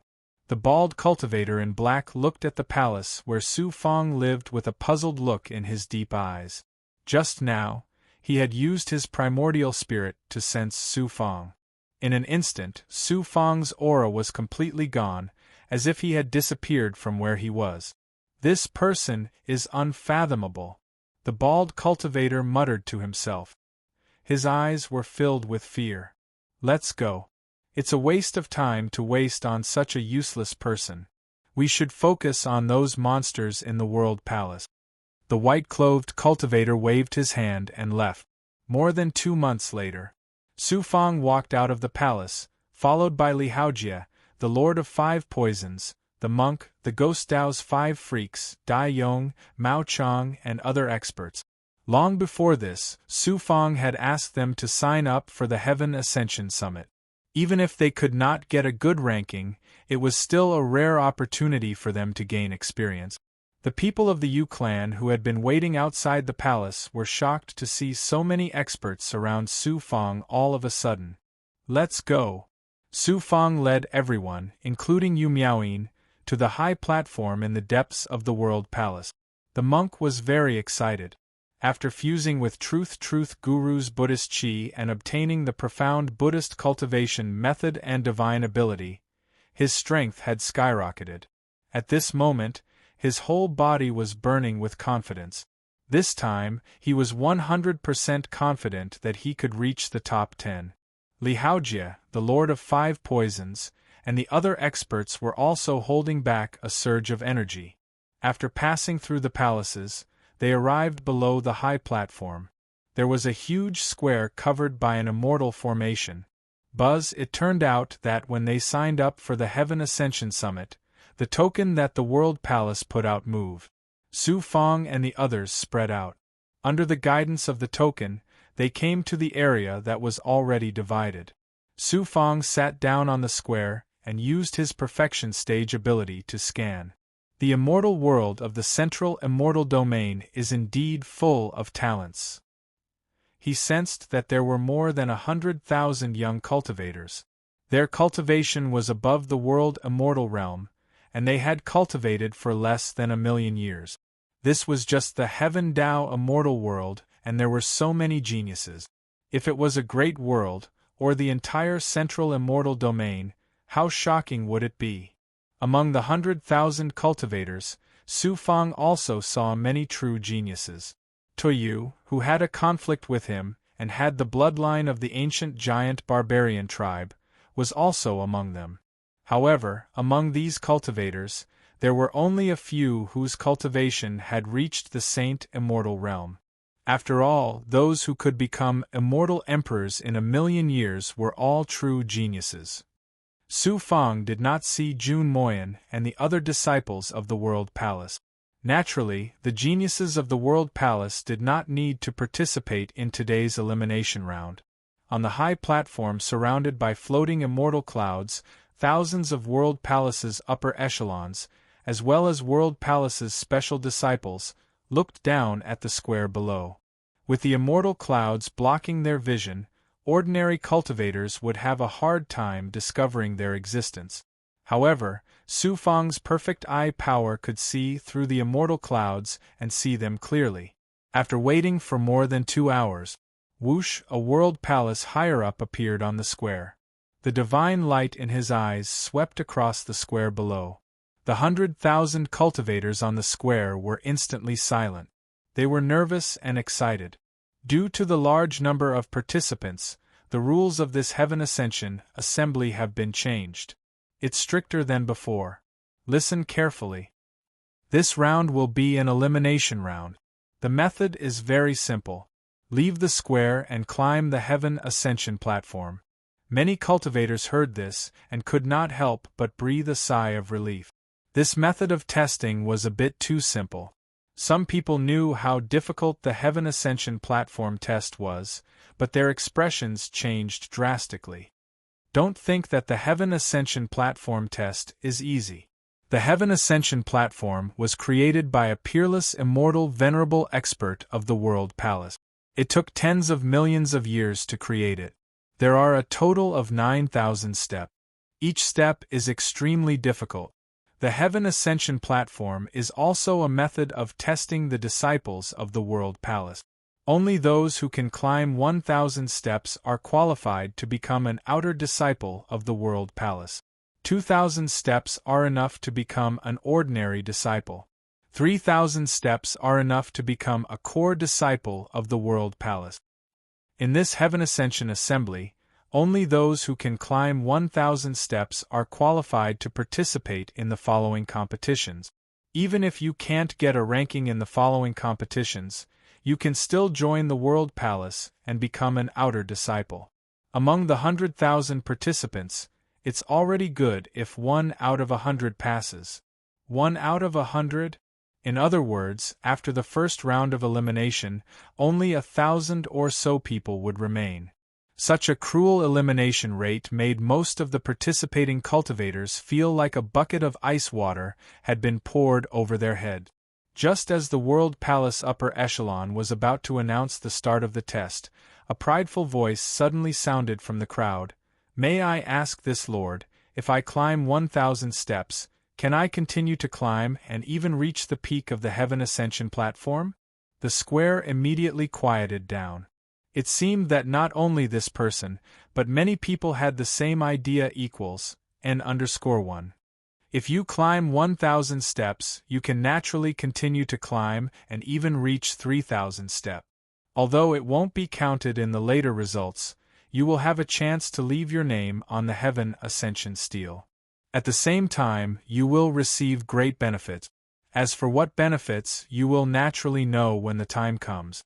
[SPEAKER 1] The bald cultivator in black looked at the palace where Su Fang lived with a puzzled look in his deep eyes. Just now, he had used his primordial spirit to sense Su Fang. In an instant, Su Fang's aura was completely gone, as if he had disappeared from where he was. This person is unfathomable, the bald cultivator muttered to himself. His eyes were filled with fear. Let's go. It's a waste of time to waste on such a useless person. We should focus on those monsters in the World Palace. The white-clothed cultivator waved his hand and left. More than 2 months later, Su Fang walked out of the palace, followed by Li Haojie, the Lord of 5 Poisons, the monk, the Ghost Dao's 5 freaks, Dai Yong, Mao Chang, and other experts. Long before this, Su Fang had asked them to sign up for the Heaven Ascension Summit. Even if they could not get a good ranking, it was still a rare opportunity for them to gain experience. The people of the Yu clan who had been waiting outside the palace were shocked to see so many experts around Su Fang all of a sudden. Let's go. Su Fang led everyone, including Yu Miaoyin, to the high platform in the depths of the World Palace. The monk was very excited. After fusing with Truth Guru's Buddhist Chi and obtaining the profound Buddhist cultivation method and divine ability, his strength had skyrocketed. At this moment, his whole body was burning with confidence. This time, he was 100% confident that he could reach the top 10. Li Haojie, the Lord of 5 Poisons, and the other experts were also holding back a surge of energy. After passing through the palaces, they arrived below the high platform. There was a huge square covered by an immortal formation. It turned out that when they signed up for the Heaven Ascension Summit, the token that the World Palace put out moved. Su Fang and the others spread out. Under the guidance of the token, they came to the area that was already divided. Su Fang sat down on the square and used his perfection stage ability to scan. The immortal world of the central immortal domain is indeed full of talents. He sensed that there were more than 100,000 young cultivators. Their cultivation was above the world immortal realm, and they had cultivated for less than 1,000,000 years. This was just the Heaven Tao immortal world, and there were so many geniuses. If it was a great world, or the entire central immortal domain, how shocking would it be? Among the 100,000 cultivators, Su Fang also saw many true geniuses. Toyu, who had a conflict with him, and had the bloodline of the ancient giant barbarian tribe, was also among them. However, among these cultivators, there were only a few whose cultivation had reached the saint immortal realm. After all, those who could become immortal emperors in 1,000,000 years were all true geniuses. Su Fang did not see Jun Moyan and the other disciples of the World Palace. Naturally, the geniuses of the World Palace did not need to participate in today's elimination round. On the high platform surrounded by floating immortal clouds, thousands of World Palace's upper echelons, as well as World Palace's special disciples, looked down at the square below. With the immortal clouds blocking their vision, ordinary cultivators would have a hard time discovering their existence. However, Su Fang's perfect eye power could see through the immortal clouds and see them clearly. After waiting for more than 2 hours, whoosh, a world palace higher up appeared on the square. The divine light in his eyes swept across the square below. The 100,000 cultivators on the square were instantly silent. They were nervous and excited. Due to the large number of participants, the rules of this Heaven Ascension assembly have been changed. It's stricter than before. Listen carefully. This round will be an elimination round. The method is very simple. Leave the square and climb the Heaven Ascension platform. Many cultivators heard this and could not help but breathe a sigh of relief. This method of testing was a bit too simple. Some people knew how difficult the Heaven Ascension platform test was, but their expressions changed drastically. Don't think that the Heaven Ascension platform test is easy. The Heaven Ascension platform was created by a peerless, immortal, venerable expert of the World Palace. It took tens of millions of years to create it. There are a total of 9,000 steps. Each step is extremely difficult. The Heaven Ascension platform is also a method of testing the disciples of the World Palace. Only those who can climb 1,000 steps are qualified to become an outer disciple of the World Palace. 2,000 steps are enough to become an ordinary disciple. 3,000 steps are enough to become a core disciple of the World Palace. In this Heaven Ascension assembly, only those who can climb 1,000 steps are qualified to participate in the following competitions. Even if you can't get a ranking in the following competitions, you can still join the World Palace and become an outer disciple. Among the 100,000 participants, it's already good if 1 out of 100 passes. 1 out of 100? In other words, after the first round of elimination, only 1,000 or so people would remain. Such a cruel elimination rate made most of the participating cultivators feel like a bucket of ice water had been poured over their head. Just as the World Palace upper echelon was about to announce the start of the test, a prideful voice suddenly sounded from the crowd. "May I ask this, Lord, if I climb 1,000 steps, can I continue to climb and even reach the peak of the Heaven Ascension platform?" The square immediately quieted down. It seemed that not only this person, but many people had the same idea equals, n_1. If you climb 1,000 steps, you can naturally continue to climb and even reach 3,000 steps. Although it won't be counted in the later results, you will have a chance to leave your name on the Heaven Ascension stele. At the same time, you will receive great benefits. As for what benefits, you will naturally know when the time comes.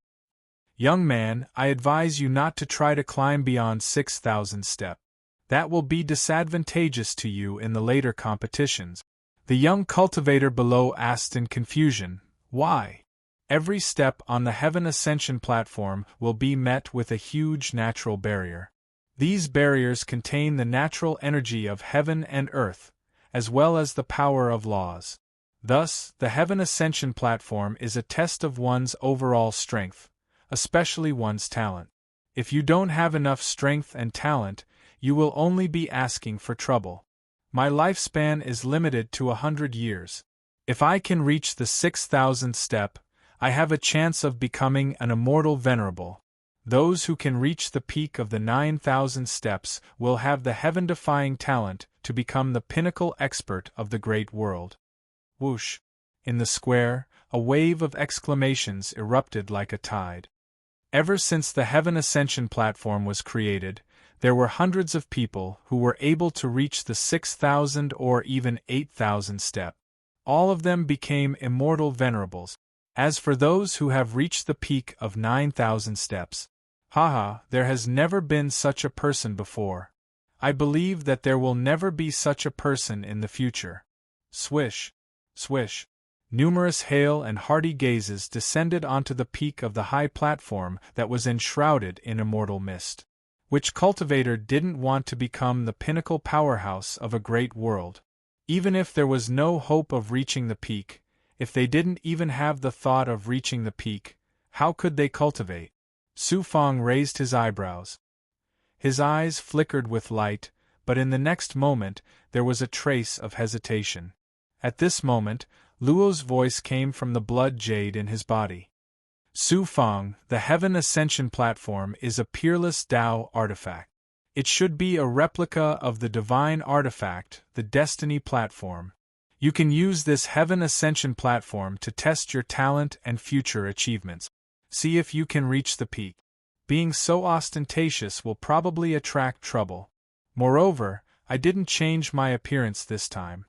[SPEAKER 1] Young man, I advise you not to try to climb beyond 6,000 steps. That will be disadvantageous to you in the later competitions. The young cultivator below asked in confusion, "Why? Every step on the Heaven Ascension platform will be met with a huge natural barrier. These barriers contain the natural energy of heaven and earth, as well as the power of laws. Thus, the Heaven Ascension platform is a test of one's overall strength, especially one's talent. If you don't have enough strength and talent, you will only be asking for trouble. My lifespan is limited to 100 years. If I can reach the 6,000th step, I have a chance of becoming an immortal venerable. Those who can reach the peak of the 9,000 steps will have the heaven-defying talent to become the pinnacle expert of the great world. Whoosh! In the square, a wave of exclamations erupted like a tide. Ever since the Heaven Ascension platform was created, there were hundreds of people who were able to reach the 6,000 or even 8,000 step. All of them became immortal venerables. As for those who have reached the peak of 9,000 steps, there has never been such a person before. I believe that there will never be such a person in the future. Swish, swish. Numerous hail and hearty gazes descended onto the peak of the high platform that was enshrouded in immortal mist. Which cultivator didn't want to become the pinnacle powerhouse of a great world? Even if there was no hope of reaching the peak, if they didn't even have the thought of reaching the peak, how could they cultivate? Su Fang raised his eyebrows. His eyes flickered with light, but in the next moment there was a trace of hesitation. At this moment, Luo's voice came from the blood jade in his body. Su Fang, the Heaven Ascension platform is a peerless Tao artifact. It should be a replica of the divine artifact, the Destiny platform. You can use this Heaven Ascension platform to test your talent and future achievements. See if you can reach the peak. Being so ostentatious will probably attract trouble. Moreover, I didn't change my appearance this time.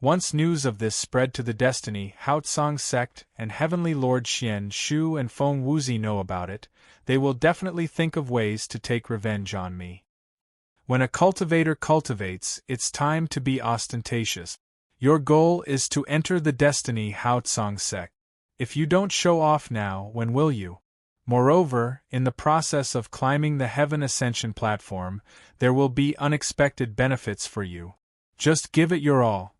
[SPEAKER 1] Once news of this spread to the Destiny Haotsong sect and Heavenly Lord Xian Shu and Feng Wuzi know about it, they will definitely think of ways to take revenge on me. When a cultivator cultivates, it's time to be ostentatious. Your goal is to enter the Destiny Haotsong sect. If you don't show off now, when will you? Moreover, in the process of climbing the Heaven Ascension platform, there will be unexpected benefits for you. Just give it your all.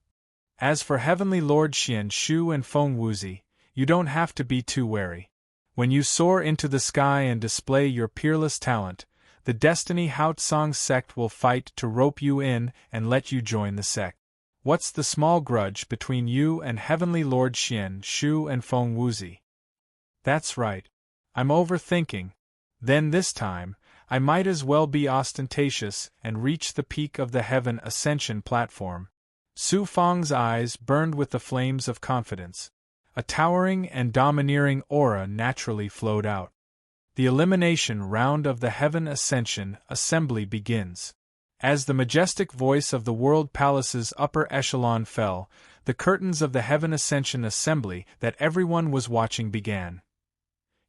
[SPEAKER 1] As for Heavenly Lord Xian Shu and Feng Wuzi, you don't have to be too wary. When you soar into the sky and display your peerless talent, the Destiny Haotsong sect will fight to rope you in and let you join the sect. What's the small grudge between you and Heavenly Lord Xian Shu and Feng Wuzi? That's right. I'm overthinking. Then this time, I might as well be ostentatious and reach the peak of the Heaven Ascension platform. Su Fang's eyes burned with the flames of confidence. A towering and domineering aura naturally flowed out. The elimination round of the Heaven Ascension assembly begins. As the majestic voice of the World Palace's upper echelon fell, the curtains of the Heaven Ascension assembly that everyone was watching began.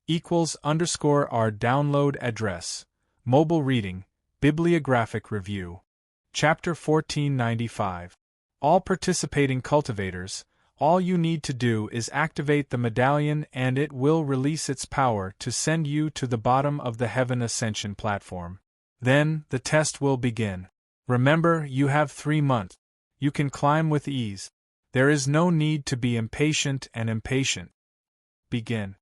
[SPEAKER 1] =_our download address. Mobile reading, bibliographic review. Chapter 1495. All participating cultivators, all you need to do is activate the medallion and it will release its power to send you to the bottom of the Heaven Ascension platform. Then, the test will begin. Remember, you have 3 months. You can climb with ease. There is no need to be impatient. Begin.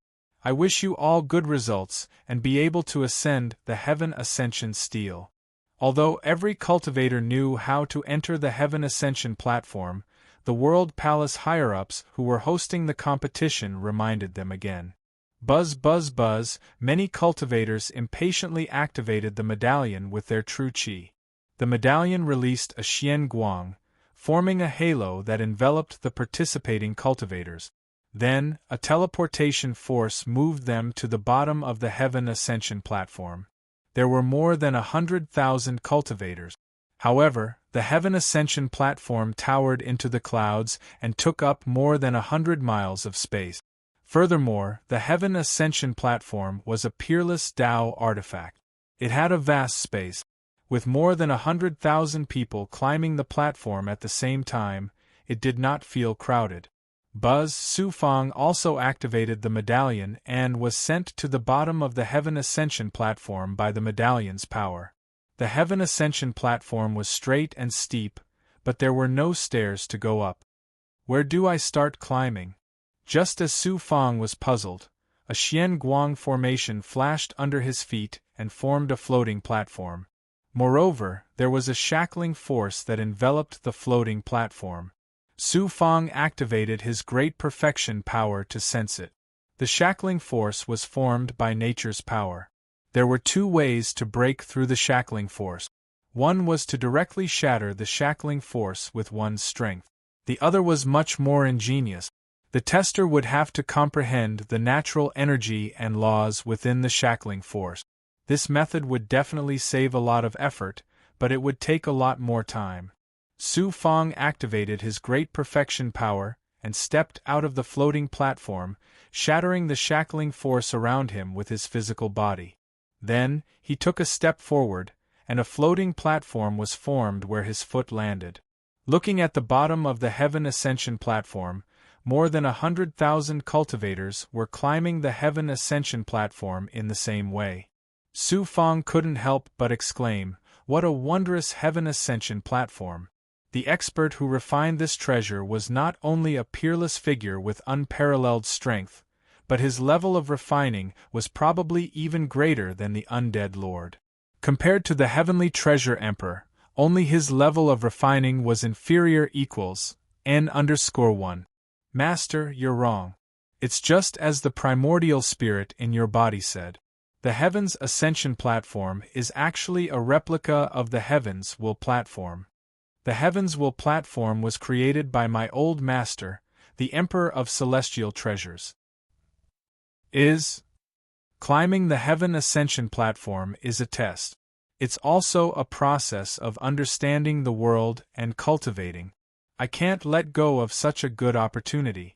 [SPEAKER 1] I wish you all good results and be able to ascend the Heaven Ascension stele. Although every cultivator knew how to enter the Heaven Ascension platform, the World Palace higher-ups who were hosting the competition reminded them again. Buzz buzz buzz, many cultivators impatiently activated the medallion with their true qi. The medallion released a Xian Guang, forming a halo that enveloped the participating cultivators. Then, a teleportation force moved them to the bottom of the Heaven Ascension platform. There were more than 100,000 cultivators. However, the Heaven Ascension platform towered into the clouds and took up more than 100 miles of space. Furthermore, the Heaven Ascension platform was a peerless Tao artifact. It had a vast space. With more than 100,000 people climbing the platform at the same time, it did not feel crowded. Buzz Su Fang also activated the medallion and was sent to the bottom of the Heaven Ascension platform by the medallion's power. The Heaven Ascension platform was straight and steep, but there were no stairs to go up. Where do I start climbing? Just as Su Fang was puzzled, a Xian Guang formation flashed under his feet and formed a floating platform. Moreover, there was a shackling force that enveloped the floating platform. Su Fang activated his great perfection power to sense it. The shackling force was formed by nature's power. There were two ways to break through the shackling force. One was to directly shatter the shackling force with one's strength. The other was much more ingenious. The tester would have to comprehend the natural energy and laws within the shackling force. This method would definitely save a lot of effort, but it would take a lot more time. Su Fang activated his great perfection power and stepped out of the floating platform, shattering the shackling force around him with his physical body. Then, he took a step forward, and a floating platform was formed where his foot landed. Looking at the bottom of the Heaven Ascension platform, more than 100,000 cultivators were climbing the Heaven Ascension platform in the same way. Su Fang couldn't help but exclaim, "What a wondrous Heaven Ascension platform!" The expert who refined this treasure was not only a peerless figure with unparalleled strength, but his level of refining was probably even greater than the undead lord. Compared to the heavenly treasure emperor, only his level of refining was inferior equals N_1. Master, you're wrong. It's just as the primordial spirit in your body said. The Heaven's Ascension platform is actually a replica of the Heaven's Will platform. The Heaven's Will platform was created by my old master, the Emperor of Celestial Treasures. Climbing the Heaven Ascension platform is a test. It's also a process of understanding the world and cultivating. I can't let go of such a good opportunity.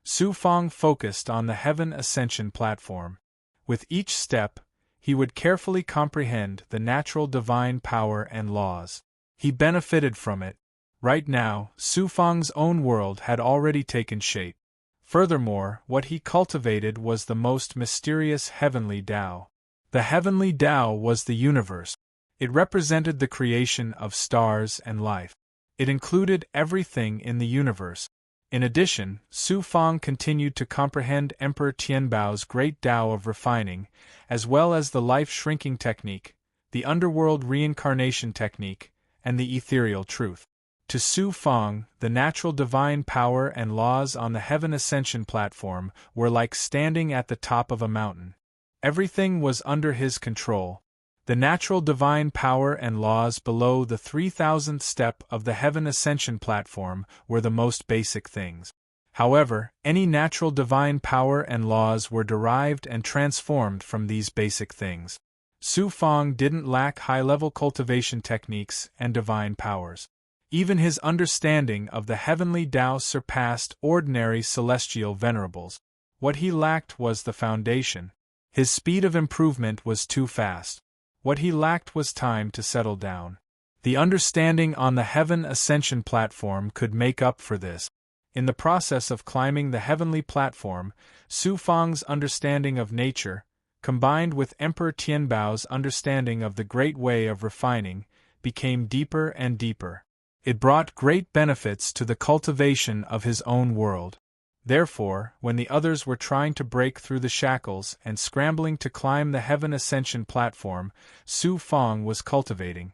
[SPEAKER 1] Su Fang focused on the Heaven Ascension platform. With each step, he would carefully comprehend the natural divine power and laws. He benefited from it. Right now, Su Fang's own world had already taken shape. Furthermore, what he cultivated was the most mysterious heavenly Tao. The heavenly Tao was the universe. It represented the creation of stars and life. It included everything in the universe. In addition, Su Fang continued to comprehend Emperor Tianbao's great Tao of refining, as well as the life-shrinking technique, the underworld reincarnation technique, and the ethereal truth. To Su Fang, the natural divine power and laws on the Heaven Ascension platform were like standing at the top of a mountain. Everything was under his control. The natural divine power and laws below the 3,000th step of the Heaven Ascension platform were the most basic things. However, any natural divine power and laws were derived and transformed from these basic things. Su Fang didn't lack high-level cultivation techniques and divine powers. Even his understanding of the heavenly Tao surpassed ordinary celestial venerables. What he lacked was the foundation. His speed of improvement was too fast. What he lacked was time to settle down. The understanding on the Heaven Ascension platform could make up for this. In the process of climbing the heavenly platform, Su Fang's understanding of nature, combined with Emperor Tianbao's understanding of the great way of refining, became deeper and deeper. It brought great benefits to the cultivation of his own world. Therefore, when the others were trying to break through the shackles and scrambling to climb the Heaven Ascension platform, Su Fang was cultivating.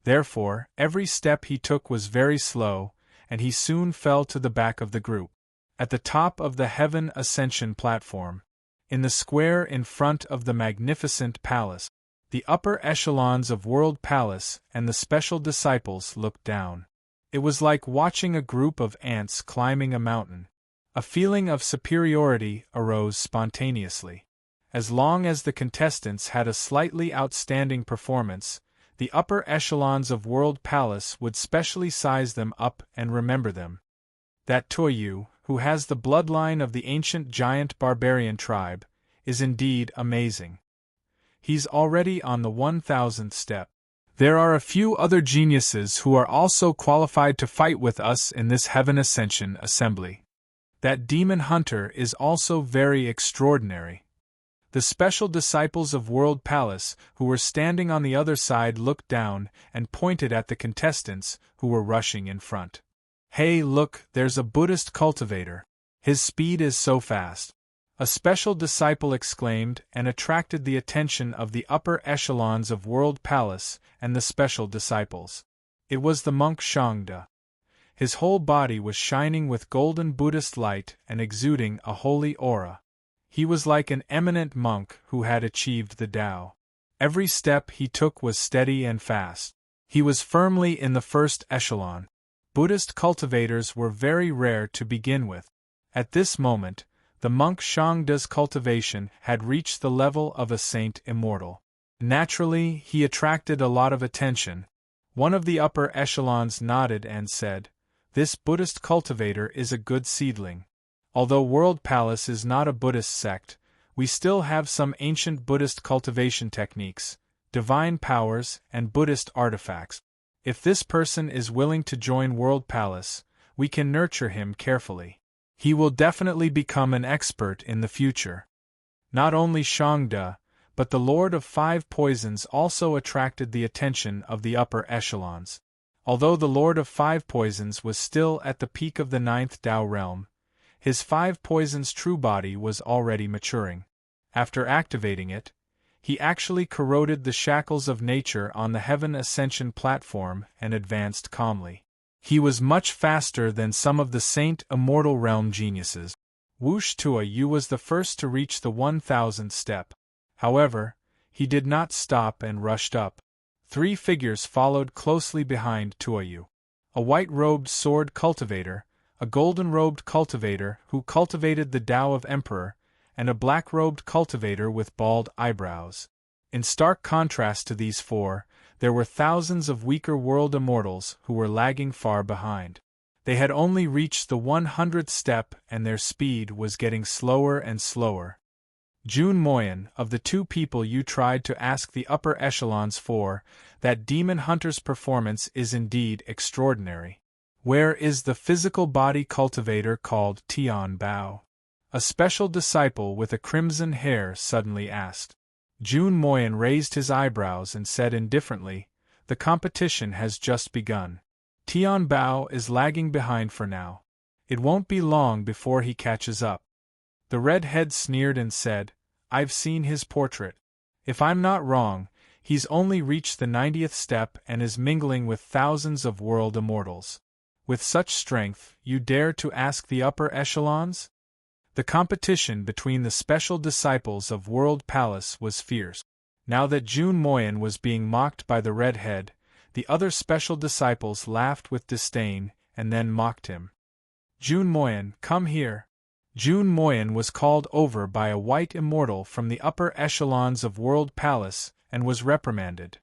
[SPEAKER 1] Therefore, every step he took was very slow, and he soon fell to the back of the group. At the top of the Heaven Ascension platform, in the square in front of the magnificent palace, the upper echelons of World Palace and the special disciples looked down. It was like watching a group of ants climbing a mountain. A feeling of superiority arose spontaneously. As long as the contestants had a slightly outstanding performance, the upper echelons of World Palace would specially size them up and remember them. That Toyu, who has the bloodline of the ancient giant barbarian tribe, is indeed amazing. He's already on the 1,000th step. There are a few other geniuses who are also qualified to fight with us in this Heaven Ascension assembly. That demon hunter is also very extraordinary. The special disciples of World Palace, who were standing on the other side, looked down and pointed at the contestants, who were rushing in front. "Hey, look, there's a Buddhist cultivator. His speed is so fast," a special disciple exclaimed, and attracted the attention of the upper echelons of World Palace and the special disciples. It was the monk Shangda. His whole body was shining with golden Buddhist light and exuding a holy aura. He was like an eminent monk who had achieved the Tao. Every step he took was steady and fast. He was firmly in the first echelon. Buddhist cultivators were very rare to begin with. At this moment, the monk Shangda's cultivation had reached the level of a saint immortal. Naturally, he attracted a lot of attention. One of the upper echelons nodded and said, "This Buddhist cultivator is a good seedling. Although World Palace is not a Buddhist sect, we still have some ancient Buddhist cultivation techniques, divine powers, and Buddhist artifacts. If this person is willing to join World Palace, we can nurture him carefully. He will definitely become an expert in the future." Not only Shangda, but the Lord of Five Poisons also attracted the attention of the upper echelons. Although the Lord of Five Poisons was still at the peak of the 9th Tao realm, his Five Poisons true body was already maturing. After activating it, he actually corroded the shackles of nature on the Heaven Ascension platform and advanced calmly. He was much faster than some of the Saint Immortal Realm geniuses. Wush Tuoyu was the first to reach the 1000th step. However, he did not stop and rushed up. 3 figures followed closely behind Tuoyu. A white-robed sword cultivator, a golden-robed cultivator who cultivated the Tao of Emperor, and a black-robed cultivator with bald eyebrows. In stark contrast to these 4, there were thousands of weaker world immortals who were lagging far behind. They had only reached the 100th step and their speed was getting slower and slower. Jun Moyen, of the 2 people you tried to ask the upper echelons for, that demon hunter's performance is indeed extraordinary. Where is the physical body cultivator called Tian Bao? A special disciple with a crimson hair suddenly asked. Jun Moyen raised his eyebrows and said indifferently, "The competition has just begun. Tian Bao is lagging behind for now. It won't be long before he catches up." The redhead sneered and said, "I've seen his portrait. If I'm not wrong, he's only reached the 90th step and is mingling with thousands of world immortals. With such strength, you dare to ask the upper echelons?" The competition between the special disciples of World Palace was fierce. Now that Jun Moyen was being mocked by the redhead, the other special disciples laughed with disdain and then mocked him. "Jun Moyen, come here." Jun Moyen was called over by a white immortal from the upper echelons of World Palace and was reprimanded.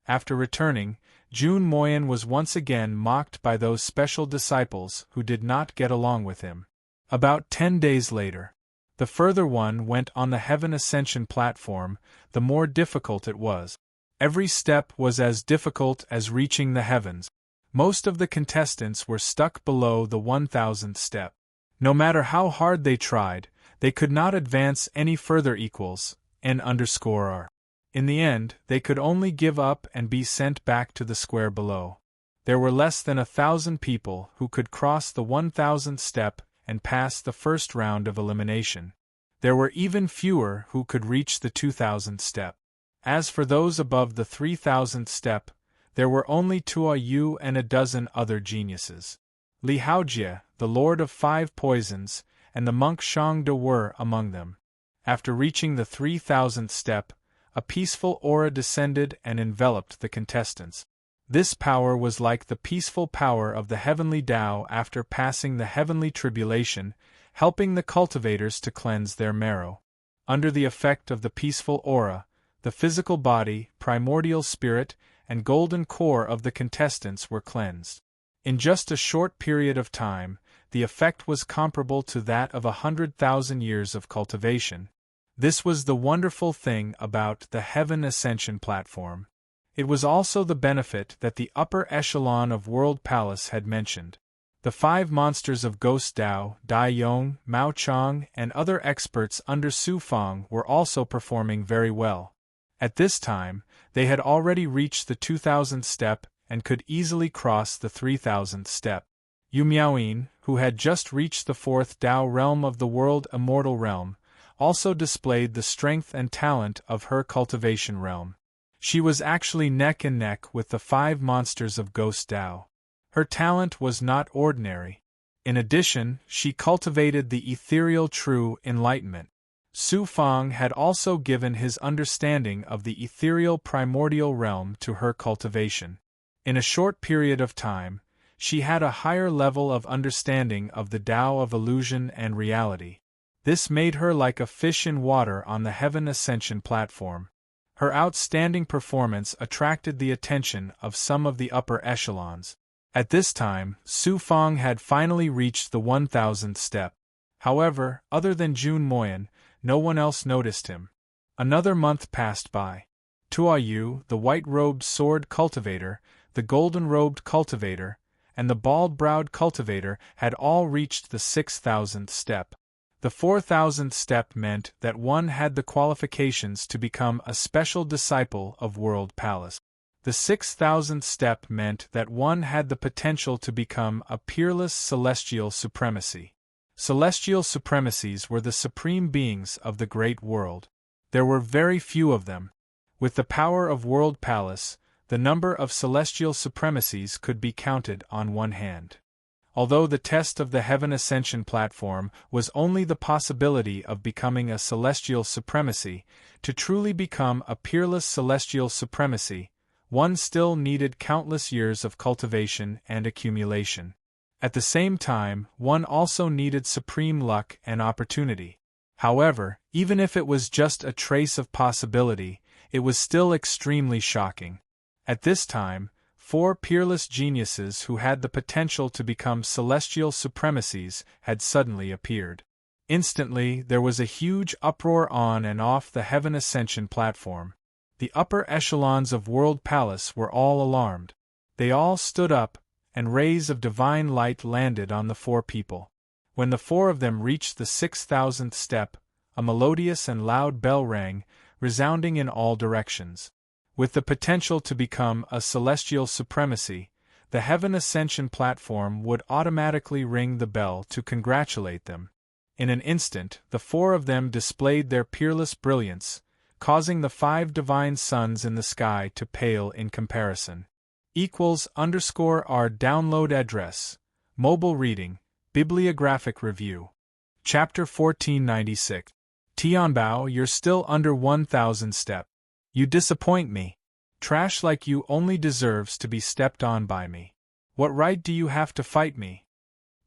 [SPEAKER 1] After returning, Jun Moyen was once again mocked by those special disciples who did not get along with him. About 10 days later, the further one went on the Heaven Ascension platform, the more difficult it was. Every step was as difficult as reaching the heavens. Most of the contestants were stuck below the 1000th step. No matter how hard they tried, they could not advance any further equals, N_R. In the end, they could only give up and be sent back to the square below. There were less than 1,000 people who could cross the 1000th step and pass the first round of elimination. There were even fewer who could reach the 2000th step. As for those above the 3000th step, there were only Tuoyu and a dozen other geniuses. Li Haojie, the Lord of Five Poisons, and the monk Shangda were among them. After reaching the 3000th step, a peaceful aura descended and enveloped the contestants. This power was like the peaceful power of the heavenly Tao after passing the heavenly tribulation, helping the cultivators to cleanse their marrow. Under the effect of the peaceful aura, the physical body, primordial spirit, and golden core of the contestants were cleansed. In just a short period of time, the effect was comparable to that of 100,000 years of cultivation. This was the wonderful thing about the Heaven Ascension platform. It was also the benefit that the upper echelon of World Palace had mentioned. The 5 monsters of Ghost Dao, Dai Yong, Mao Chang, and other experts under Su Fang were also performing very well. At this time, they had already reached the 2000th step and could easily cross the 3000th step. Yu Miaoyin, who had just reached the 4th Dao realm of the world immortal realm, also displayed the strength and talent of her cultivation realm. She was actually neck and neck with the 5 monsters of Ghost Dao. Her talent was not ordinary. In addition, she cultivated the ethereal true enlightenment. Su Fang had also given his understanding of the ethereal primordial realm to her cultivation. In a short period of time, she had a higher level of understanding of the Tao of illusion and reality. This made her like a fish in water on the Heaven Ascension platform. Her outstanding performance attracted the attention of some of the upper echelons. At this time, Su Fang had finally reached the 1000th step. However, other than Jun Moyan, no one else noticed him. Another month passed by. Tua Yu, the white-robed sword cultivator, the golden-robed cultivator, and the bald-browed cultivator had all reached the 6000th step. The 4000th step meant that one had the qualifications to become a special disciple of World Palace. The 6000th step meant that one had the potential to become a peerless celestial supremacy. Celestial supremacies were the supreme beings of the great world. There were very few of them. With the power of World Palace, the number of celestial supremacies could be counted on one hand. Although the test of the Heaven Ascension platform was only the possibility of becoming a celestial supremacy, to truly become a peerless celestial supremacy, one still needed countless years of cultivation and accumulation. At the same time, one also needed supreme luck and opportunity. However, even if it was just a trace of possibility, it was still extremely shocking. At this time, 4 peerless geniuses who had the potential to become celestial supremacies had suddenly appeared. Instantly, there was a huge uproar on and off the Heaven Ascension platform. The upper echelons of World Palace were all alarmed. They all stood up, and rays of divine light landed on the 4 people. When the 4 of them reached the 6000th step, a melodious and loud bell rang, resounding in all directions. With the potential to become a celestial supremacy, the Heaven Ascension platform would automatically ring the bell to congratulate them. In an instant, the 4 of them displayed their peerless brilliance, causing the 5 divine suns in the sky to pale in comparison. =_our download address, mobile reading, bibliographic review. Chapter 1496. Tianbao, you're still under 1000 step. You disappoint me. Trash like you only deserves to be stepped on by me. What right do you have to fight me?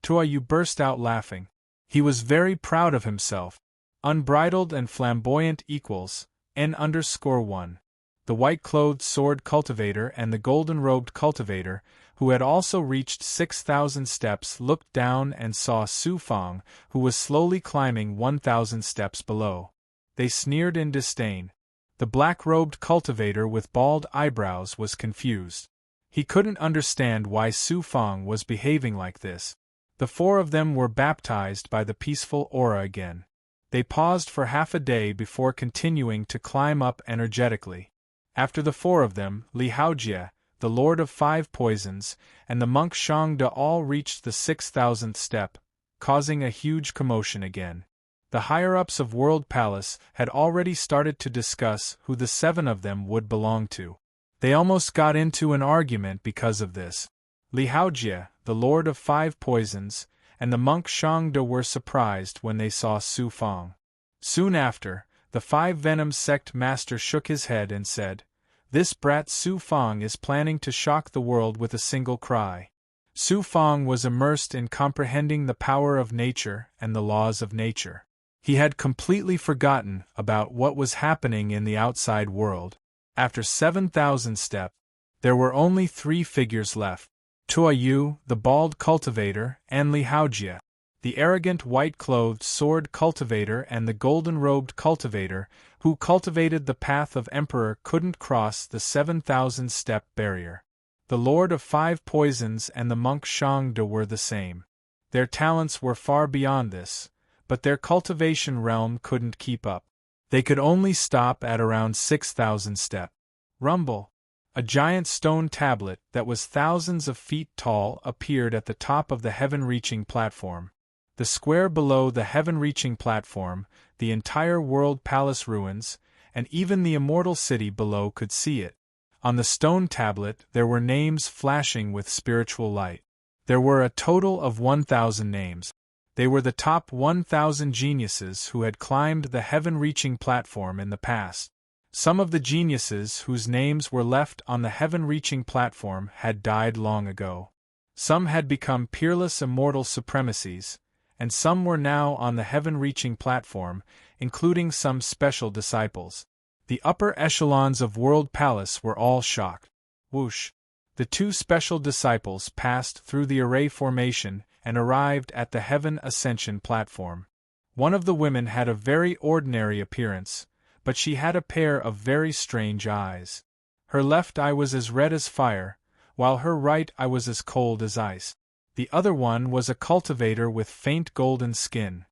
[SPEAKER 1] Tua Yu burst out laughing. He was very proud of himself. Unbridled and flamboyant equals, N_1. The white-clothed sword cultivator and the golden-robed cultivator, who had also reached 6000 steps, looked down and saw Su Fang, who was slowly climbing 1000 steps below. They sneered in disdain. The black-robed cultivator with bald eyebrows was confused. He couldn't understand why Su Fang was behaving like this. The 4 of them were baptized by the peaceful aura again. They paused for half a day before continuing to climb up energetically. After the 4 of them, Li Haojie, the Lord of 5 Poisons, and the monk Shang De all reached the 6000th step, causing a huge commotion again. The higher-ups of World Palace had already started to discuss who the 7 of them would belong to. They almost got into an argument because of this. Li Haojie, the Lord of 5 Poisons, and the monk Shang De were surprised when they saw Su Fang. Soon after, the 5 Venom sect master shook his head and said, "This brat Su Fang is planning to shock the world with a single cry." Su Fang was immersed in comprehending the power of nature and the laws of nature. He had completely forgotten about what was happening in the outside world. After 7000 steps, there were only 3 figures left. Tua Yu, the bald cultivator, and Li Haojie, the arrogant white-clothed sword cultivator, and the golden-robed cultivator, who cultivated the path of Emperor, couldn't cross the 7000-step barrier. The Lord of Five Poisons and the monk Shangde were the same. Their talents were far beyond this, but their cultivation realm couldn't keep up. They could only stop at around 6,000 steps. Rumble! A giant stone tablet that was thousands of feet tall appeared at the top of the heaven-reaching platform. The square below the heaven-reaching platform, the entire world palace ruins, and even the immortal city below could see it. On the stone tablet there were names flashing with spiritual light. There were a total of 1,000 names. They were the top 1,000 geniuses who had climbed the heaven-reaching platform in the past. Some of the geniuses whose names were left on the heaven-reaching platform had died long ago. Some had become peerless immortal supremacies, and some were now on the heaven-reaching platform, including some special disciples. The upper echelons of World Palace were all shocked. Whoosh! The two special disciples passed through the array formation and arrived at the Heaven Ascension platform. One of the women had a very ordinary appearance, but she had a pair of very strange eyes. Her left eye was as red as fire, while her right eye was as cold as ice. The other one was a cultivator with faint golden skin.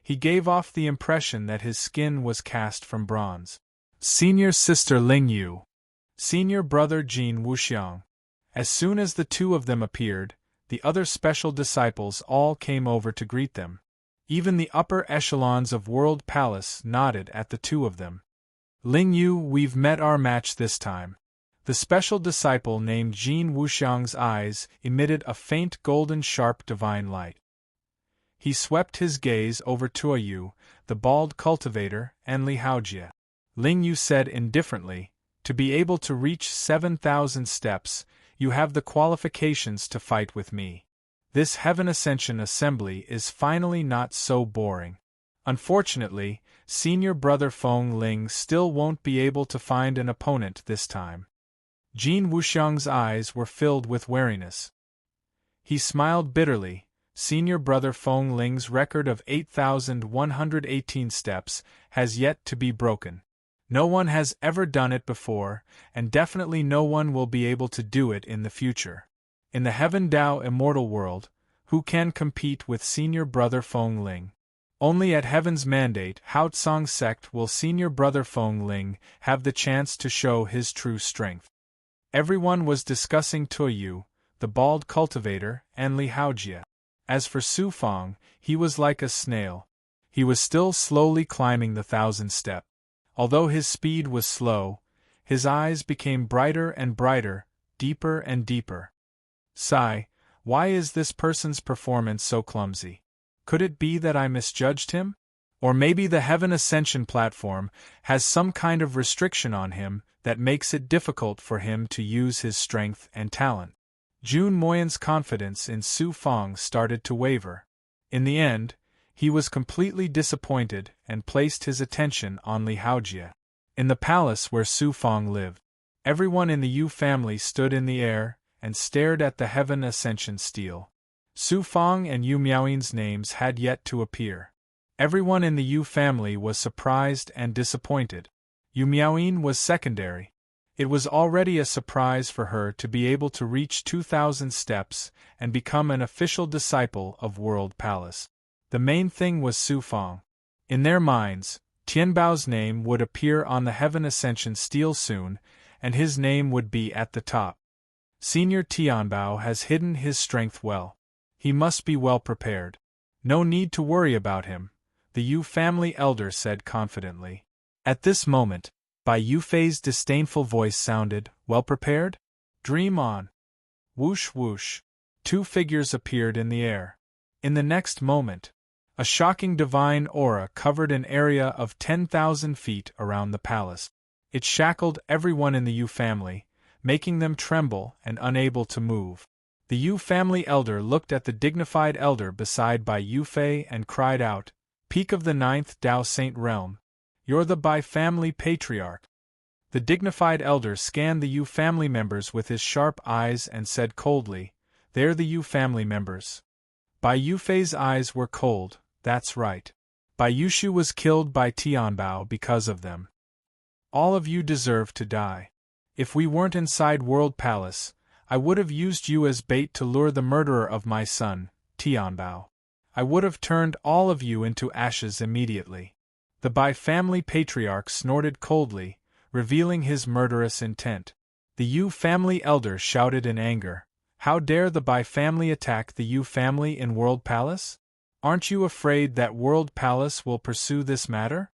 [SPEAKER 1] He gave off the impression that his skin was cast from bronze. Senior Sister Ling Yu. Senior Brother Jin Wuxiang. As soon as the two of them appeared, the other special disciples all came over to greet them. Even the upper echelons of World Palace nodded at the two of them. Ling Yu, we've met our match this time. The special disciple named Jin Wuxiang's eyes emitted a faint golden sharp divine light. He swept his gaze over Tuoyu, the bald cultivator, and Li Haojie. Ling Yu said indifferently, to be able to reach 7,000 steps, you have the qualifications to fight with me. This Heaven Ascension assembly is finally not so boring. Unfortunately, Senior Brother Feng Ling still won't be able to find an opponent this time. Jin Wuxiang's eyes were filled with wariness. He smiled bitterly. Senior Brother Feng Ling's record of 8,118 steps has yet to be broken. No one has ever done it before, and definitely no one will be able to do it in the future. In the Heaven Dao Immortal World, who can compete with Senior Brother Feng Ling? Only at Heaven's mandate Haotsong sect will Senior Brother Feng Ling have the chance to show his true strength. Everyone was discussing Tuoyu, the bald cultivator, and Li Haojie. As for Su Feng, he was like a snail. He was still slowly climbing the 1,000-step. Although his speed was slow, his eyes became brighter and brighter, deeper and deeper. Sigh, why is this person's performance so clumsy? Could it be that I misjudged him? Or maybe the Heaven Ascension platform has some kind of restriction on him that makes it difficult for him to use his strength and talent. Jun Moyan's confidence in Su Feng started to waver. In the end, he was completely disappointed and placed his attention on Li Haojie. In the palace where Su Feng lived, everyone in the Yu family stood in the air and stared at the Heaven Ascension stele. Su Feng and Yu Miaoyin's names had yet to appear. Everyone in the Yu family was surprised and disappointed. Yu Miaoyin was secondary. It was already a surprise for her to be able to reach 2,000 steps and become an official disciple of World Palace. The main thing was Su Feng. In their minds, Tianbao's name would appear on the Heaven Ascension stele soon, and his name would be at the top. Senior Tianbao has hidden his strength well. He must be well prepared. No need to worry about him, the Yu family elder said confidently. At this moment, Bai Yufei's disdainful voice sounded, well prepared? Dream on. Whoosh whoosh. Two figures appeared in the air. In the next moment, a shocking divine aura covered an area of 10,000 feet around the palace. It shackled everyone in the Yu family, making them tremble and unable to move. The Yu family elder looked at the dignified elder beside Bai Yufei and cried out, Peak of the 9th Dao Saint Realm, you're the Bai family patriarch. The dignified elder scanned the Yu family members with his sharp eyes and said coldly, They're the Yu family members. Bai Yufei's eyes were cold, that's right. Bai Yushu was killed by Tianbao because of them. All of you deserve to die. If we weren't inside World Palace, I would have used you as bait to lure the murderer of my son, Tianbao. I would have turned all of you into ashes immediately. The Bai family patriarch snorted coldly, revealing his murderous intent. The Yu family elder shouted in anger, "How dare the Bai family attack the Yu family in World Palace? Aren't you afraid that World Palace will pursue this matter?"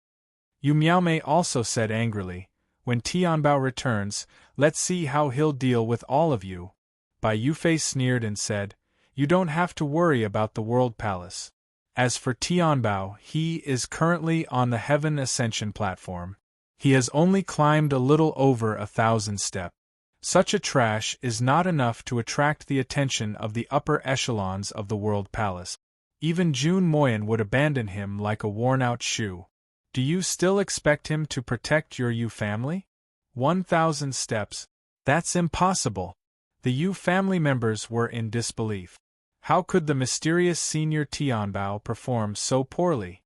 [SPEAKER 1] Yu Miaomei also said angrily, "When Tianbao returns, let's see how he'll deal with all of you." Bai Yufei sneered and said, "You don't have to worry about the World Palace. As for Tianbao, he is currently on the Heaven Ascension platform. He has only climbed a little over 1,000 steps. Such a trash is not enough to attract the attention of the upper echelons of the World Palace. Even Jun Moyan would abandon him like a worn-out shoe. Do you still expect him to protect your Yu family? 1,000 steps? That's impossible." The Yu family members were in disbelief. How could the mysterious senior Tianbao perform so poorly?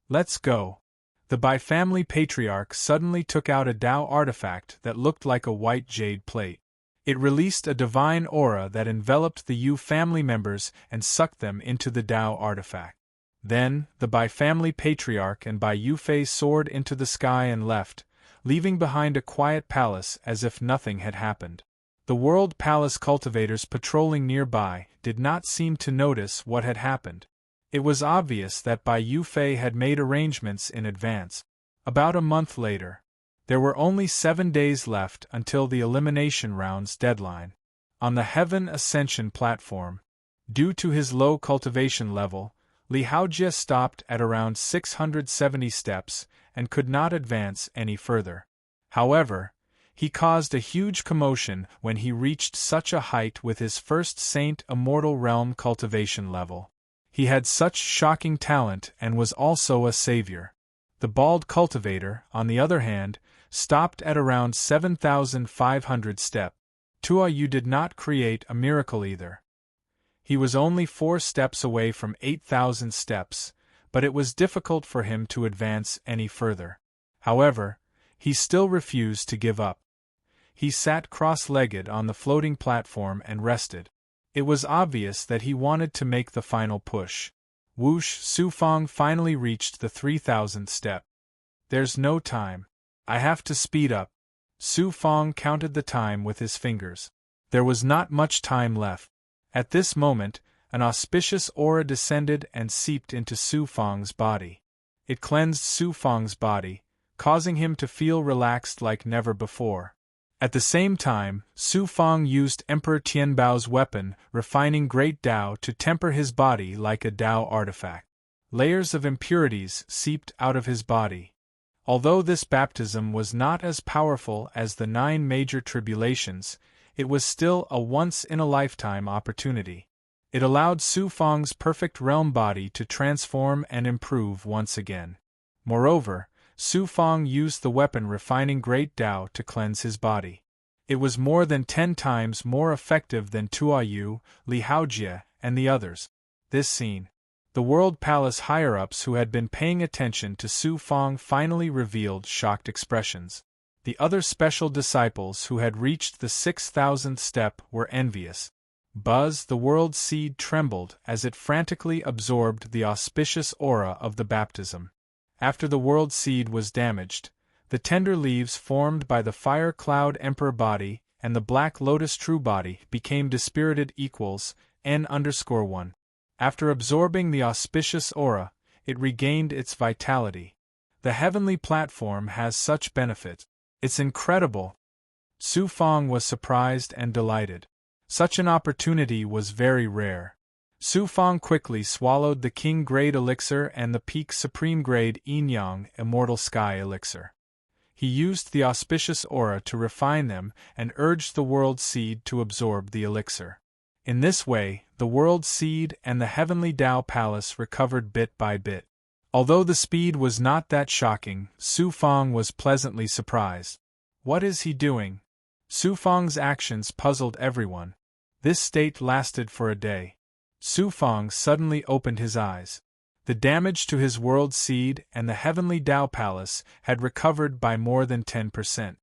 [SPEAKER 1] "Let's go." The Bai family patriarch suddenly took out a Tao artifact that looked like a white jade plate. It released a divine aura that enveloped the Yu family members and sucked them into the Tao artifact. Then, the Bai family patriarch and Bai Yufei soared into the sky and left, leaving behind a quiet palace as if nothing had happened. The World Palace cultivators patrolling nearby did not seem to notice what had happened. It was obvious that Bai Yufei had made arrangements in advance. About a month later, there were only 7 days left until the elimination round's deadline. On the Heaven Ascension platform, due to his low cultivation level, Li Haojie stopped at around 670 steps and could not advance any further. However, he caused a huge commotion when he reached such a height with his first Saint Immortal Realm cultivation level. He had such shocking talent and was also a savior. The bald cultivator, on the other hand, stopped at around 7,500 steps. Tua Yu did not create a miracle either. He was only 4 steps away from 8,000 steps, but it was difficult for him to advance any further. However, he still refused to give up. He sat cross-legged on the floating platform and rested. It was obvious that he wanted to make the final push. Whoosh! Su Fang finally reached the 3,000th step. "There's no time. I have to speed up." Su Fang counted the time with his fingers. There was not much time left. At this moment, an auspicious aura descended and seeped into Su Fang's body. It cleansed Su Fang's body, causing him to feel relaxed like never before. At the same time, Su Fang used Emperor Tianbao's weapon, refining Great Tao, to temper his body like a Tao artifact. Layers of impurities seeped out of his body. Although this baptism was not as powerful as the 9 major tribulations, it was still a once-in-a-lifetime opportunity. It allowed Su Fang's perfect realm body to transform and improve once again. Moreover, Su Fang used the weapon refining Great Tao to cleanse his body. It was more than 10 times more effective than Tua Yu, Li Haojie, and the others. This scene. The World Palace higher-ups who had been paying attention to Su Fang finally revealed shocked expressions. The other special disciples who had reached the 6,000th step were envious. Buzz, the world seed, trembled as it frantically absorbed the auspicious aura of the baptism. After the world seed was damaged, the tender leaves formed by the fire cloud emperor body and the black lotus true body became dispirited equals N_1. After absorbing the auspicious aura, it regained its vitality. The heavenly platform has such benefits. It's incredible. Su Fang was surprised and delighted. Such an opportunity was very rare. Su Fang quickly swallowed the King Grade Elixir and the Peak Supreme Grade Yin-Yang Immortal Sky Elixir. He used the auspicious aura to refine them and urged the World Seed to absorb the elixir. In this way, the World Seed and the Heavenly Tao Palace recovered bit by bit. Although the speed was not that shocking, Su Fang was pleasantly surprised. What is he doing? Su Fang's actions puzzled everyone. This state lasted for a day. Su Fang suddenly opened his eyes. The damage to his World Seed and the Heavenly Tao Palace had recovered by more than 10%.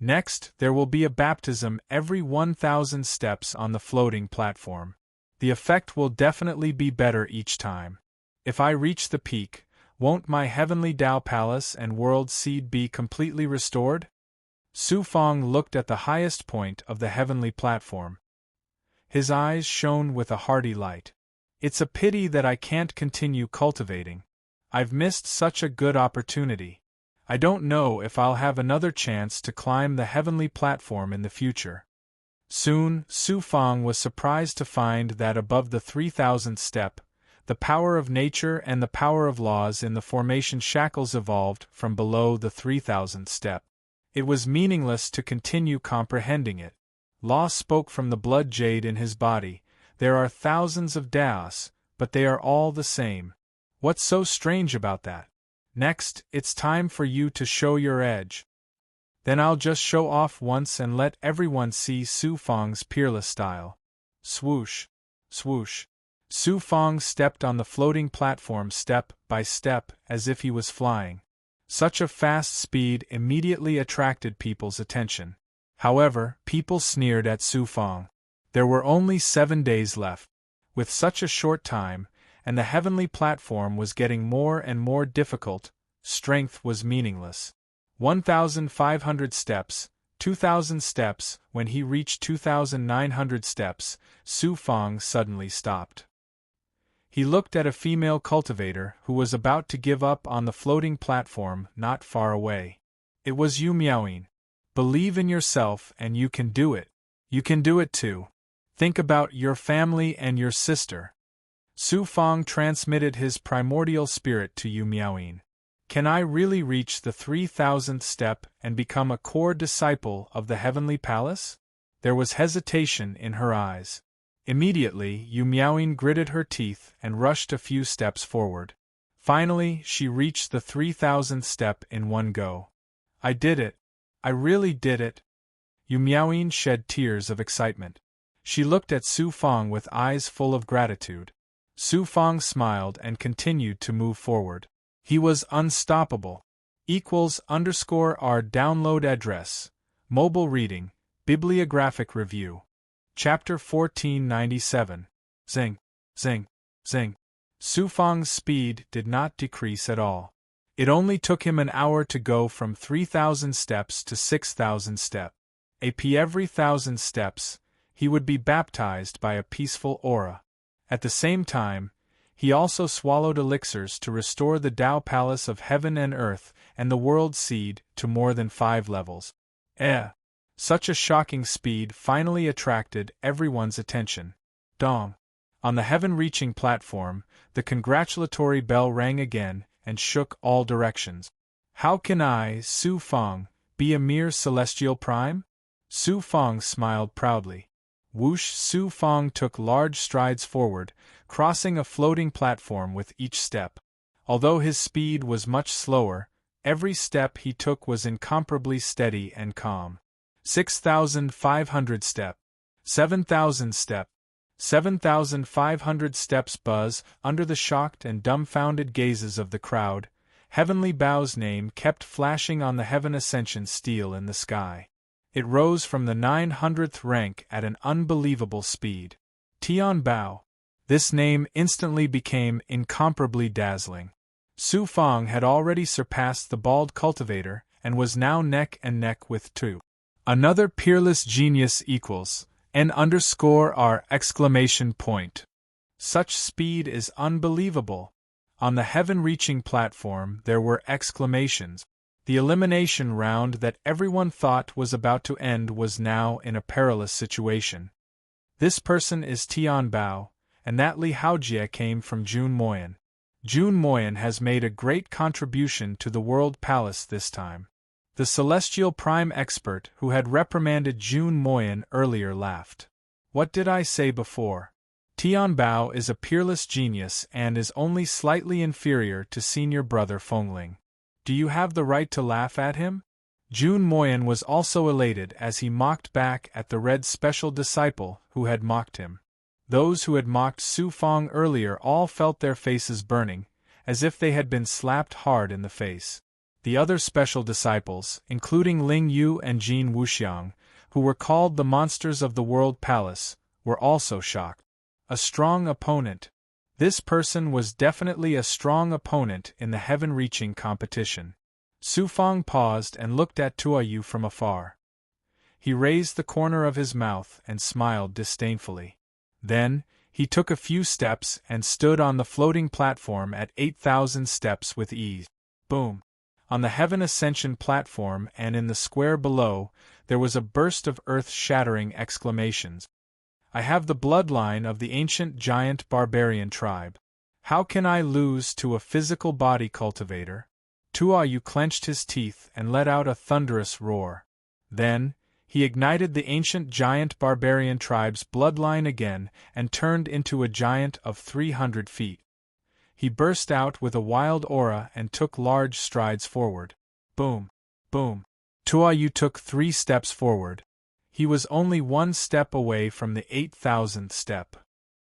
[SPEAKER 1] Next, there will be a baptism every 1,000 steps on the floating platform. The effect will definitely be better each time. If I reach the peak, won't my heavenly Tao palace and world seed be completely restored? Su Fong looked at the highest point of the heavenly platform. His eyes shone with a hearty light. It's a pity that I can't continue cultivating. I've missed such a good opportunity. I don't know if I'll have another chance to climb the heavenly platform in the future. Soon, Su Fong was surprised to find that above the 3,000th step, the power of nature and the power of laws in the formation shackles evolved from below the 3,000th step. It was meaningless to continue comprehending it. Law spoke from the blood jade in his body. There are thousands of Daos, but they are all the same. What's so strange about that? Next, it's time for you to show your edge. Then I'll just show off once and let everyone see Su Fong's peerless style. Swoosh, swoosh. Su Fong stepped on the floating platform step by step as if he was flying. Such a fast speed immediately attracted people's attention. However, people sneered at Su Fong. There were only 7 days left. With such a short time, and the heavenly platform was getting more and more difficult, strength was meaningless. 1,500 steps, 2,000 steps. When he reached 2,900 steps, Su Fong suddenly stopped. He looked at a female cultivator who was about to give up on the floating platform not far away. It was Yu Miaoyin. Believe in yourself and you can do it. You can do it too. Think about your family and your sister. Su Fong transmitted his primordial spirit to Yu Miaoyin. Can I really reach the 3,000th step and become a core disciple of the heavenly palace? There was hesitation in her eyes. Immediately, Yu Miaoyin gritted her teeth and rushed a few steps forward. Finally, she reached the 3,000th step in one go. I did it. I really did it. Yu Miaoyin shed tears of excitement. She looked at Su Fong with eyes full of gratitude. Su Fong smiled and continued to move forward. He was unstoppable. =_our download address. Mobile reading, bibliographic review. Chapter 1497. Zing, zing, zing. Su Fong's speed did not decrease at all. It only took him an hour to go from 3,000 steps to 6,000 steps. Every 1,000 steps, he would be baptized by a peaceful aura. At the same time, he also swallowed elixirs to restore the Tao Palace of Heaven and Earth and the World Seed to more than 5 levels. Such a shocking speed finally attracted everyone's attention. Dong! On the heaven-reaching platform, the congratulatory bell rang again and shook all directions. How can I, Su Fong, be a mere celestial prime? Su Fong smiled proudly. Whoosh! Su Fong took large strides forward, crossing a floating platform with each step. Although his speed was much slower, every step he took was incomparably steady and calm. 6,500 step. 7,000 step. 7,500 steps. Buzz, under the shocked and dumbfounded gazes of the crowd, Heavenly Bao's name kept flashing on the heaven ascension steel in the sky. It rose from the 900th rank at an unbelievable speed. Tian Bao. This name instantly became incomparably dazzling. Su Fong had already surpassed the bald cultivator and was now neck and neck with Tu. Another peerless genius equals n_r exclamation point. Such speed is unbelievable. On the heaven-reaching platform there were exclamations. The elimination round that everyone thought was about to end was now in a perilous situation. This person is Tian Bao, and that Li Haojie came from Jun Moyan. Jun Moyan has made a great contribution to the World Palace this time. The celestial prime expert who had reprimanded Jun Moyan earlier laughed. What did I say before? Tian Bao is a peerless genius and is only slightly inferior to senior brother Fengling. Do you have the right to laugh at him? Jun Moyan was also elated as he mocked back at the red special disciple who had mocked him. Those who had mocked Su Fong earlier all felt their faces burning, as if they had been slapped hard in the face. The other special disciples, including Ling Yu and Jin Wuxiang, who were called the monsters of the World Palace, were also shocked. A strong opponent. This person was definitely a strong opponent in the heaven-reaching competition. Su Fang paused and looked at Tuoyu from afar. He raised the corner of his mouth and smiled disdainfully. Then, he took a few steps and stood on the floating platform at 8,000 steps with ease. Boom! On the Heaven Ascension platform and in the square below, there was a burst of earth-shattering exclamations. I have the bloodline of the ancient giant barbarian tribe. How can I lose to a physical body cultivator? Tuoyu clenched his teeth and let out a thunderous roar. Then, he ignited the ancient giant barbarian tribe's bloodline again and turned into a giant of 300 feet. He burst out with a wild aura and took large strides forward. Boom! Boom! Tuoyu took 3 steps forward. He was only 1 step away from the 8,000th step.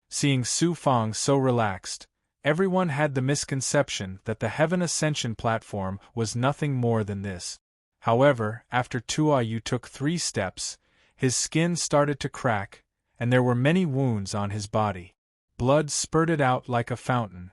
[SPEAKER 1] Seeing Su Fang so relaxed, everyone had the misconception that the Heaven Ascension platform was nothing more than this. However, after Tuoyu took 3 steps, his skin started to crack, and there were many wounds on his body. Blood spurted out like a fountain.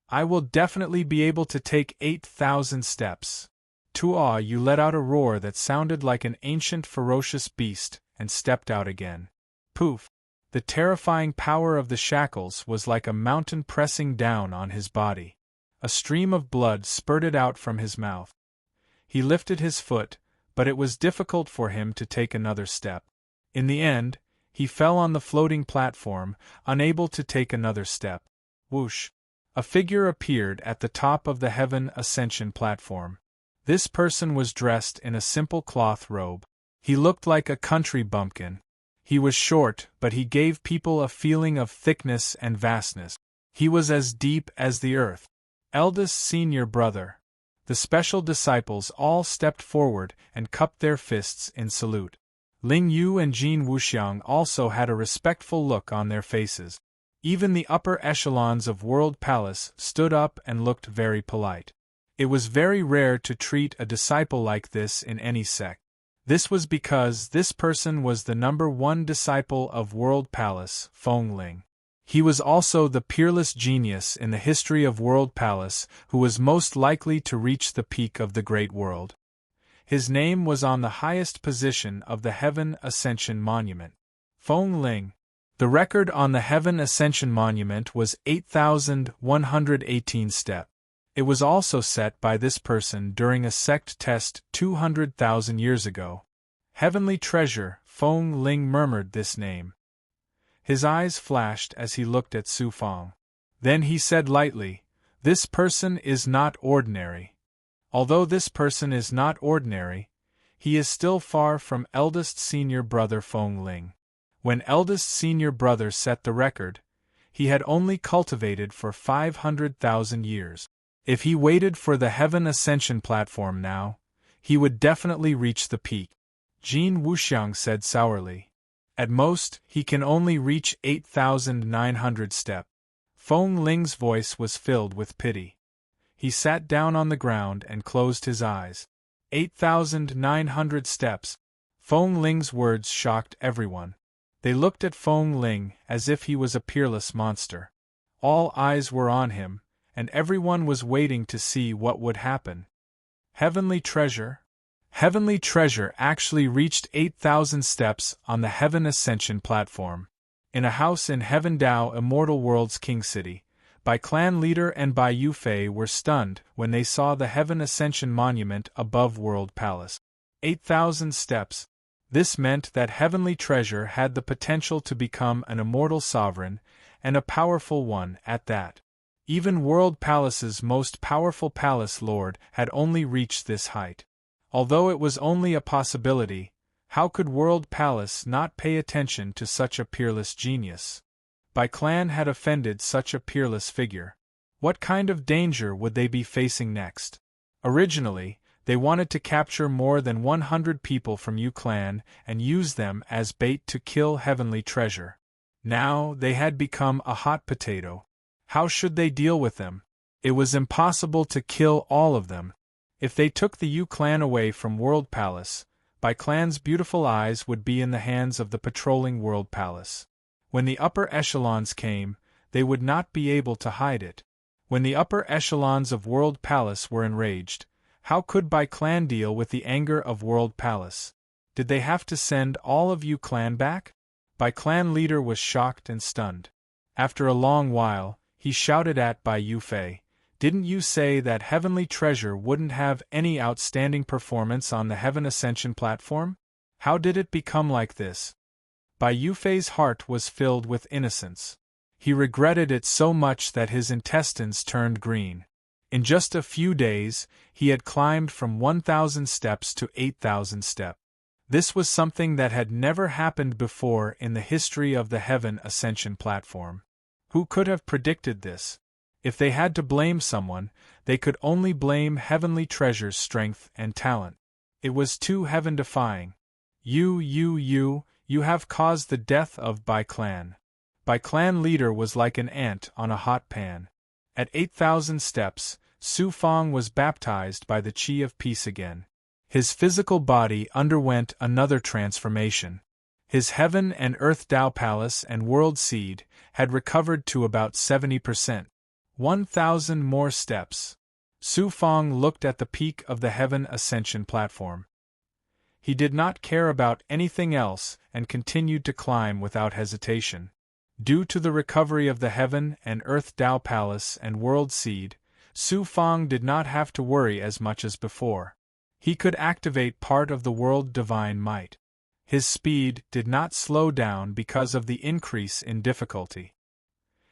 [SPEAKER 1] I will definitely be able to take 8,000 steps. Tuoyu let out a roar that sounded like an ancient ferocious beast, and stepped out again. Poof! The terrifying power of the shackles was like a mountain pressing down on his body. A stream of blood spurted out from his mouth. He lifted his foot, but it was difficult for him to take another step. In the end, he fell on the floating platform, unable to take another step. Whoosh! A figure appeared at the top of the Heaven Ascension platform. This person was dressed in a simple cloth robe. He looked like a country bumpkin. He was short, but he gave people a feeling of thickness and vastness. He was as deep as the earth. Eldest senior brother. The special disciples all stepped forward and cupped their fists in salute. Ling Yu and Jin Wuxiang also had a respectful look on their faces. Even the upper echelons of World Palace stood up and looked very polite. It was very rare to treat a disciple like this in any sect. This was because this person was the number 1 disciple of World Palace, Feng Ling. He was also the peerless genius in the history of World Palace who was most likely to reach the peak of the Great World. His name was on the highest position of the Heaven Ascension Monument. Feng Ling. The record on the Heaven Ascension Monument was 8,118 steps. It was also set by this person during a sect test 200,000 years ago. Heavenly Treasure, Feng Ling murmured this name. His eyes flashed as he looked at Su Fang. Then he said lightly, "This person is not ordinary. Although this person is not ordinary, he is still far from eldest senior brother Feng Ling. When eldest senior brother set the record, he had only cultivated for 500,000 years. If he waited for the Heaven Ascension platform now, he would definitely reach the peak." Jin Wuxiang said sourly. "At most, he can only reach 8,900 steps." Feng Ling's voice was filled with pity. He sat down on the ground and closed his eyes. 8,900 steps. Feng Ling's words shocked everyone. They looked at Feng Ling as if he was a peerless monster. All eyes were on him, and everyone was waiting to see what would happen. Heavenly Treasure? Heavenly Treasure actually reached 8,000 steps on the Heaven Ascension platform. In a house in Heaven Dao Immortal World's King City, Bai clan leader and Bai Yufei were stunned when they saw the Heaven Ascension monument above World Palace. 8,000 steps. This meant that Heavenly Treasure had the potential to become an immortal sovereign, and a powerful one at that. Even World Palace's most powerful palace lord had only reached this height. Although it was only a possibility, how could World Palace not pay attention to such a peerless genius? Bai clan had offended such a peerless figure. What kind of danger would they be facing next? Originally, they wanted to capture more than 100 people from Yu clan and use them as bait to kill Heavenly Treasure. Now they had become a hot potato. How should they deal with them? It was impossible to kill all of them. If they took the Yu clan away from World Palace, Bai clan's beautiful eyes would be in the hands of the patrolling World Palace. When the upper echelons came, they would not be able to hide it. When the upper echelons of World Palace were enraged, how could Bai clan deal with the anger of World Palace? Did they have to send all of Yu clan back? Bai clan leader was shocked and stunned. After a long while, he shouted at Bai Yufei, "Didn't you say that Heavenly Treasure wouldn't have any outstanding performance on the Heaven Ascension platform? How did it become like this?" Bai Yufei's heart was filled with innocence. He regretted it so much that his intestines turned green. In just a few days, he had climbed from 1,000 steps to 8,000 steps. This was something that had never happened before in the history of the Heaven Ascension platform. Who could have predicted this? If they had to blame someone, they could only blame Heavenly Treasure's strength and talent. It was too heaven-defying. You have caused the death of Bai clan. Bai clan leader was like an ant on a hot pan. At 8,000 steps, Su Fang was baptized by the Qi of Peace again. His physical body underwent another transformation. His Heaven and Earth Tao Palace and World Seed had recovered to about 70%. 1,000 more steps. Su Fang looked at the peak of the Heaven Ascension platform. He did not care about anything else and continued to climb without hesitation. Due to the recovery of the Heaven and Earth Tao Palace and World Seed, Su Fang did not have to worry as much as before. He could activate part of the World Divine Might. His speed did not slow down because of the increase in difficulty.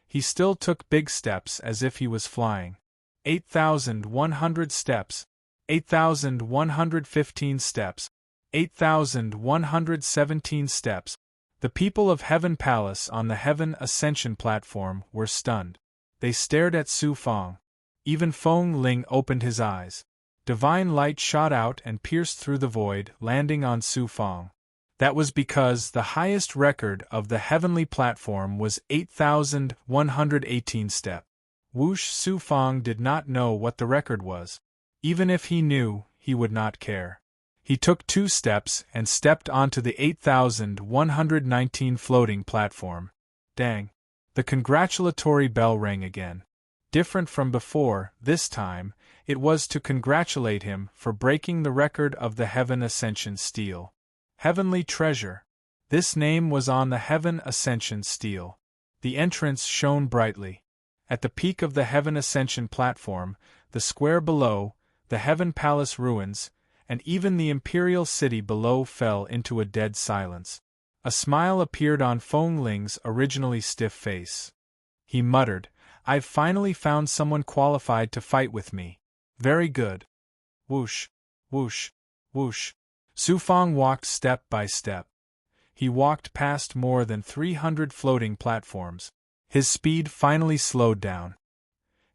[SPEAKER 1] He still took big steps as if he was flying. 8,100 steps, 8,115 steps, 8,117 steps. The people of Heaven Palace on the Heaven Ascension platform were stunned. They stared at Su Fang. Even Feng Ling opened his eyes. Divine light shot out and pierced through the void, landing on Su Fang. That was because the highest record of the heavenly platform was 8,118 steps. Whoosh! Su Fang did not know what the record was. Even if he knew, he would not care. He took 2 steps and stepped onto the 8,119 floating platform. Dang! The congratulatory bell rang again. Different from before, this time, it was to congratulate him for breaking the record of the Heaven Ascension stele. Heavenly Treasure. This name was on the Heaven Ascension stele. The entrance shone brightly. At the peak of the Heaven Ascension platform, the square below, the Heaven Palace ruins, and even the Imperial City below fell into a dead silence. A smile appeared on Feng Ling's originally stiff face. He muttered, "I've finally found someone qualified to fight with me. Very good." Whoosh, whoosh, whoosh. Su Fang walked step by step. He walked past more than 300 floating platforms. His speed finally slowed down.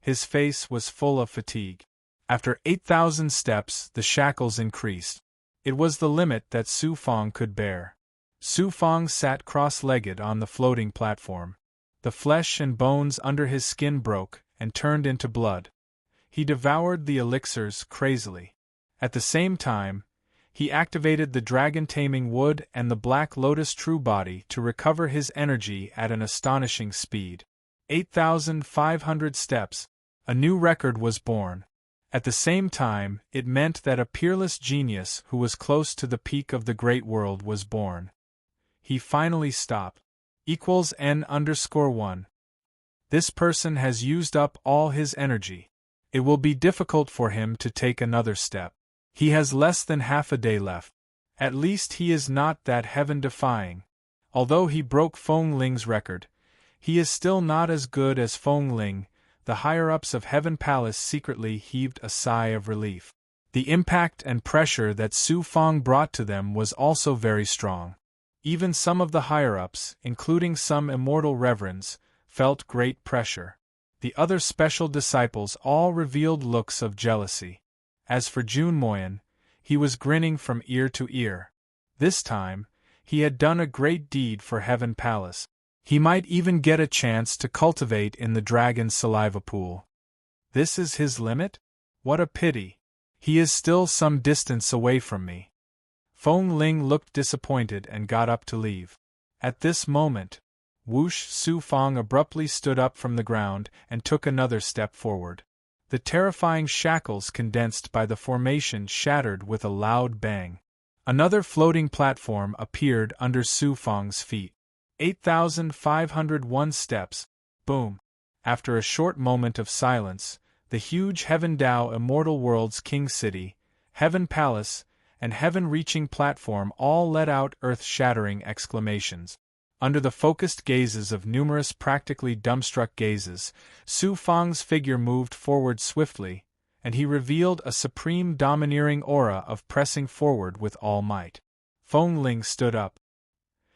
[SPEAKER 1] His face was full of fatigue. After 8,000 steps, the shackles increased. It was the limit that Su Fang could bear. Su Fang sat cross-legged on the floating platform. The flesh and bones under his skin broke and turned into blood. He devoured the elixirs crazily. At the same time, he activated the dragon-taming wood and the Black Lotus True Body to recover his energy at an astonishing speed. 8,500 steps. A new record was born. At the same time, it meant that a peerless genius who was close to the peak of the great world was born. He finally stopped. N_1. This person has used up all his energy. It will be difficult for him to take another step. He has less than half a day left. At least he is not that heaven-defying. Although he broke Feng Ling's record, he is still not as good as Feng Ling. The higher-ups of Heaven Palace secretly heaved a sigh of relief. The impact and pressure that Su Fang brought to them was also very strong. Even some of the higher-ups, including some immortal reverends, felt great pressure. The other special disciples all revealed looks of jealousy. As for Jun Moyan, he was grinning from ear to ear. This time, he had done a great deed for Heaven Palace. He might even get a chance to cultivate in the dragon's saliva pool. This is his limit? What a pity. He is still some distance away from me. Feng Ling looked disappointed and got up to leave. At this moment, Whoosh Su Fang abruptly stood up from the ground and took another step forward. The terrifying shackles condensed by the formation shattered with a loud bang. Another floating platform appeared under Su Fang's feet. 8,501 steps. Boom. After a short moment of silence, the huge Heaven Dao Immortal World's King City, Heaven Palace, and heaven-reaching platform all let out earth-shattering exclamations. Under the focused gazes of numerous practically dumbstruck gazes, Su Fang's figure moved forward swiftly, and he revealed a supreme domineering aura of pressing forward with all might. Feng Ling stood up.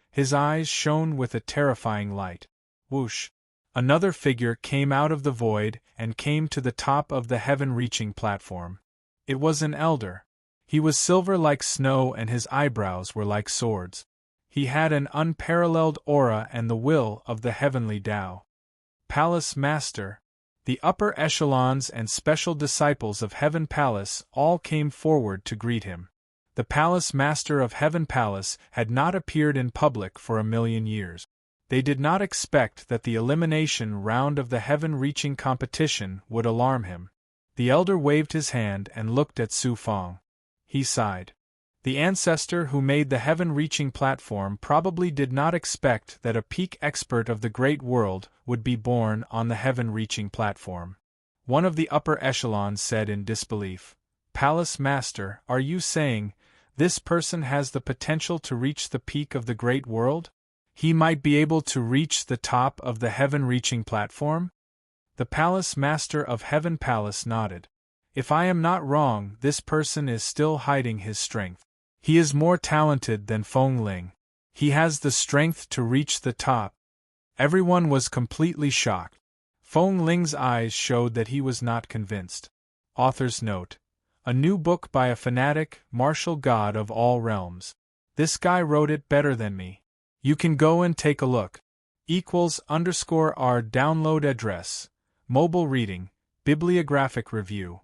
[SPEAKER 1] His eyes shone with a terrifying light. Whoosh! Another figure came out of the void and came to the top of the heaven-reaching platform. It was an elder. He was silver like snow and his eyebrows were like swords. He had an unparalleled aura and the will of the heavenly Tao. Palace Master. The upper echelons and special disciples of Heaven Palace all came forward to greet him. The Palace Master of Heaven Palace had not appeared in public for 1,000,000 years. They did not expect that the elimination round of the heaven-reaching competition would alarm him. The elder waved his hand and looked at Su Fang. He sighed. The ancestor who made the heaven-reaching platform probably did not expect that a peak expert of the great world would be born on the heaven-reaching platform. One of the upper echelons said in disbelief, "Palace Master, are you saying this person has the potential to reach the peak of the great world? He might be able to reach the top of the heaven-reaching platform?" The Palace Master of Heaven Palace nodded. "If I am not wrong, this person is still hiding his strength. He is more talented than Feng Ling. He has the strength to reach the top." Everyone was completely shocked. Feng Ling's eyes showed that he was not convinced. Author's note: a new book by a fanatic, martial god of all realms. This guy wrote it better than me. You can go and take a look. =_our download address. Mobile reading, bibliographic review.